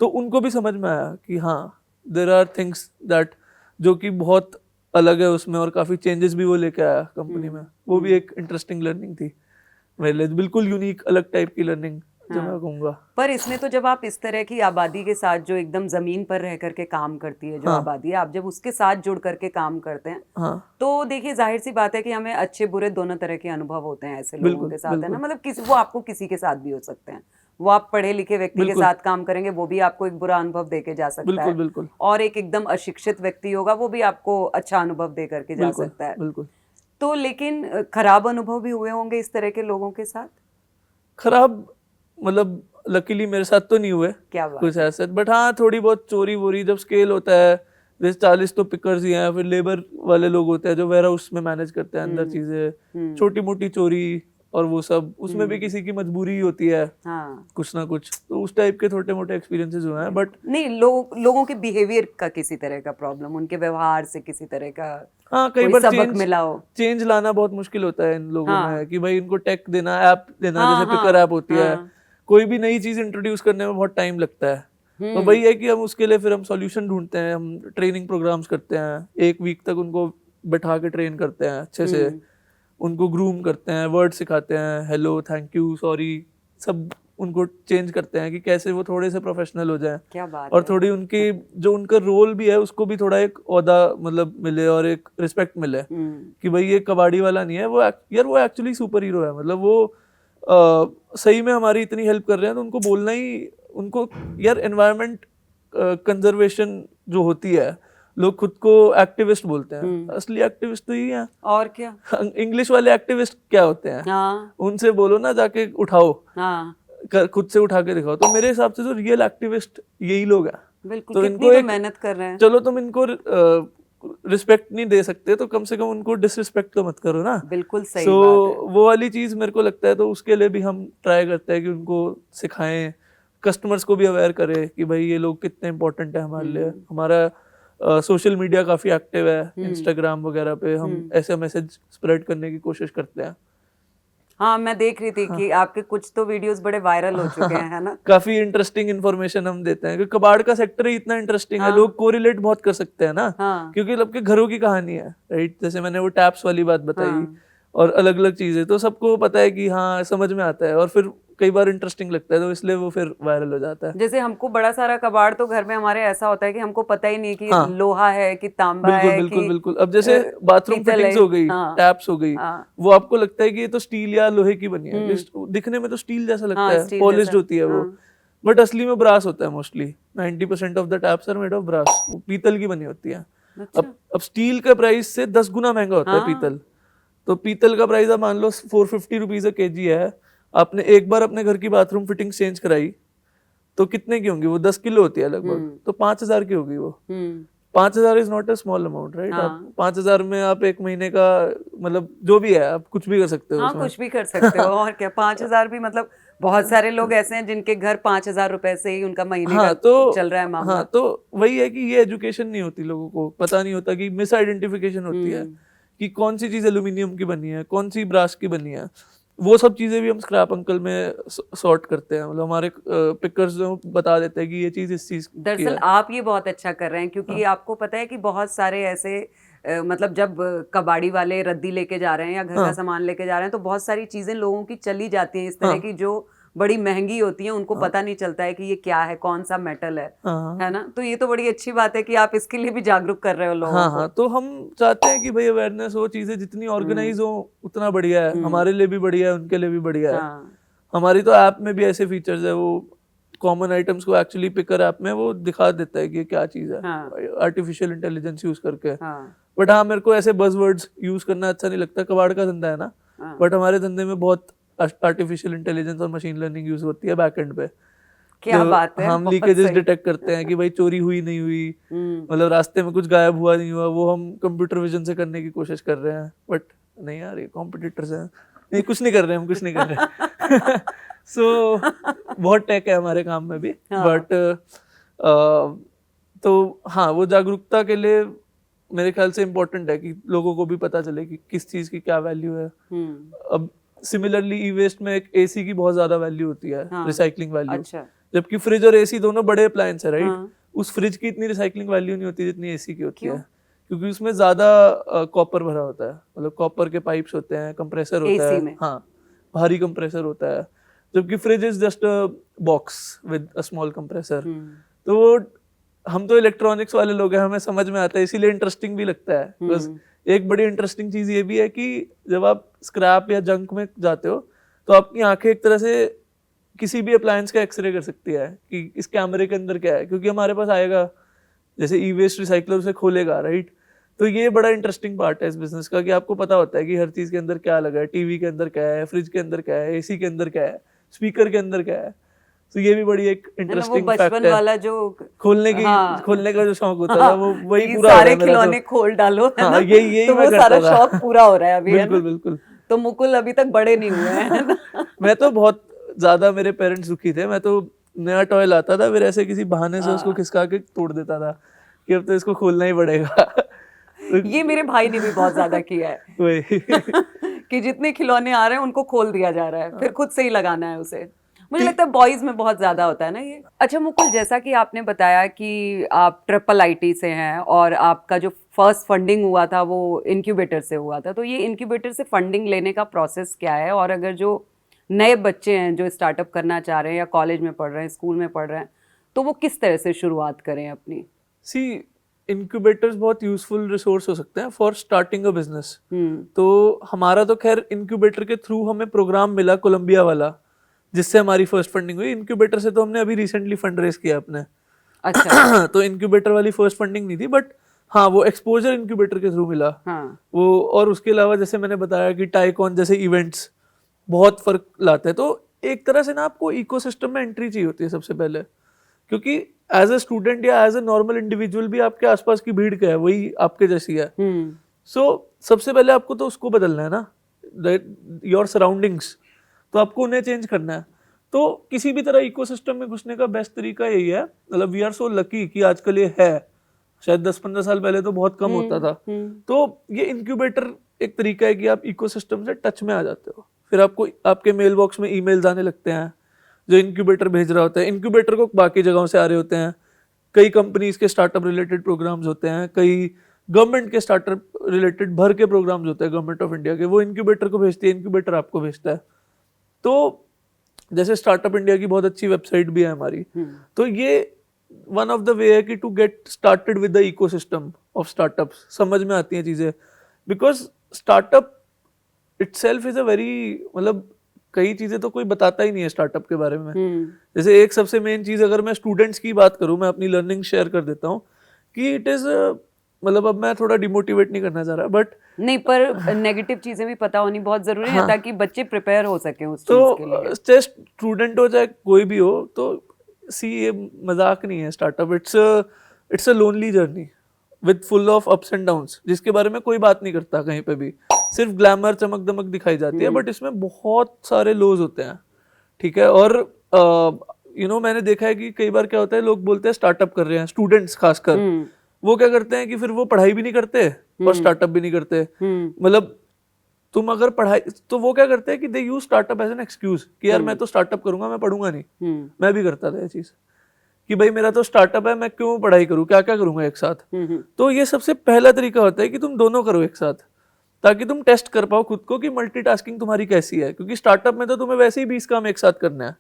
तो उनको भी समझ में आया कि हाँ देयर आर थिंग्स दैट जो कि बहुत अलग है उसमें, और काफी चेंजेस भी वो लेके आया कंपनी में। वो भी एक इंटरेस्टिंग लर्निंग थी। मेरे लिए बिल्कुल यूनिक अलग टाइप की लर्निंग जो मैं कहूँगा। पर इसमें तो जब आप इस तरह की आबादी के साथ जो एकदम जमीन पर रह करके काम करती है जो आबादी है, आप जब उसके साथ जुड़ करके काम करते हैं, तो देखिए जाहिर सी बात है कि हमें अच्छे बुरे दोनों तरह के अनुभव होते हैं ऐसे लोगों के साथ, है ना। मतलब किसी वो आपको किसी के साथ भी हो सकते हैं, वो आप पढ़े लिखे व्यक्ति के साथ काम करेंगे, वो भी आपको एक बुरा अनुभव दे के जा सकता है, बिल्कुल। और एक एकदम अशिक्षित व्यक्ति होगा, वो भी आपको अच्छा अनुभव दे करके जा सकता है। बिल्कुल। तो लेकिन खराब अनुभव भी हुए होंगे इस तरह के लोगों के साथ? खराब मतलब लकीली मेरे साथ तो नहीं हुए क्या बात कुछ ऐसे, बट हाँ थोड़ी बहुत चोरी वोरी जब स्केल होता है, जैसे 40 तो पिकर्स ही हैं, फिर लेबर वाले लोग होते हैं जो वेयर हाउस में मैनेज करते हैं अंदर चीजें, छोटी मोटी चोरी और वो सब, उसमें भी किसी की मजबूरी ही होती है, हाँ। कुछ ना कुछ, तो उस टाइप के छोटे मोटे एक्सपीरियंसेस हुए हैं। बट नहीं, लोगों के बिहेवियर का किसी तरह का प्रॉब्लम, उनके व्यवहार से किसी तरह का हाँ कई कोई बार सबक मिला हो? चेंज लाना बहुत मुश्किल होता है इन लोगों में, कि भाई इनको टेक देना, ऐप देना, जैसे पिकर ऐप होती है, कोई भी नई चीज इंट्रोड्यूस करने में बहुत टाइम लगता है। तो वही है कि हम उसके लिए फिर हम सॉल्यूशन ढूंढते हैं, हम ट्रेनिंग प्रोग्राम्स करते हैं, 1 वीक तक उनको बैठा के ट्रेन करते हैं अच्छे से, उनको ग्रूम करते हैं, वर्ड सिखाते हैं, हेलो, थैंक यू, सॉरी, सब उनको चेंज करते हैं कि कैसे वो थोड़े से प्रोफेशनल हो जाएं। क्या बात और है। थोड़ी उनकी जो उनका रोल भी है उसको भी थोड़ा एक ओहदा मतलब मिले और एक रिस्पेक्ट मिले, कि भाई ये कबाड़ी वाला नहीं है, वो यार वो एक्चुअली सुपर हीरो है, मतलब वो सही में हमारी इतनी हेल्प कर रहे हैं, तो उनको बोलना ही, उनको यार एनवायरनमेंट कंजर्वेशन जो होती है, लोग खुद को एक्टिविस्ट बोलते हैं, असली एक्टिविस्ट तो ही है। और क्या, इंग्लिश वाले एक्टिविस्ट क्या होते हैं? हाँ। उनसे बोलो ना जाके उठाओ, हाँ। खुद से उठा के दिखाओ। तो मेरे हिसाब से तो रियल एक्टिविस्ट यही लोग हैं। बिल्कुल, तो कितनी इनको तो मेहनत कर रहे हैं। चलो तुम इनको रिस्पेक्ट नहीं दे सकते तो कम से कम उनको डिसरिस्पेक्ट तो मत करो ना। बिल्कुल सही So, बात है। वो वाली चीज मेरे को लगता है, तो उसके लिए भी हम ट्राई करते हैं कि उनको सिखाएं, कस्टमर्स को भी अवेयर करें कि भाई ये लोग कितने इंपॉर्टेंट है हमारे लिए। हमारा सोशल मीडिया काफी एक्टिव है, इंस्टाग्राम वगैरह पे हम ऐसे मैसेज स्प्रेड करने की कोशिश करते हैं। हाँ, मैं देख रही थी कि आपके कुछ तो वीडियोस बड़े वायरल हो चुके हैं, है ना। काफी इंटरेस्टिंग इन्फॉर्मेशन हम देते हैं, क्योंकि कबाड़ का सेक्टर ही इतना इंटरेस्टिंग है, लोग कोरिलेट बहुत कर सकते हैं ना, क्योंकि सबके घरों की कहानी है, राइट। जैसे मैंने वो टैप्स वाली बात बताई और अलग अलग चीजें, तो सबको पता है कि हाँ समझ में आता है, और फिर कई बार इंटरेस्टिंग लगता है, तो इसलिए वो फिर वायरल हो जाता है। जैसे हमको बड़ा सारा कबाड़ तो घर में हमारे ऐसा होता है कि हमको पता ही नहीं कि लोहा है कि तांबा है, बिल्कुल। अब जैसे बाथरूम फिटिंग्स हो गई, टैप्स हो गई, वो आपको लगता है कि ये तो स्टील या लोहे की बनी है, दिखने में तो स्टील जैसा लगता है, पॉलिश्ड होती है वो, बट असली में ब्रास होता है mostly. 90% of the taps are made of brass, वो पीतल की बनी होती है। अब स्टील का प्राइस से 10 गुना महंगा होता है पीतल। तो पीतल का प्राइस आप मान लो 450 रुपीज kg है, आपने एक बार अपने घर की बाथरूम फिटिंग चेंज कराई तो कितने की होंगी वो? 10 किलो होती है लगभग, तो 5000 की होगी वो। 5000 is not a small amount, right. आप 5000 में आप एक महीने का मतलब जो भी है आप कुछ भी कर सकते हो। हाँ, कुछ भी कर सकते हो, और क्या। 5000 भी मतलब बहुत सारे लोग ऐसे हैं जिनके घर 5000 रुपए से ही उनका महीने का चल रहा है मामला। हाँ, तो वही है कि ये एजुकेशन नहीं होती, लोगों को पता नहीं होता कि मिस आइडेंटिफिकेशन होती है कि कौन सी चीज एल्यूमिनियम की बनी है, कौन सी ब्रास की बनी है। वो सब चीजें भी हम स्क्रैप अंकल में सॉर्ट करते हैं, मतलब हमारे पिकर्स जो बता देते हैं कि ये चीज इस चीज। दरअसल आप ये बहुत अच्छा कर रहे हैं, क्योंकि आपको पता है कि बहुत सारे ऐसे मतलब जब कबाड़ी वाले रद्दी लेके जा रहे हैं या घर का सामान लेके जा रहे हैं, तो बहुत सारी चीजें लोगों की चली जाती हैं इस तरह की जो बड़ी महंगी होती है, उनको पता नहीं चलता है कि ये क्या है, कौन सा मेटल है ना। तो ये तो बड़ी अच्छी बात है कि आप इसके लिए भी जागरूक कर रहे हो लोगों को। तो हम चाहते हैं कि भाई अवेयरनेस हो, चीजें जितनी ऑर्गेनाइज हो उतना बढ़िया है, हमारे लिए भी बढ़िया है, उनके लिए भी बढ़िया है। हमारी तो ऐप में भी ऐसे फीचर्स है, वो कॉमन आइटम्स को एक्चुअली पिकर ऐप में वो दिखा देता है कि ये क्या चीज है, आर्टिफिशियल इंटेलिजेंस यूज करके। बट हाँ, मेरे को ऐसे बज़वर्ड्स यूज करना अच्छा नहीं लगता, कबाड़ का धंधा है ना, बट हमारे धंधे में बहुत आर्टिफिशियल इंटेलिजेंस और मशीन लर्निंग यूज होती है बैक एंड पे। क्या बात है, हम लीकेजेस डिटेक्ट करते हैं कि भाई चोरी हुई नहीं हुई, मतलब रास्ते में कुछ गायब हुआ नहीं हुआ, वो हम कंप्यूटर विजन से करने की कोशिश कर रहे हैं। बट नहीं यार, ये कॉम्पिटिटर्स हैं, नहीं कुछ नहीं कर रहे, हम कुछ नहीं कर रहे। सो बहुत टेक है हमारे काम में भी। बट तो हाँ, वो जागरूकता के लिए मेरे ख्याल से इम्पोर्टेंट है कि लोगों को भी पता चले कि किस चीज की क्या वैल्यू है। अब सिमिलरली ई वेस्ट में एक एसी की बहुत ज्यादा वैल्यू होती है, रिसाइकलिंग वैल्यू। अच्छा। जबकि फ्रिज और एसी दोनों बड़े अप्लायंस है, राइट। उस फ्रिज की इतनी रिसाइकलिंग वैल्यू नहीं होती जितनी एसी की होती है, क्योंकि उसमें ज्यादा कॉपर भरा होता है, मतलब कॉपर के पाइप्स होते हैं, कंप्रेसर होता है। हाँ, भारी कंप्रेसर होता है, जबकि fridge is just a box with a small compressor. तो वो हम तो इलेक्ट्रॉनिक्स वाले लोग हैं, हमें समझ में आता है, इसीलिए इंटरेस्टिंग भी लगता है। बस एक बड़ी इंटरेस्टिंग चीज ये भी है कि जब आप स्क्रैप या जंक में जाते हो तो आपकी आंखें एक तरह से किसी भी अप्लायंस का एक्सरे कर सकती है कि इस कैमरे के अंदर क्या है, क्योंकि हमारे पास आएगा, जैसे ई वेस्ट रिसाइकलर उसे खोलेगा, राइट। तो ये बड़ा इंटरेस्टिंग पार्ट है इस बिजनेस का कि आपको पता होता है कि हर चीज के अंदर क्या लगा है, टीवी के अंदर क्या है, फ्रिज के अंदर क्या है, एसी के अंदर क्या है, स्पीकर के अंदर क्या है। तो ये भी बड़ी एक इंटरेस्टिंग फैक्ट बचपन है। वाला जो खोलने का जो शौक होता था वो वही ये पूरा हो रहा सारे है मेरा खिलौने तो। खोल डालो, है हाँ, ना? यही तो मैं वो करता सारा था। शौक पूरा हो रहा है अभी, है बिल्कुल ना? बिल्कुल। तो मुकुल अभी तक बड़े नहीं हुए हैं, है ना? मैं तो बहुत ज्यादा, मेरे पेरेंट्स दुखी थे। मैं तो नया टॉय लाता था, फिर ऐसे किसी बहाने से उसको खिसका के तोड़ देता था कि अब तो इसको खोलना ही पड़ेगा। तो ये मेरे भाई ने भी बहुत ज्यादा किया है वही कि जितने खिलौने आ रहे हैं उनको खोल दिया जा रहा है, फिर खुद से ही लगाना है उसे। मुझे लगता है बॉयज में बहुत ज्यादा होता है ना ये। अच्छा मुकुल, जैसा कि आपने बताया कि आप ट्रिपल आईटी से हैं और आपका जो फर्स्ट फंडिंग हुआ था वो इनक्यूबेटर से हुआ था, तो ये इनक्यूबेटर से फंडिंग लेने का प्रोसेस क्या है? और अगर जो नए बच्चे हैं जो स्टार्टअप करना चाह रहे हैं या कॉलेज में पढ़ रहे हैं, स्कूल में पढ़ रहे हैं, तो वो किस तरह से शुरुआत करें अपनी? सी इनक्यूबेटर्स बहुत यूजफुल रिसोर्स हो सकते हैं फॉर स्टार्टिंग अ बिजनेस। तो हमारा तो खैर इनक्यूबेटर के थ्रू हमें प्रोग्राम मिला कोलंबिया वाला, जिससे हमारी फर्स्ट फंडिंग हुई। इनक्यूबेटर से तो हमने अभी रिसेंटली फंड रेज किया अपने। अच्छा। तो इनक्यूबेटर वाली फर्स्ट फंडिंग नहीं थी, बट हाँ वो एक्सपोजर इनक्यूबेटर के थ्रू मिला। हाँ। वो, और उसके अलावा जैसे मैंने बताया कि टाइकॉन जैसे इवेंट्स बहुत फर्क लाते हैं। तो एक तरह से ना आपको इकोसिस्टम में एंट्री चाहिए होती है सबसे पहले, क्योंकि एज अ स्टूडेंट या एज अ नॉर्मल इंडिविजुअल भी आपके आसपास की भीड़ क्या है, वही आपके जैसी है। सो सबसे पहले आपको तो उसको बदलना है ना, योर सराउंडिंग्स, तो आपको उन्हें चेंज करना है। तो किसी भी तरह इकोसिस्टम में घुसने का बेस्ट तरीका यही है। मतलब वी आर सो लकी कि आजकल ये है, शायद 10-15 साल पहले तो बहुत कम होता था। तो ये इनक्यूबेटर एक तरीका है कि आप इकोसिस्टम से टच में आ जाते हो। फिर आपको आपके मेल बॉक्स में ईमेल्स आने लगते हैं जो इनक्यूबेटर भेज रहा होता है। इनक्यूबेटर को बाकी जगहों से आ रहे होते हैं, कई कंपनीज के स्टार्टअप रिलेटेड प्रोग्राम्स होते हैं, कई गवर्नमेंट के स्टार्टअप रिलेटेड भर के प्रोग्राम्स होते हैं गवर्नमेंट ऑफ इंडिया के, वो इनक्यूबेटर को भेजती है, इनक्यूबेटर आपको भेजता है। तो जैसे स्टार्टअप इंडिया की बहुत अच्छी वेबसाइट भी है हमारी। तो ये वन ऑफ द वे है कि to get started with the ecosystem of startups. समझ में आती हैं चीजें, because startup itself is a very, मतलब कई चीजें तो कोई बताता ही नहीं है स्टार्टअप के बारे में। जैसे एक सबसे मेन चीज, अगर मैं स्टूडेंट्स की बात करूं, मैं अपनी लर्निंग शेयर कर देता हूं कि इट इज, मतलब अब मैं थोड़ा डिमोटिवेट नहीं करना चाह रहा, बट नहीं, पर नेगेटिव चीजें भी पता होनी बहुत जरूरी है ताकि बच्चे प्रिपेयर हो सके उस चीज के लिए। तो चाहे स्टूडेंट हो चाहे कोई भी हो, तो सी ये मजाक नहीं है startup. It's a lonely journey with full of ups and downs, जिसके बारे में कोई बात नहीं करता कहीं पे भी। सिर्फ ग्लैमर चमक दमक दिखाई जाती है, बट इसमें बहुत सारे लोज होते हैं, ठीक है। और मैंने देखा है कि कई बार क्या होता है, लोग बोलते हैं स्टार्टअप कर रहे हैं, स्टूडेंट्स खासकर, वो क्या करते हैं कि फिर वो पढ़ाई भी नहीं करते और स्टार्टअप भी नहीं करते। मतलब तुम अगर पढ़ाई, तो वो क्या करते हैं कि they use startup as an excuse कि यार मैं तो स्टार्टअप करूंगा, मैं पढ़ूंगा नहीं। मैं भी करता था ये चीज कि भाई मेरा तो स्टार्टअप है, मैं क्यों पढ़ाई करूं, क्या क्या करूंगा एक साथ। तो ये सबसे पहला तरीका होता है कि तुम दोनों करो एक साथ, ताकि तुम टेस्ट कर पाओ खुद को कि मल्टीटास्किंग तुम्हारी कैसी है। क्योंकि स्टार्टअप में तो तुम्हें वैसे ही 20 काम एक साथ करना है,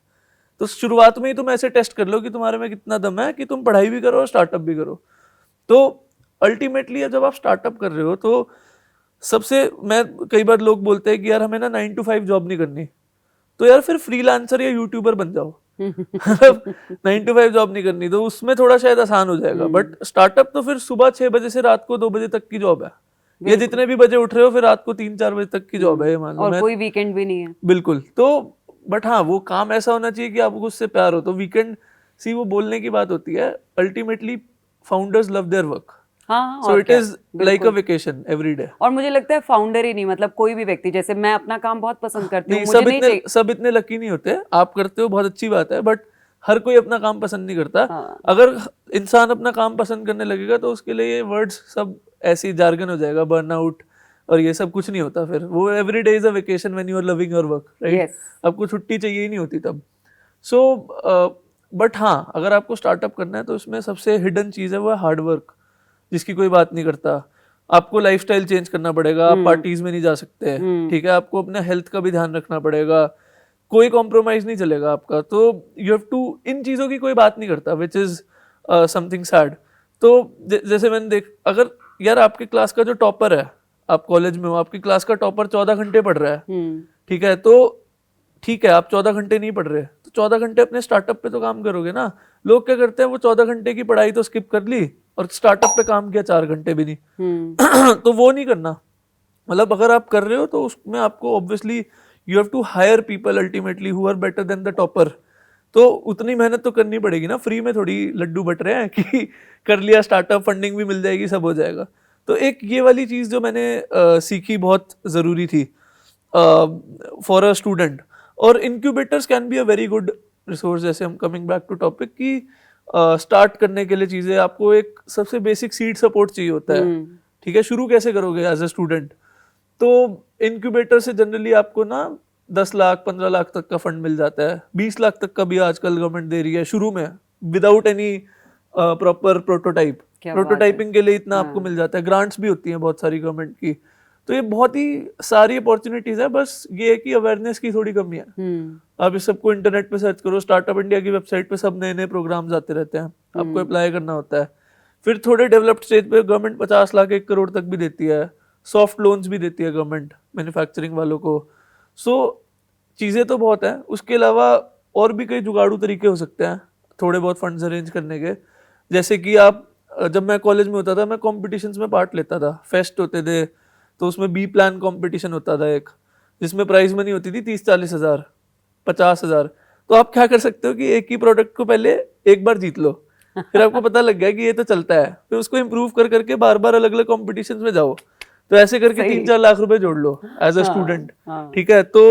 तो शुरुआत में ही तुम ऐसे टेस्ट कर लो कि तुम्हारे में कितना दम है कि तुम पढ़ाई भी करो और स्टार्टअप भी करो। तो अल्टीमेटली जब आप स्टार्टअप कर रहे हो, तो सबसे, मैं कई बार लोग बोलते हैं कि यार हमें ना 9 to 5 जॉब नहीं करनी, तो यार फिर फ्रीलांसर या यूट्यूबर बन जाओ। 9 to 5 जॉब नहीं करनी तो उसमें थोड़ा शायद आसान हो जाएगा, बट स्टार्टअप तो फिर सुबह 6 बजे से रात को 2 बजे तक की जॉब है। ये जितने भी बजे उठ रहे हो, फिर रात को 3-4 बजे तक की जॉब है, ये मान लो। और कोई वीकेंड भी नहीं है। बिल्कुल। तो बट हाँ, वो काम ऐसा होना चाहिए कि आपको उससे प्यार हो। तो वीकेंड, सी वो बोलने की बात होती है, ultimately founders love their work, हाँ, so it is like a vacation every day. और मुझे लगता है फाउंडर ही नहीं, मतलब कोई भी व्यक्ति, जैसे मैं अपना काम बहुत पसंद करती हूँ, सब इतने लकी नहीं होते। आप करते हो, बहुत अच्छी बात है, बट हर कोई अपना काम पसंद नहीं करता। अगर इंसान अपना काम पसंद करने लगेगा तो उसके लिए ये वर्ड्स सब ऐसी जार्गन हो जाएगा, बर्नआउट और ये सब कुछ नहीं होता। फिर वो every day is a vacation when you are loving your work, right. आपको छुट्टी चाहिए ही नहीं होती तब। सो बट हाँ, अगर आपको स्टार्टअप करना है तो उसमें सबसे हिडन चीज है वो हार्ड वर्क, जिसकी कोई बात नहीं करता। आपको लाइफस्टाइल चेंज करना पड़ेगा, आप पार्टीज में नहीं जा सकते, ठीक है, आपको अपने हेल्थ का भी ध्यान रखना पड़ेगा, कोई कॉम्प्रोमाइज नहीं चलेगा आपका। तो यू हैव टू, इन चीज़ों की कोई बात नहीं करता, विच इज़ समथिंग सैड। तो जैसे मैंने अगर यार आपके क्लास का जो टॉपर है, आप कॉलेज में हो, आपकी क्लास का टॉपर 14 घंटे पढ़ रहा है, ठीक है, तो ठीक है आप 14 घंटे नहीं पढ़ रहे, तो 14 घंटे अपने स्टार्टअप पे तो काम करोगे ना। लोग क्या करते हैं, वो 14 घंटे की पढ़ाई तो स्किप कर ली और स्टार्टअप पे काम किया 4 घंटे भी नहीं। तो वो नहीं करना। मतलब अगर आप कर रहे हो तो उसमें आपको obviously you have to hire people ultimately who are better than the topper. तो उतनी मेहनत तो करनी पड़ेगी ना, फ्री में थोड़ी लड्डू बट रहे हैं कि कर लिया स्टार्टअप, फंडिंग भी मिल जाएगी, सब हो जाएगा। तो एक ये वाली चीज़ जो मैंने सीखी बहुत ज़रूरी थी फॉर अ स्टूडेंट। और incubators can be a very good resource. जैसे हम कमिंग बैक टू टॉपिक कि स्टार्ट करने के लिए चीज़ें, आपको एक सबसे बेसिक सीड सपोर्ट चाहिए होता है, ठीक है, शुरू कैसे करोगे एज ए स्टूडेंट। तो इंक्यूबेटर से जनरली आपको ना 10 लाख 15 लाख तक का फंड मिल जाता है, 20 लाख तक का भी आजकल गवर्नमेंट दे रही है शुरू में, without any proper prototype. Prototyping के लिए इतना आपको मिल जाता है। ग्रांट्स भी होती हैं बहुत सारी गवर्नमेंट की। तो ये बहुत ही सारी अपॉर्चुनिटीज है, बस ये है कि अवेयरनेस की थोड़ी कमी है। आप इस सबको इंटरनेट पे सर्च करो, स्टार्टअप इंडिया की वेबसाइट पे सब नए नए प्रोग्राम्स आते रहते हैं, आपको अप्लाई करना होता है। फिर थोड़े डेवलप्ड स्टेज पे गवर्नमेंट 50 लाख 1 करोड़ तक भी देती है, सॉफ्ट लोन्स भी देती है गवर्नमेंट मैन्युफैक्चरिंग वालों को। सो चीज़ें तो बहुत हैं। उसके अलावा और भी कई जुगाड़ू तरीके हो सकते हैं थोड़े बहुत फंड्स अरेंज करने के। जैसे कि आप, जब मैं कॉलेज में होता था, मैं कॉम्पिटिशन्स में पार्ट लेता था, फेस्ट होते थे, तो उसमें बी प्लान कॉम्पिटिशन होता था एक, जिसमें प्राइज मनी होती थी 30-40 हज़ार, 50 हज़ार। तो आप क्या कर सकते हो कि एक ही प्रोडक्ट को पहले एक बार जीत लो, फिर आपको पता लग गया कि ये तो चलता है, फिर उसको इम्प्रूव कर करके बार बार अलग अलग कॉम्पिटिशन्स में जाओ। तो ऐसे करके 3-4 लाख रुपए जोड़ लो एज अ स्टूडेंट, ठीक है। तो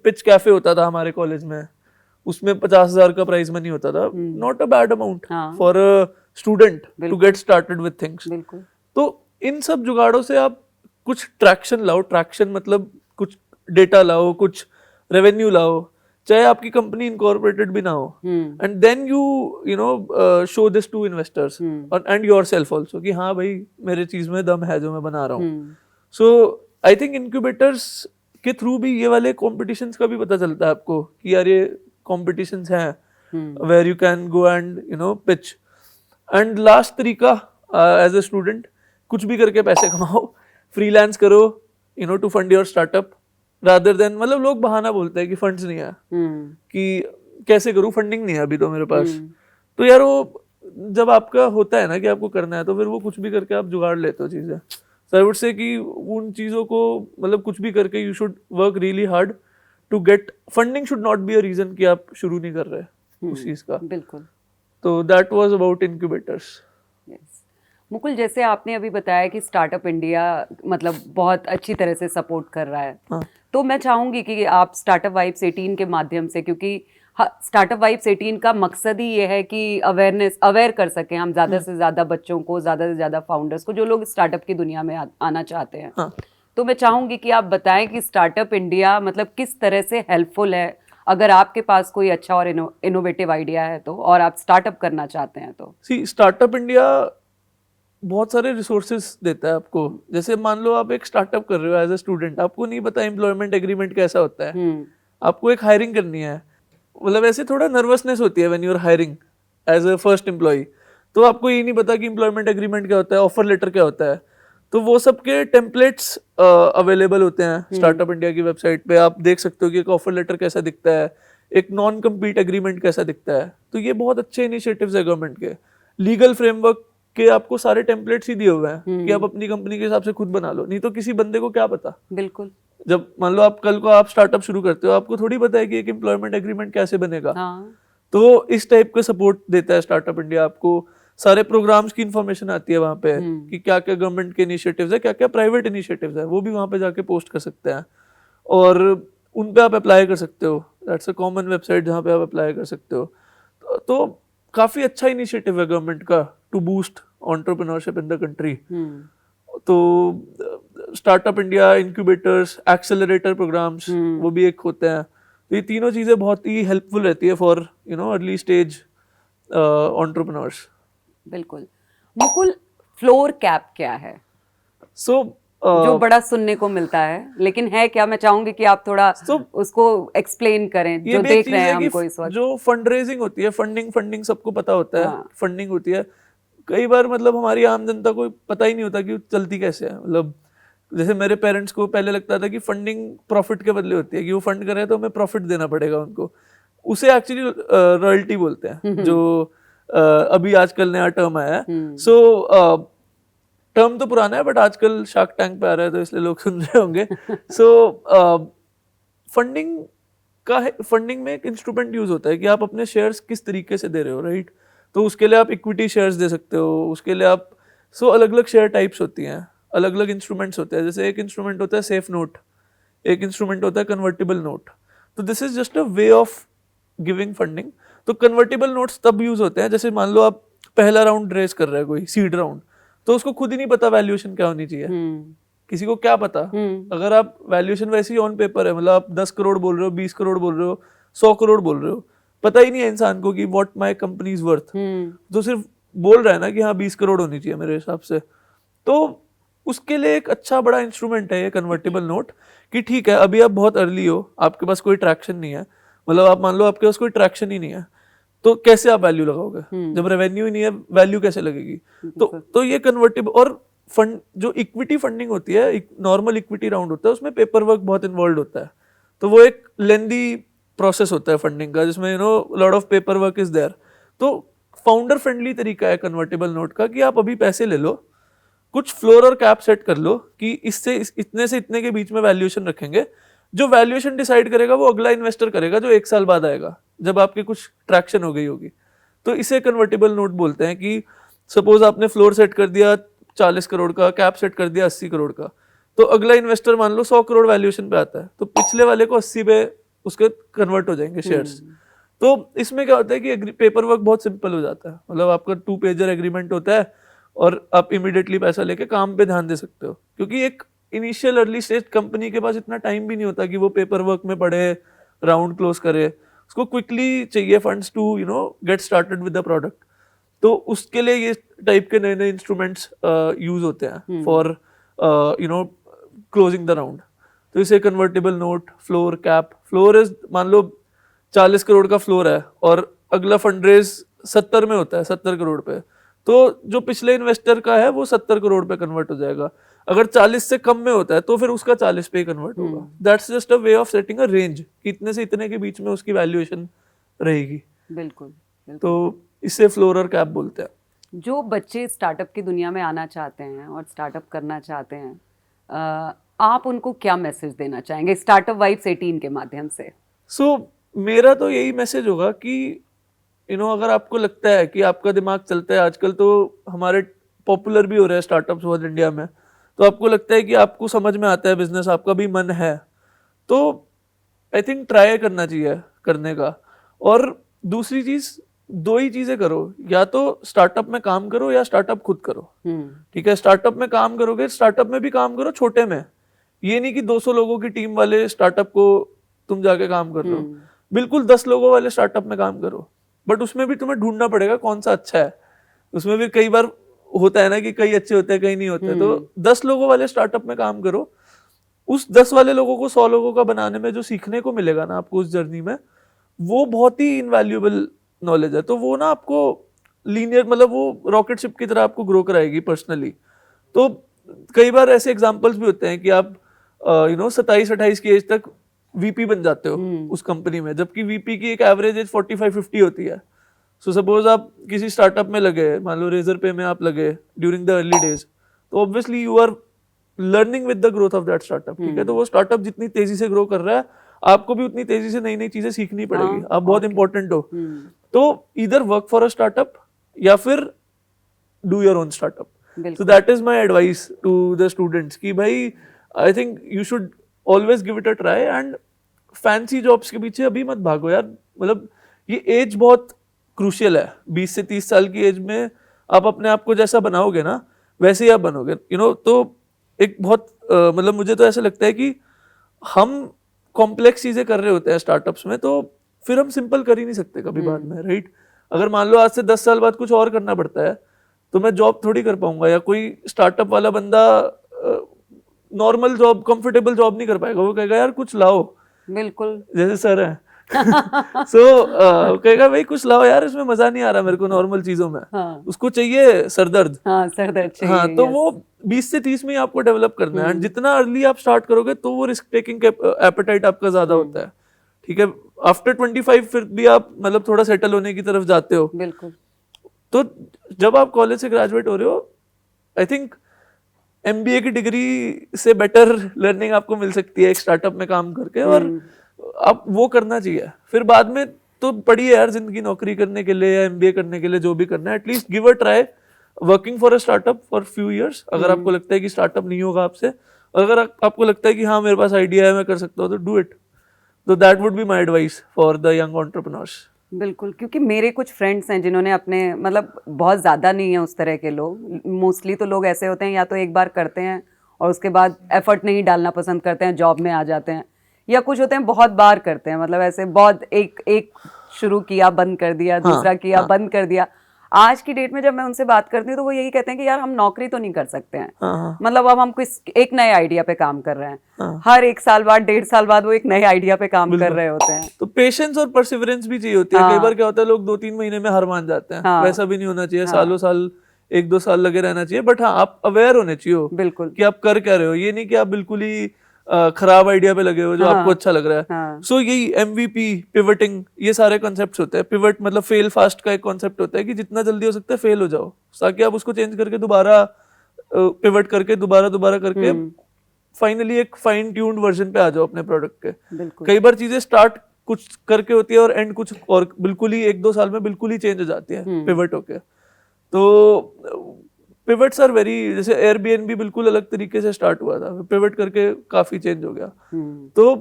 पिच कैफे होता था हमारे कॉलेज में, उसमें 50 हज़ार का प्राइज मनी होता था। Not a bad amount for a student to get started with things. तो इन सब जुगाड़ों से आप कुछ ट्रैक्शन लाओ। ट्रैक्शन मतलब कुछ डेटा लाओ, कुछ रेवेन्यू लाओ, चाहे आपकी कंपनी इनकॉर्पोरेटेड भी ना हो, and then you know show this to investors and yourself also कि हाँ भाई मेरे चीज में दम है जो मैं बना रहा हूँ। सो आई थिंक इंक्यूबेटर्स के थ्रू भी ये वाले कॉम्पिटिशन्स का भी पता चलता है आपको कि यार ये कॉम्पिटिशन्स हैं where you can go and you know pitch. And last तरीका एज अ स्टूडेंट, कुछ भी करके पैसे कमाओ, फ्रीलांस करो, you know, to fund your startup rather than, मतलब लोग बहाना बोलते हैं कि फंड्स नहीं है, कि कैसे करूं, फंडिंग नहीं है अभी तो मेरे पास। तो यार वो जब आपका होता है ना कि आपको करना है, तो फिर वो कुछ भी करके आप जुगाड़ लेते हो चीजें। सो आई वुड से कि उन चीजों को, मतलब कुछ भी करके you should work really hard to get funding. Should not be a reason कि आप शुरू नहीं कर रहे उस चीज का। बिल्कुल। तो that was about incubators. Mukul, जैसे आपने अभी बताया कि स्टार्टअप इंडिया मतलब बहुत अच्छी तरह से सपोर्ट कर रहा है, तो मैं चाहूंगी कि आप स्टार्टअप वाइब्स 18 के माध्यम से, क्योंकि स्टार्टअप वाइब्स 18 का मकसद ही ये है कि अवेयर कर सकें हम ज़्यादा से ज़्यादा बच्चों को, ज़्यादा से ज़्यादा फाउंडर्स को, जो लोग स्टार्टअप की दुनिया में आना चाहते हैं। तो मैं चाहूंगी कि आप बताएं कि स्टार्टअप इंडिया मतलब किस तरह से हेल्पफुल है, अगर आपके पास कोई अच्छा और इनोवेटिव आइडिया है तो, और आप स्टार्टअप करना चाहते हैं तो। सी स्टार्टअप इंडिया बहुत सारे रिसोर्सेज देता है आपको। जैसे मान लो आप एक स्टार्टअप कर रहे हो एज ए स्टूडेंट, आपको नहीं पता एम्प्लॉयमेंट एग्रीमेंट कैसा होता है, आपको एक हायरिंग करनी है, मतलब ऐसे थोड़ा नर्वसनेस होती है when you are hiring as a first employee. तो आपको ये नहीं पता कि एम्प्लॉयमेंट एग्रीमेंट क्या होता है, ऑफर लेटर क्या होता है। तो वो सब के टेम्पलेट्स अवेलेबल होते हैं स्टार्टअप इंडिया की वेबसाइट पे। आप देख सकते हो कि एक ऑफर लेटर कैसा दिखता है, एक नॉन कम्पीट एग्रीमेंट कैसा दिखता है। तो ये बहुत अच्छे इनिशिएटिव्स है गवर्नमेंट के। लीगल फ्रेमवर्क के आपको सारे टेम्पलेट्स ही दिए हुए हैं कि आप अपनी कंपनी के हिसाब से खुद बना लो, नहीं तो किसी बंदे को क्या पता। बिल्कुल। जब मान लो आप कल को आप स्टार्टअप शुरू करते हो, आपको थोड़ी पता है कि एक एम्प्लॉयमेंट एग्रीमेंट कैसे बनेगा। तो इस टाइप का सपोर्ट देता है स्टार्टअप इंडिया आपको। सारे प्रोग्राम्स की इन्फॉर्मेशन आती है वहाँ पे कि क्या क्या गवर्नमेंट के इनिशिएटिव्स है, क्या क्या प्राइवेट इनिशिएटिव्स है, वो भी वहाँ पे जाके पोस्ट कर सकते हैं और उन पे आप अप्लाई कर सकते हो। दैट्स अ कॉमन वेबसाइट जहाँ पे आप अप्लाई कर सकते हो। तो काफी अच्छा इनिशिएटिव है गवर्नमेंट का to boost entrepreneurship in the country. तो startup India, incubators, accelerator programs वो भी एक होते हैं। तो ये तीनों चीजें बहुत ही हेल्पफुल रहती है for you know early stage entrepreneurs. बिल्कुल। मुकुल, फ्लोर कैप क्या है? सो जो बड़ा सुनने को मिलता है, लेकिन है क्या, मैं चाहूंगी कि आप थोड़ा उसको एक्सप्लेन करें जो देख रहे हैं हमको इस वक्त। जो फंड रेजिंग होती है, फंडिंग सबको पता होता है। हाँ। फंडिंग होती है, कई बार मतलब हमारी आम जनता को पता ही नहीं होता कि चलती कैसे है। मतलब जैसे मेरे पेरेंट्स को पहले लगता था कि फंडिंग प्रॉफिट के बदले होती है, कि वो फंड कर रहे हैं तो हमें प्रॉफिट देना पड़ेगा उनको। उसे एक्चुअली रॉयल्टी बोलते हैं, जो अभी आजकल नया टर्म आया है। सो टर्म तो पुराना है, बट आजकल शार्क टैंक पे आ रहा है तो इसलिए लोग सुन रहे होंगे। सो फंडिंग में एक इंस्ट्रूमेंट यूज होता है कि आप अपने शेयर्स किस तरीके से दे रहे हो, राइट। तो उसके लिए आप इक्विटी शेयर्स दे सकते हो, उसके लिए आप अलग अलग शेयर टाइप्स होती हैं, अलग अलग इंस्ट्रूमेंट्स होते हैं। जैसे एक इंस्ट्रूमेंट होता है सेफ नोट, एक इंस्ट्रूमेंट होता है कन्वर्टिबल नोट। तो this is just a way of giving funding. तो कन्वर्टिबल नोट्स तब यूज होते हैं, जैसे मान लो आप पहला राउंड रेस कर रहा है कोई सीड राउंड, तो उसको खुद ही नहीं पता वैल्यूएशन क्या होनी चाहिए। किसी को क्या पता, अगर आप वैल्यूएशन वैसे ही ऑन पेपर है, मतलब आप 10 करोड़ बोल रहे हो, 20 करोड़ बोल रहे हो, 100 करोड़ बोल रहे हो, पता ही नहीं है इंसान को कि what my company is worth. तो सिर्फ बोल रहा है ना कि हाँ 20 करोड़ होनी चाहिए मेरे हिसाब से। तो उसके लिए एक अच्छा बड़ा इंस्ट्रूमेंट है ये कन्वर्टेबल नोट, कि ठीक है अभी आप बहुत अर्ली हो, आपके पास कोई ट्रैक्शन नहीं है, मतलब आप मान लो आपके पास कोई ट्रैक्शन ही नहीं है, तो कैसे आप वैल्यू लगाओगे? जब रेवेन्यू ही नहीं है, वैल्यू कैसे लगेगी? तो ये कन्वर्टेबल और फंड, जो इक्विटी फंडिंग होती है, नॉर्मल इक्विटी राउंड होता है, उसमें पेपर वर्क बहुत इन्वॉल्व होता है। तो वो एक लेंदी प्रोसेस होता है फंडिंग का, जिसमें lot of paper work is there. तो फाउंडर फ्रेंडली तरीका है कन्वर्टेबल नोट का, कि आप अभी पैसे ले लो, कुछ फ्लोर और कैप सेट कर लो कि इससे इतने से इतने के बीच में वैल्यूएशन रखेंगे। जो वैल्यूएशन डिसाइड करेगा वो अगला इन्वेस्टर करेगा, जो 1 साल बाद आएगा, जब आपकी कुछ ट्रैक्शन हो गई होगी। तो इसे कन्वर्टेबल नोट बोलते हैं। कि सपोज आपने फ्लोर सेट कर दिया 40 करोड़ का, कैप सेट कर दिया 80 करोड़ का, तो अगला इन्वेस्टर मान लो 100 करोड़ वैल्यूएशन पे आता है, तो पिछले वाले को 80 पे उसके कन्वर्ट हो जाएंगे शेयर्स। तो इसमें क्या होता है कि पेपर वर्क बहुत सिंपल हो जाता है, मतलब आपका 2 पेजर एग्रीमेंट होता है और आप इमीडिएटली पैसा लेके काम पे ध्यान दे सकते हो। क्योंकि एक इनिशियल अर्ली स्टेज कंपनी के पास इतना टाइम भी नहीं होता कि वो पेपर वर्क में पड़े, राउंड क्लोज करे, उसको क्विकली चाहिए funds to get started with the product. तो उसके लिए ये टाइप के नए नए इंस्ट्रूमेंट्स यूज होते हैं फॉर क्लोजिंग द राउंड। तो इसे convertible note, floor, cap. Floor is, मान लो 40 करोड़ का फ्लोर है और अगला फंड रेज 70 में होता है, 70 करोड़ पे, तो जो पिछले इन्वेस्टर का है वो 70 करोड़ पे कन्वर्ट हो जाएगा। अगर 40 से कम में होता है तो फिर उसका 40 पे कन्वर्ट होगा। That's just a way of setting a range, कि इतने से इतने के बीच में उसकी वैल्यूएशन रहेगी। बिल्कुल। तो इसे फ्लोर और कैप बोलते हैं। जो बच्चे स्टार्टअप की दुनिया में आना चाहते हैं और स्टार्टअप करना चाहते हैं, आप उनको क्या मैसेज देना चाहेंगे स्टार्टअप वाइब्स 18 के माध्यम से? मेरा तो यही मैसेज होगा कि अगर आपको लगता है कि आपका दिमाग चलता है, आजकल तो हमारे पॉपुलर भी हो रहे हैं स्टार्टअप्स बहुत इंडिया में, तो आपको लगता है कि आपको समझ में आता है बिजनेस, आपका भी मन है, तो आई थिंक ट्राई करना चाहिए करने का। और दूसरी चीज, 2 ही चीजें करो, या तो स्टार्टअप में काम करो या स्टार्टअप खुद करो। ठीक है, स्टार्टअप में काम करोगे, स्टार्टअप में भी काम करो छोटे में। ये नहीं कि 200 लोगों की टीम वाले स्टार्टअप को तुम जाके काम कर रहे हो, बिल्कुल 10 लोगों वाले स्टार्टअप में काम करो। बट उसमें भी तुम्हें ढूंढना पड़ेगा कौन सा अच्छा है। उसमें भी कई बार होता है ना कि कई अच्छे होते हैं, कई नहीं होते। तो 10 लोगों वाले स्टार्टअप में काम करो। उस 10 वाले लोगों को 100 लोगों का बनाने में जो सीखने को मिलेगा ना आपको उस जर्नी में, वो बहुत ही इनवैल्यूएबल नॉलेज है। तो वो ना आपको लीनियर, मतलब वो रॉकेट शिप की तरह आपको ग्रो कराएगी पर्सनली। तो कई बार ऐसे एग्जांपल्स भी होते हैं कि आप 27-28 की एज तक वीपी बन जाते हो उस कंपनी में, जबकि वीपी की एक एवरेज एज 45-50 होती है। सो सपोज आप किसी स्टार्टअप में लगे, मान लो रेजर पे में आप लगे ड्यूरिंग द अर्ली डेज, तो obviously you are learning with the growth of that startup. ठीक है, तो वो स्टार्टअप जितनी तेजी से ग्रो कर रहा है, आपको भी उतनी तेजी से नई नई चीजें सीखनी पड़ेगी। आप बहुत इंपॉर्टेंट हो। तो इधर वर्क फॉर अ स्टार्टअप या फिर do your own startup. So that is my advice to the students कि भाई I think you should always give it a try, and fancy jobs के पीछे अभी मत भागो यार। मतलब ये एज बहुत क्रूशियल है। 20 से 30 साल की एज में आप अपने आप को जैसा बनाओगे ना, वैसे ही आप बनोगे। तो एक बहुत मतलब मुझे तो ऐसा लगता है कि हम कॉम्प्लेक्स चीजें कर रहे होते हैं स्टार्टअप्स में, तो फिर हम सिंपल कर ही नहीं सकते कभी बाद में, राइट। अगर मान लो आज से 10 साल बाद कुछ और करना पड़ता है, तो मैं जॉब थोड़ी कर पाऊंगा, या कोई स्टार्टअप वाला बंदा नॉर्मल जॉब, कंफर्टेबल जॉब नहीं कर पाएगा, वो कहेगा यार कुछ लाओ, बिल्कुल। जैसे सर है कहेगा भाई कुछ लाओ यार, इसमें मजा नहीं आ रहा मेरे को नॉर्मल चीजों में। हाँ। उसको चाहिए सरदर्द। हाँ, सरदर्द चाहिए। हाँ, तो yes. वो 20 से 30 में ही आपको डेवलप करना है। जितना अर्ली आप स्टार्ट करोगे तो वो रिस्क टेकिंग एपेटाइट आपका ज्यादा होता है। ठीक है, आफ्टर 25 फिर भी आप मतलब थोड़ा सेटल होने की तरफ जाते हो। बिल्कुल। तो जब आप कॉलेज से ग्रेजुएट हो रहे हो, आई थिंक MBA की डिग्री से बेटर लर्निंग आपको मिल सकती है एक स्टार्टअप में काम करके, और आप वो करना चाहिए। फिर बाद में तो पड़ी है यार जिंदगी नौकरी करने के लिए या MBA करने के लिए, जो भी करना है at least give a try working for a startup for few years. अगर आपको लगता है कि स्टार्टअप नहीं होगा आपसे, अगर आपको लगता है कि हाँ मेरे पास आइडिया है, मैं कर सकता हूँ, तो डू इट। तो that would be my advice for the young entrepreneurs. बिल्कुल, क्योंकि मेरे कुछ फ्रेंड्स हैं जिन्होंने अपने मतलब बहुत ज़्यादा नहीं है उस तरह के लोग, मोस्टली तो लोग ऐसे होते हैं या तो एक बार करते हैं और उसके बाद एफर्ट नहीं डालना पसंद करते हैं, जॉब में आ जाते हैं, या कुछ होते हैं बहुत बार करते हैं, मतलब ऐसे बहुत एक शुरू किया बंद कर दिया, दूसरा किया बंद कर दिया। आज की डेट में जब मैं उनसे बात करती हूँ तो वो यही कहते हैं कि यार हम नौकरी तो नहीं कर सकते हैं, मतलब अब हम किस एक नए आइडिया पे काम कर रहे हैं। हर 1 साल बाद 1.5 साल बाद वो एक नए आइडिया पे काम कर रहे होते हैं। तो पेशेंस और परसिवरेंस भी चाहिए होती है। कई बार क्या होता है लोग 2-3 महीने में हार मान जाते हैं, वैसा भी नहीं होना चाहिए। सालों साल 1-2 साल लगे रहना चाहिए, बट हाँ आप अवेयर होने चाहिए बिल्कुल कि आप कर क्या रहे हो। ये नहीं कि आप बिल्कुल ही खराब आइडिया पे लगे हो जो आपको अच्छा लग रहा है। सो यही MVP, पिवटिंग, ये सारे कॉन्सेप्ट्स होते हैं। पिवट मतलब फेल फास्ट का एक कॉन्सेप्ट होता है कि जितना जल्दी हो सकता है फेल हो जाओ, ताकि आप उसको चेंज करके दोबारा पिवट करके दोबारा करके फाइनली एक फाइन ट्यून्ड वर्जन पे आ जाओ अपने प्रोडक्ट के। कई बार चीजें स्टार्ट कुछ करके होती है और एंड कुछ और, बिल्कुल ही 1-2 साल में बिल्कुल ही चेंज हो जाती है पिवट होके। तो पिवट्स आर वेरी, जैसे Airbnb बिल्कुल अलग तरीके से स्टार्ट हुआ था, पिवट करके काफी चेंज हो गया। तो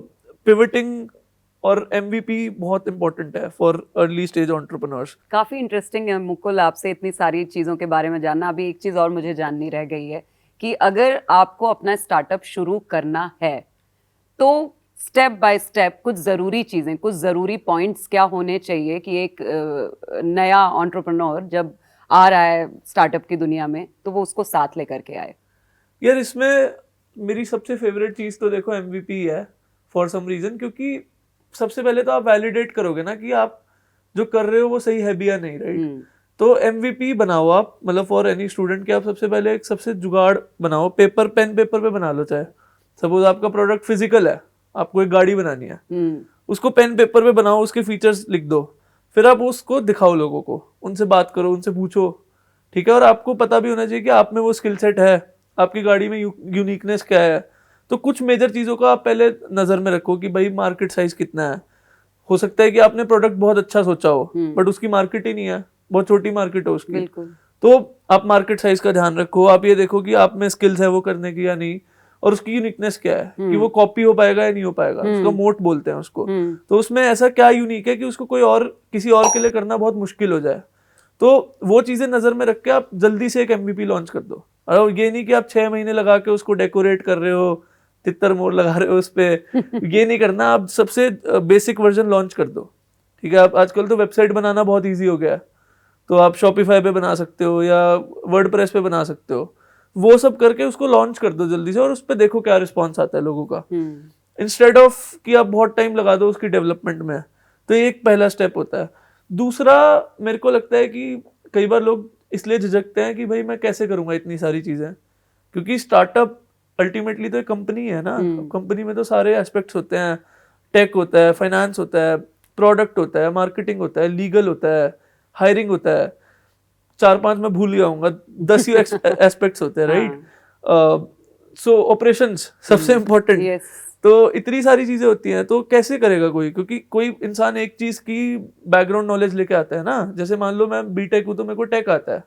पिवटिंग और MVP बहुत इंपॉर्टेंट है फॉर अर्ली स्टेज एंटरप्रेन्योर्स। काफी इंटरेस्टिंग है मुकुल, आपसे इतनी सारी चीजों के बारे में जानना। अभी एक चीज और मुझे जाननी रह गई है कि अगर आपको अपना स्टार्टअप शुरू करना है तो स्टेप बाय स्टेप कुछ ज़रूरी चीज़ें, कुछ ज़रूरी पॉइंट्स क्या होने चाहिए कि एक नया एंटरप्रेन्योर जब आ रहा है स्टार्टअप की दुनिया में तो वो उसको साथ लेकर के आए। यार इसमें मेरी सबसे फेवरेट चीज़ तो देखो MVP है फॉर सम रीज़न, क्योंकि सबसे पहले तो आप वैलिडेट करोगे ना कि आप जो कर रहे हो वो सही है भी या नहीं, राइट। तो MVP बनाओ आप, मतलब फॉर एनी स्टूडेंट के आप सबसे पहले एक सबसे जुगाड़ बनाओ, पेन पेपर पे बना लो। चाहे सपोज आपका प्रोडक्ट फिजिकल है, आपको एक गाड़ी बनानी है, उसको पेन पेपर पे बनाओ, उसके फीचर्स लिख दो, फिर आप उसको दिखाओ लोगों को, उनसे बात करो, उनसे पूछो, ठीक है। और आपको पता भी होना चाहिए कि आप में वो स्किल सेट है, आपकी गाड़ी में यूनिकनेस क्या है। तो कुछ मेजर चीज़ों का आप पहले नज़र में रखो कि भाई मार्केट साइज कितना है। हो सकता है कि आपने प्रोडक्ट बहुत अच्छा सोचा हो बट उसकी मार्केट ही नहीं है, बहुत छोटी मार्केट हो उसकी, तो आप मार्केट साइज का ध्यान रखो। आप ये देखो कि आप में स्किल्स है वो करने की या नहीं, और उसकी यूनिकनेस क्या है कि वो कॉपी हो पाएगा या नहीं हो पाएगा। उसका मोट बोलते हैं उसको। तो उसमें ऐसा क्या यूनिक है कि उसको कोई और किसी और के लिए करना बहुत मुश्किल हो जाए। तो वो चीजें नजर में रख के आप जल्दी से एक MVP लॉन्च कर दो। और ये नहीं कि आप 6 महीने लगा के उसको डेकोरेट कर रहे हो, तितर मोड़ लगा रहे हो उस पे ये नहीं करना। आप सबसे बेसिक वर्जन लॉन्च कर दो, ठीक है। आप आजकल तो वेबसाइट बनाना बहुत ईजी हो गया है, तो आप Shopify पे बना सकते हो या वर्डप्रेस पे बना सकते हो। वो सब करके उसको लॉन्च कर दो जल्दी से, और उस पर देखो क्या रिस्पॉन्स आता है लोगों का, इंस्टेड ऑफ कि आप बहुत टाइम लगा दो उसकी डेवलपमेंट में। तो ये एक पहला स्टेप होता है। दूसरा, मेरे को लगता है कि कई बार लोग इसलिए झिझकते हैं कि भाई मैं कैसे करूंगा इतनी सारी चीजें, क्योंकि स्टार्टअप अल्टीमेटली तो एक कंपनी है ना। कंपनी में तो सारे एस्पेक्ट्स होते हैं, टेक होता है, फाइनेंस होता है, प्रोडक्ट होता है, मार्केटिंग होता है, लीगल होता है, हायरिंग होता है, 4-5 मैं भूल जाऊंगा, 10 ही एस्पेक्ट्स होते हैं, राइट। सो ऑपरेशंस सबसे इम्पोर्टेंट। तो इतनी सारी चीजें होती हैं, तो कैसे करेगा कोई, क्योंकि कोई इंसान एक चीज की बैकग्राउंड नॉलेज लेके आता है ना। जैसे मान लो मैं B.Tech हूँ तो मेरे को टेक आता है,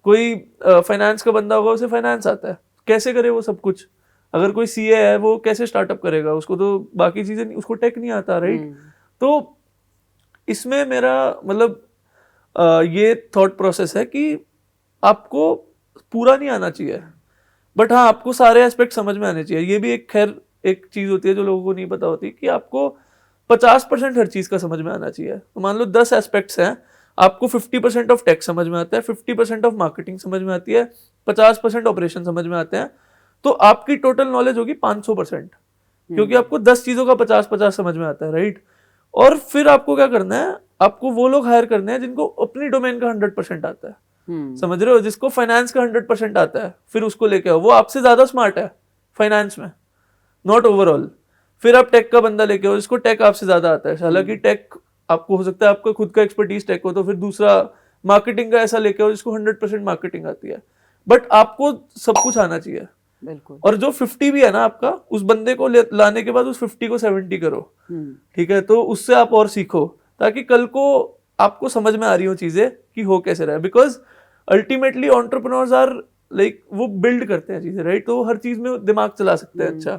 कोई फाइनेंस का बंदा होगा उसे फाइनेंस आता है, कैसे करे वो सब कुछ। अगर कोई CA है वो कैसे स्टार्टअप करेगा, उसको तो बाकी चीजें उसको टेक नहीं आता, राइट। तो इसमें मेरा मतलब ये थॉट प्रोसेस है कि आपको पूरा नहीं आना चाहिए, बट हाँ आपको सारे एस्पेक्ट समझ में आने चाहिए। ये भी एक खैर एक चीज होती है जो लोगों को नहीं पता होती, कि आपको 50% हर चीज का समझ में आना चाहिए। तो मान लो 10 एस्पेक्ट्स हैं, आपको 50% ऑफ टेक समझ में आता है, 50% ऑफ मार्केटिंग समझ में आती है, 50% ऑपरेशन समझ में आते हैं, तो आपकी टोटल नॉलेज होगी 500%, क्योंकि आपको 10 चीजों का 50-50 समझ में आता है, राइट। और फिर आपको क्या करना है, आपको वो लोग हायर करने हैं जिनको अपनी डोमेन का 100% आता है, समझ रहे हो, जिसको फाइनेंस का 100% आता है, फिर उसको लेके आओ, वो आपसे ज्यादा स्मार्ट है फाइनेंस में, नॉट ओवरऑल। फिर आप टेक का बंदा लेके आओ जिसको टेक आपसे ज्यादा आता है, हालांकि टेक आपको हो सकता है आपका खुद का एक्सपर्टीज टेक हो, तो फिर दूसरा मार्केटिंग का ऐसा लेके आओ जिसको 100% मार्केटिंग आती है। बट आपको सब कुछ आना चाहिए, बिल्कुल। और जो 50 भी है ना आपका, उस बंदे को लाने के बाद उस 50 को 70 करो, ठीक है, तो उससे आप और सीखो, ताकि कल को आपको समझ में आ रही हो चीजें कि हो कैसे रहा है। Because ultimately entrepreneurs are like वो बिल्ड करते हैं चीजें, राइट, तो वो हर चीज में दिमाग चला सकते हैं, अच्छा।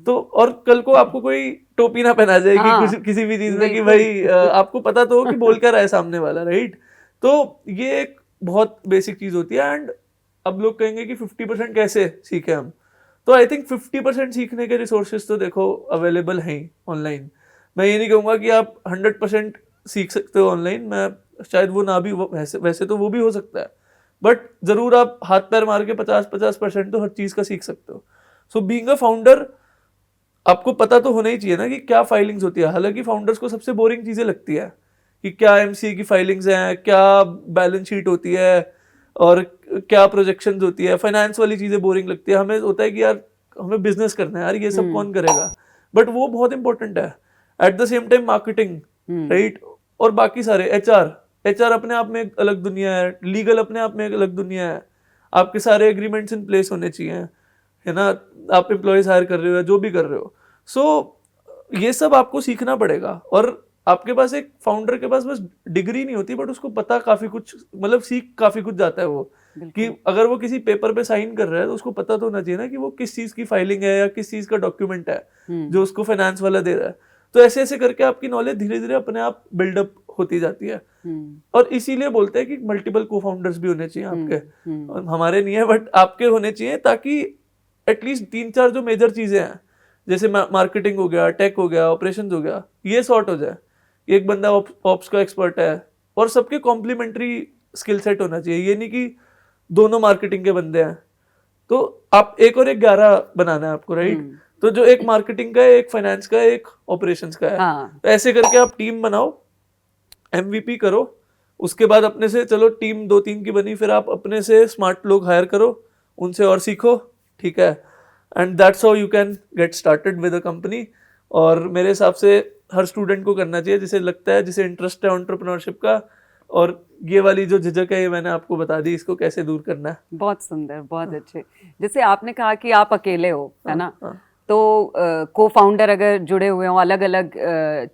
तो और कल को आपको कोई टोपी ना पहना जाए कि किसी भी चीज में कि भाई आपको पता तो हो कि बोल क्या रहा है सामने वाला, राइट। तो ये एक बहुत बेसिक चीज होती है। एंड अब लोग कहेंगे कि 50% कैसे सीखे हम, तो आई थिंक 50% सीखने के रिसोर्सेज तो देखो अवेलेबल हैं ऑनलाइन। मैं ये नहीं कहूँगा कि आप 100% सीख सकते हो ऑनलाइन, मैं शायद वो ना भी वैसे तो वो भी हो सकता है, बट जरूर आप हाथ पैर मार के 50% तो हर चीज का सीख सकते हो। सो बीइंग अ फाउंडर आपको पता तो होना ही चाहिए ना कि क्या फाइलिंग्स होती है। हालांकि फाउंडर्स को सबसे बोरिंग चीजें लगती है कि क्या एमसीए की फाइलिंग्स हैं, क्या बैलेंस शीट होती है, और क्या प्रोजेक्शंस होती है, फाइनेंस वाली चीजें बोरिंग लगती है। हमें होता है कि यार हमें बिजनेस करना है यार, ये सब कौन करेगा, बट वो बहुत इंपॉर्टेंट है। At the same time marketing, right, और बाकी सारे एचआर अपने आप में एक अलग दुनिया है, लीगल अपने आप में एक अलग दुनिया है, आपके सारे एग्रीमेंट्स इन प्लेस होने चाहिए, है ना, आप एम्प्लॉयज हायर कर रहे हो या जो भी कर रहे हो। सो ये सब आपको सीखना पड़ेगा। और आपके पास एक फाउंडर के पास बस डिग्री नहीं होती, बट उसको पता काफी कुछ, मतलब सीख काफी कुछ जाता है वो, कि अगर वो किसी पेपर पे साइन कर रहा है तो उसको पता तो होना चाहिए ना कि वो किस चीज की फाइलिंग है या किस चीज का डॉक्यूमेंट है जो उसको फाइनेंस वाला दे रहा है। तो ऐसे ऐसे करके आपकी नॉलेज धीरे धीरे अपने आप बिल्डअप होती जाती है। और इसीलिए बोलते हैं कि मल्टीपल को फाउंडर्स भी होने चाहिए आपके, और हमारे नहीं है बट आपके होने चाहिए, ताकि एटलीस्ट 3-4 जो मेजर चीजें हैं, जैसे मार्केटिंग हो गया, टेक हो गया, ऑपरेशंस हो गया, ये सॉर्ट हो जाए। एक बंदा ऑप्स का एक्सपर्ट है, और सबके कॉम्प्लीमेंट्री स्किल सेट होना चाहिए। ये नहीं कि दोनों मार्केटिंग के बंदे हैं तो आप एक और एक 11 बनाना है आपको, राइट। तो जो एक मार्केटिंग का है, एक फाइनेंस का है, एक ऑपरेशंस का है, तो ऐसे करके आप टीम बनाओ, एमवीपी करो, उसके बाद अपने से चलो टीम 2-3 की बनी, फिर आप अपने से स्मार्ट लोग हायर करो, उनसे और सीखो, ठीक है, and that's how you can get started with a company. और मेरे हिसाब से हर स्टूडेंट को करना चाहिए जिसे लगता है, जिसे इंटरेस्ट है एंटरप्रेन्योरशिप का। और ये वाली जो झिझक है ये मैंने आपको बता दी, इसको कैसे दूर करना है। बहुत सुंदर, बहुत अच्छे। जैसे आपने कहा कि आप अकेले हो, है ना, तो को फाउंडर अगर जुड़े हुए हो, अलग अलग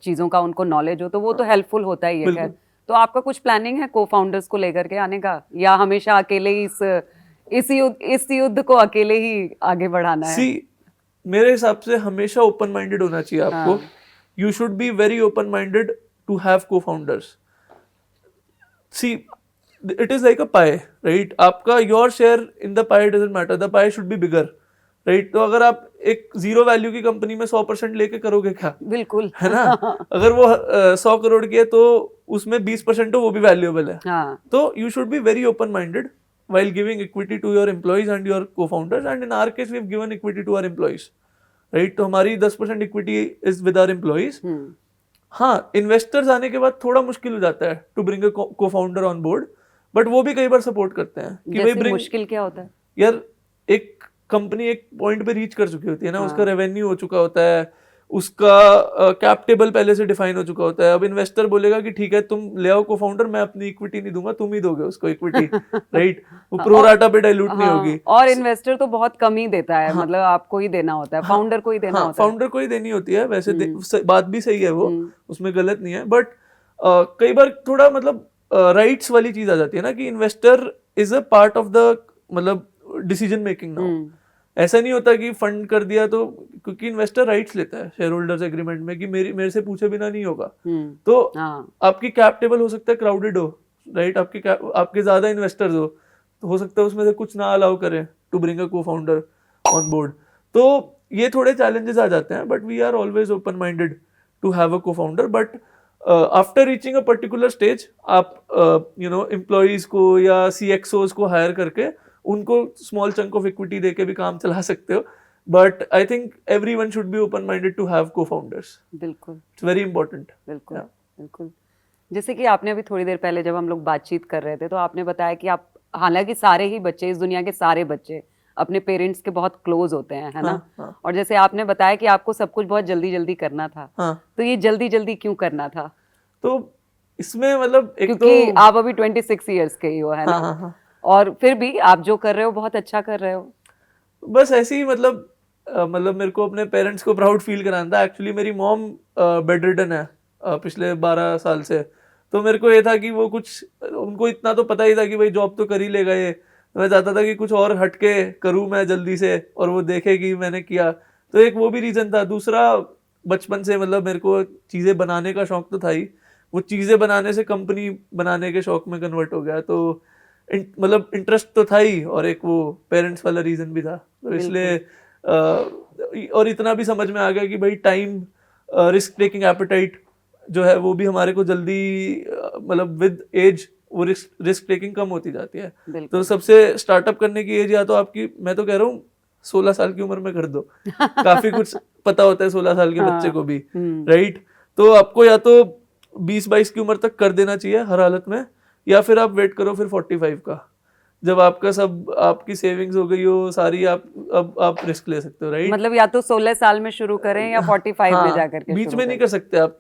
चीजों का उनको नॉलेज हो, तो वो तो हेल्पफुल होता ही है। खैर, तो आपका कुछ प्लानिंग है को फाउंडर्स को लेकर के आने का, या हमेशा अकेले ही इस युद्ध को अकेले ही आगे बढ़ाना है? मेरे हिसाब से हमेशा ओपन माइंडेड होना चाहिए आपको। You should be very open minded to have cofounders. See it is like a pie, right, आपका your share in the pie doesn't matter, the pie should be bigger, right. तो अगर आप एक 0 value की company में 100% लेके करोगे क्या? बिल्कुल, है ना। अगर वो 100 करोड़ की है तो उसमें 20% हो, वो भी वैल्यूएबल है। तो you should be very open minded while giving equity to your employees and your co-founders, and in our case we have given equity to our employees, right। तो हमारी 10% equity is with our employees। हाँ, investors आने के बाद थोड़ा मुश्किल हो जाता है to bring a co-founder on board, but वो भी कई बार सपोर्ट करते हैं कि भाई ब्रिंग। मुश्किल क्या होता है यार, एक कंपनी एक पॉइंट पे रीच कर चुकी होती है ना, उसका रेवेन्यू हो चुका होता है, उसका कैप टेबल पहले से डिफाइन हो चुका होता है। अब इन्वेस्टर बोलेगा कि ठीक है तुम ले आओ को फाउंडर, मैं अपनी इक्विटी नहीं दूंगा, तुम ही दोगे उसको इक्विटी, राइट। वो प्रो राटा पे डाइल्यूट नहीं होगी। और इन्वेस्टर तो बहुत कम ही देता है, मतलब आपको ही देना होता है, फाउंडर को ही देना होता है। फाउंडर को ही देनी होती है वैसे, बात भी सही है, वो उसमें गलत नहीं है। बट कई बार थोड़ा मतलब राइट्स वाली चीज आ जाती है ना, कि investor is a part of the मतलब डिसीजन मेकिंग नाउ। ऐसा नहीं होता कि फंड कर दिया तो, क्योंकि इन्वेस्टर राइट्स लेता है शेयर होल्डर्स एग्रीमेंट में कि मेरे से पूछे बिना नहीं होगा। तो आपकी कैप टेबल हो सकता है क्राउडेड हो, राइट, आपके ज्यादा इन्वेस्टर्स हो सकता है उसमें से कुछ ना अलाउ करें टू ब्रिंग अ को फाउंडर ऑन बोर्ड। तो ये थोड़े चैलेंजेस आ जाते हैं, but we are always open minded to have a cofounder. But after reaching a particular stage आप एम्प्लॉइज को या CXOs को हायर करके उनको स्मॉल चंक ऑफ इक्विटी देके भी काम चला सकते हो, but I think everyone should be open minded to have cofounders. बिल्कुल इट्स वेरी इंपॉर्टेंट. बिल्कुल बिल्कुल. जैसे कि आपने अभी थोड़ी देर पहले जब हम लोग बातचीत कर रहे थे तो आपने बताया कि आप, हालांकि सारे ही बच्चे, इस दुनिया के सारे बच्चे अपने पेरेंट्स के बहुत क्लोज होते हैं, है ना? हाँ. और जैसे आपने बताया कि आपको सब कुछ बहुत जल्दी जल्दी करना था. हाँ. तो ये जल्दी जल्दी क्यों करना था? तो इसमें मतलब एक क्योंकि तो आप अभी 26 इयर्स के ही हो, है ना? हाँ. और फिर भी आप जो कर रहे हो बहुत अच्छा कर रहे हो. बस ऐसे ही मतलब मेरे को अपने पेरेंट्स को प्राउड फील कराना था. एक्चुअली मेरी मॉम बेड रिडन है पिछले 12 साल से. तो मेरे को ये था कि वो कुछ, उनको इतना तो पता ही था कि भाई जॉब तो कर ही लेगा ये. मैं चाहता था कि कुछ और हटके करूँ मैं जल्दी से, और वो देखे कि मैंने किया. तो एक वो भी रीज़न था. दूसरा, बचपन से मतलब मेरे को चीज़ें बनाने का शौक तो था ही. वो चीज़ें बनाने से कंपनी बनाने के शौक में कन्वर्ट हो गया. तो मतलब इंटरेस्ट तो था ही, और एक वो पेरेंट्स वाला रीज़न भी था. तो इसलिए और इतना भी समझ में आ गया कि भाई टाइम, रिस्क टेकिंग एपेटाइट जो है वो भी हमारे को जल्दी मतलब विद एज वो रिस्क टेकिंग कम होती जाती है. तो सबसे स्टार्टअप करने की एज या तो आपकी, मैं तो कह रहा हूँ 16 साल की उम्र में कर दो. काफी कुछ पता होता है 16 साल के बच्चे को भी, राइट? तो आपको या तो 20-22 की उम्र तक कर देना चाहिए हर हालत में, या फिर आप वेट करो फिर 45 का, जब आपका सब, आपकी सेविंग्स हो गई हो सारी, अब आप रिस्क ले सकते हो, राइट? मतलब या तो 16 साल में शुरू करें या 45 में जाकर के बीच में नहीं कर सकते आप.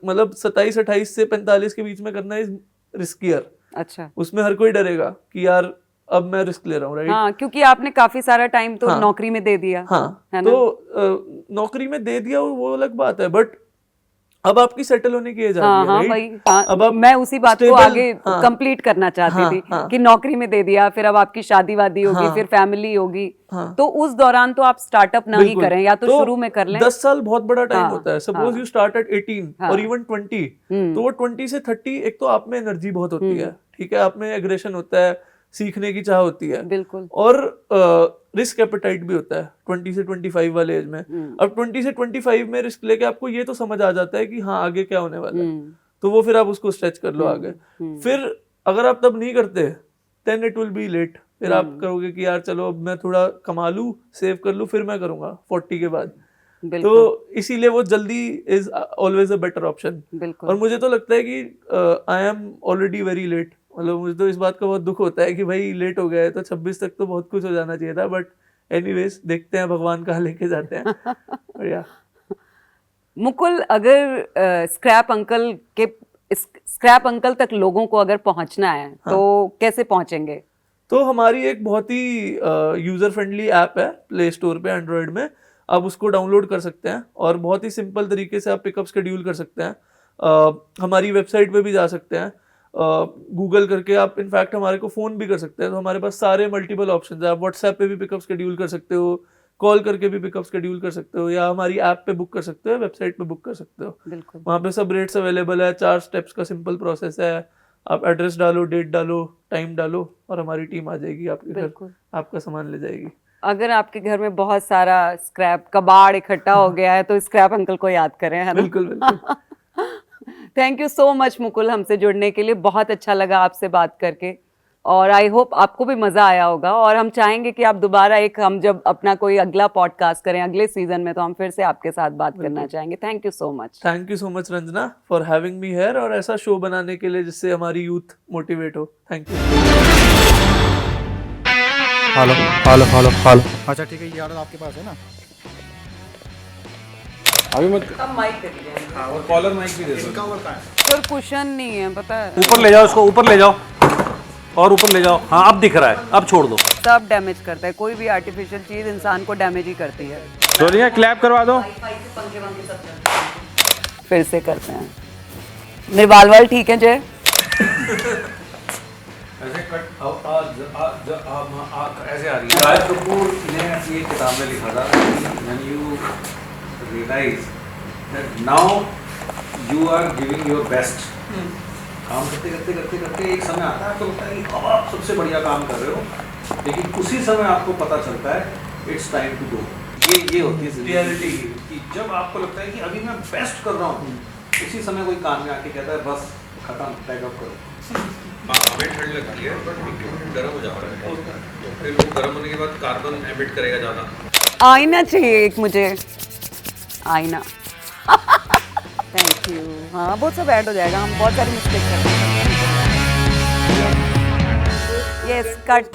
मतलब 27-28 से 45 के बीच में करना इज रिस्कियर. अच्छा. उसमें हर कोई डरेगा कि यार अब मैं रिस्क ले रहा हूँ, राइट? हाँ, क्योंकि आपने काफी सारा टाइम तो नौकरी में दे दिया. हाँ, है ना? तो नौकरी में दे दिया वो अलग बात है, बट अब आपकी सेटल होने की एज आ गई है, हाँ, राइट? भाई, हाँ, अब आप मैं उसी बात को आगे कंप्लीट करना चाहती थी हाँ. कि नौकरी में दे दिया, फिर अब आपकी शादी वादी होगी, फिर फैमिली होगी. तो उस दौरान तो आप स्टार्टअप ना ही करें, या तो शुरू में कर लें. 10 साल बहुत बड़ा टाइम होता है. सपोज यू स्टार्ट एट 18 और इवन 20, तो वो 20 से 30, एक तो आप में एनर्जी बहुत होती है, ठीक है, आप में एग्रेशन होता है, सीखने की चाह होती है, बिल्कुल, और रिस्क एपेटाइट भी होता है 20 से 25 वाले एज में. अब 20 से 25 में रिस्क लेके आपको ये तो समझ आ जाता है कि हाँ आगे क्या होने वाला है, तो वो फिर आप उसको स्ट्रेच कर लो आगे. फिर अगर आप तब नहीं करते, then it will be late. फिर आप करोगे कि यार चलो अब मैं थोड़ा कमा लूं, सेव कर लूं, फिर मैं करूंगा 40 के बाद. तो इसीलिए वो जल्दी is always a better option. और मुझे तो लगता है कि I am already very late. मतलब मुझे तो इस बात का बहुत दुख होता है कि भाई लेट हो गया है. तो 26 तक तो बहुत कुछ हो जाना चाहिए था, बट एनीवेज देखते हैं भगवान कहाँ लेके जाते हैं. बढ़िया. मुकुल, अगर स्क्रैप अंकल तक लोगों को अगर पहुंचना है, तो कैसे पहुंचेंगे? तो हमारी एक बहुत ही यूजर फ्रेंडली ऐप है प्ले स्टोर पे, एंड्रॉयड में. आप उसको डाउनलोड कर सकते हैं और बहुत ही सिंपल तरीके से आप पिकअप शेड्यूल कर सकते हैं. हमारी वेबसाइट पे भी जा सकते हैं, गूगल करके आप इनफैक्ट हमारे को फ़ोन भी कर सकते हैं. तो हमारे पास सारे मल्टीपल ऑप्शन है. आप व्हाट्सएप पे भी पिकअप शेड्यूल कर सकते हो, कॉल करके भी पिकअप शेड्यूल कर सकते हो, या हमारी ऐप पे बुक कर सकते हो, वेबसाइट पे बुक कर सकते हो. वहाँ पे सब रेट्स अवेलेबल है. 4 स्टेप्स का सिंपल प्रोसेस है. आप एड्रेस डालो, डेट डालो, टाइम डालो, और हमारी टीम आ जाएगी आपके घर, आपका सामान ले जाएगी. अगर आपके घर में बहुत सारा स्क्रैप कबाड़ इकट्ठा हो गया है तो स्क्रैप अंकल को याद करें, है ना? बिल्कुल बिल्कुल. Thank you so much Mukul, हमसे जुड़ने के लिए. बहुत अच्छा लगा आपसे बात करके, और आई होप आपको भी मजा आया होगा. और हम चाहेंगे कि आप दोबारा हम जब अपना कोई अगला पॉडकास्ट करें अगले सीजन में, तो हम फिर से आपके साथ बात करना चाहेंगे. Thank you so much. Thank you so much Ranjana for having me here, और ऐसा शो बनाने के लिए जिससे हमारी यूथ मोटिवेट हो. Thank you. Hello hello hello hello. अच्छा ठीक है, ये ऑर्डर आपके पास है ना? अभी मत. अब माइक दे दीजिए. हाँ, और कॉलर माइक भी दे दो. पर कुशन नहीं है, पता है. ऊपर ले जाओ इसको, ऊपर ले जाओ, और ऊपर ले जाओ. हाँ अब दिख रहा है, अब छोड़ दो. सब डैमेज करता है, कोई भी आर्टिफिशियल चीज इंसान को डैमेज ही करती है. सोनिया क्लैप करवा दो. फिर से करते हैं. मेरे बाल वाल ठीक है जय? ऐसे कट ऐसे आ रही है. राज कपूर ने ये किताब में लिखा था, when you realize that now you are giving your best. काम करते करते करते करते एक समय आता है आपको लगता है कि अब आप सबसे बढ़िया काम कर रहे हो, लेकिन उसी समय आपको पता चलता है इट्स टाइम टू गो. ये होती है रियलिटी कि जब आपको लगता है कि अभी मैं बेस्ट कर रहा हूँ, उसी समय कोई काम में आके कहता है बस खत्म, पैक अप करो। हमें ठंड लगती है बट इक्विपमेंट गर्म हो जाता है, तो फिर वो गर्म होने के बाद कार्बन एमिट करेगा ज़्यादा। आईना चाहिए एक मुझे, आईना। Thank you. हाँ बहुत सब ऐड हो जाएगा, हम बहुत सारी मिस्टेक करते हैं। Yes cut.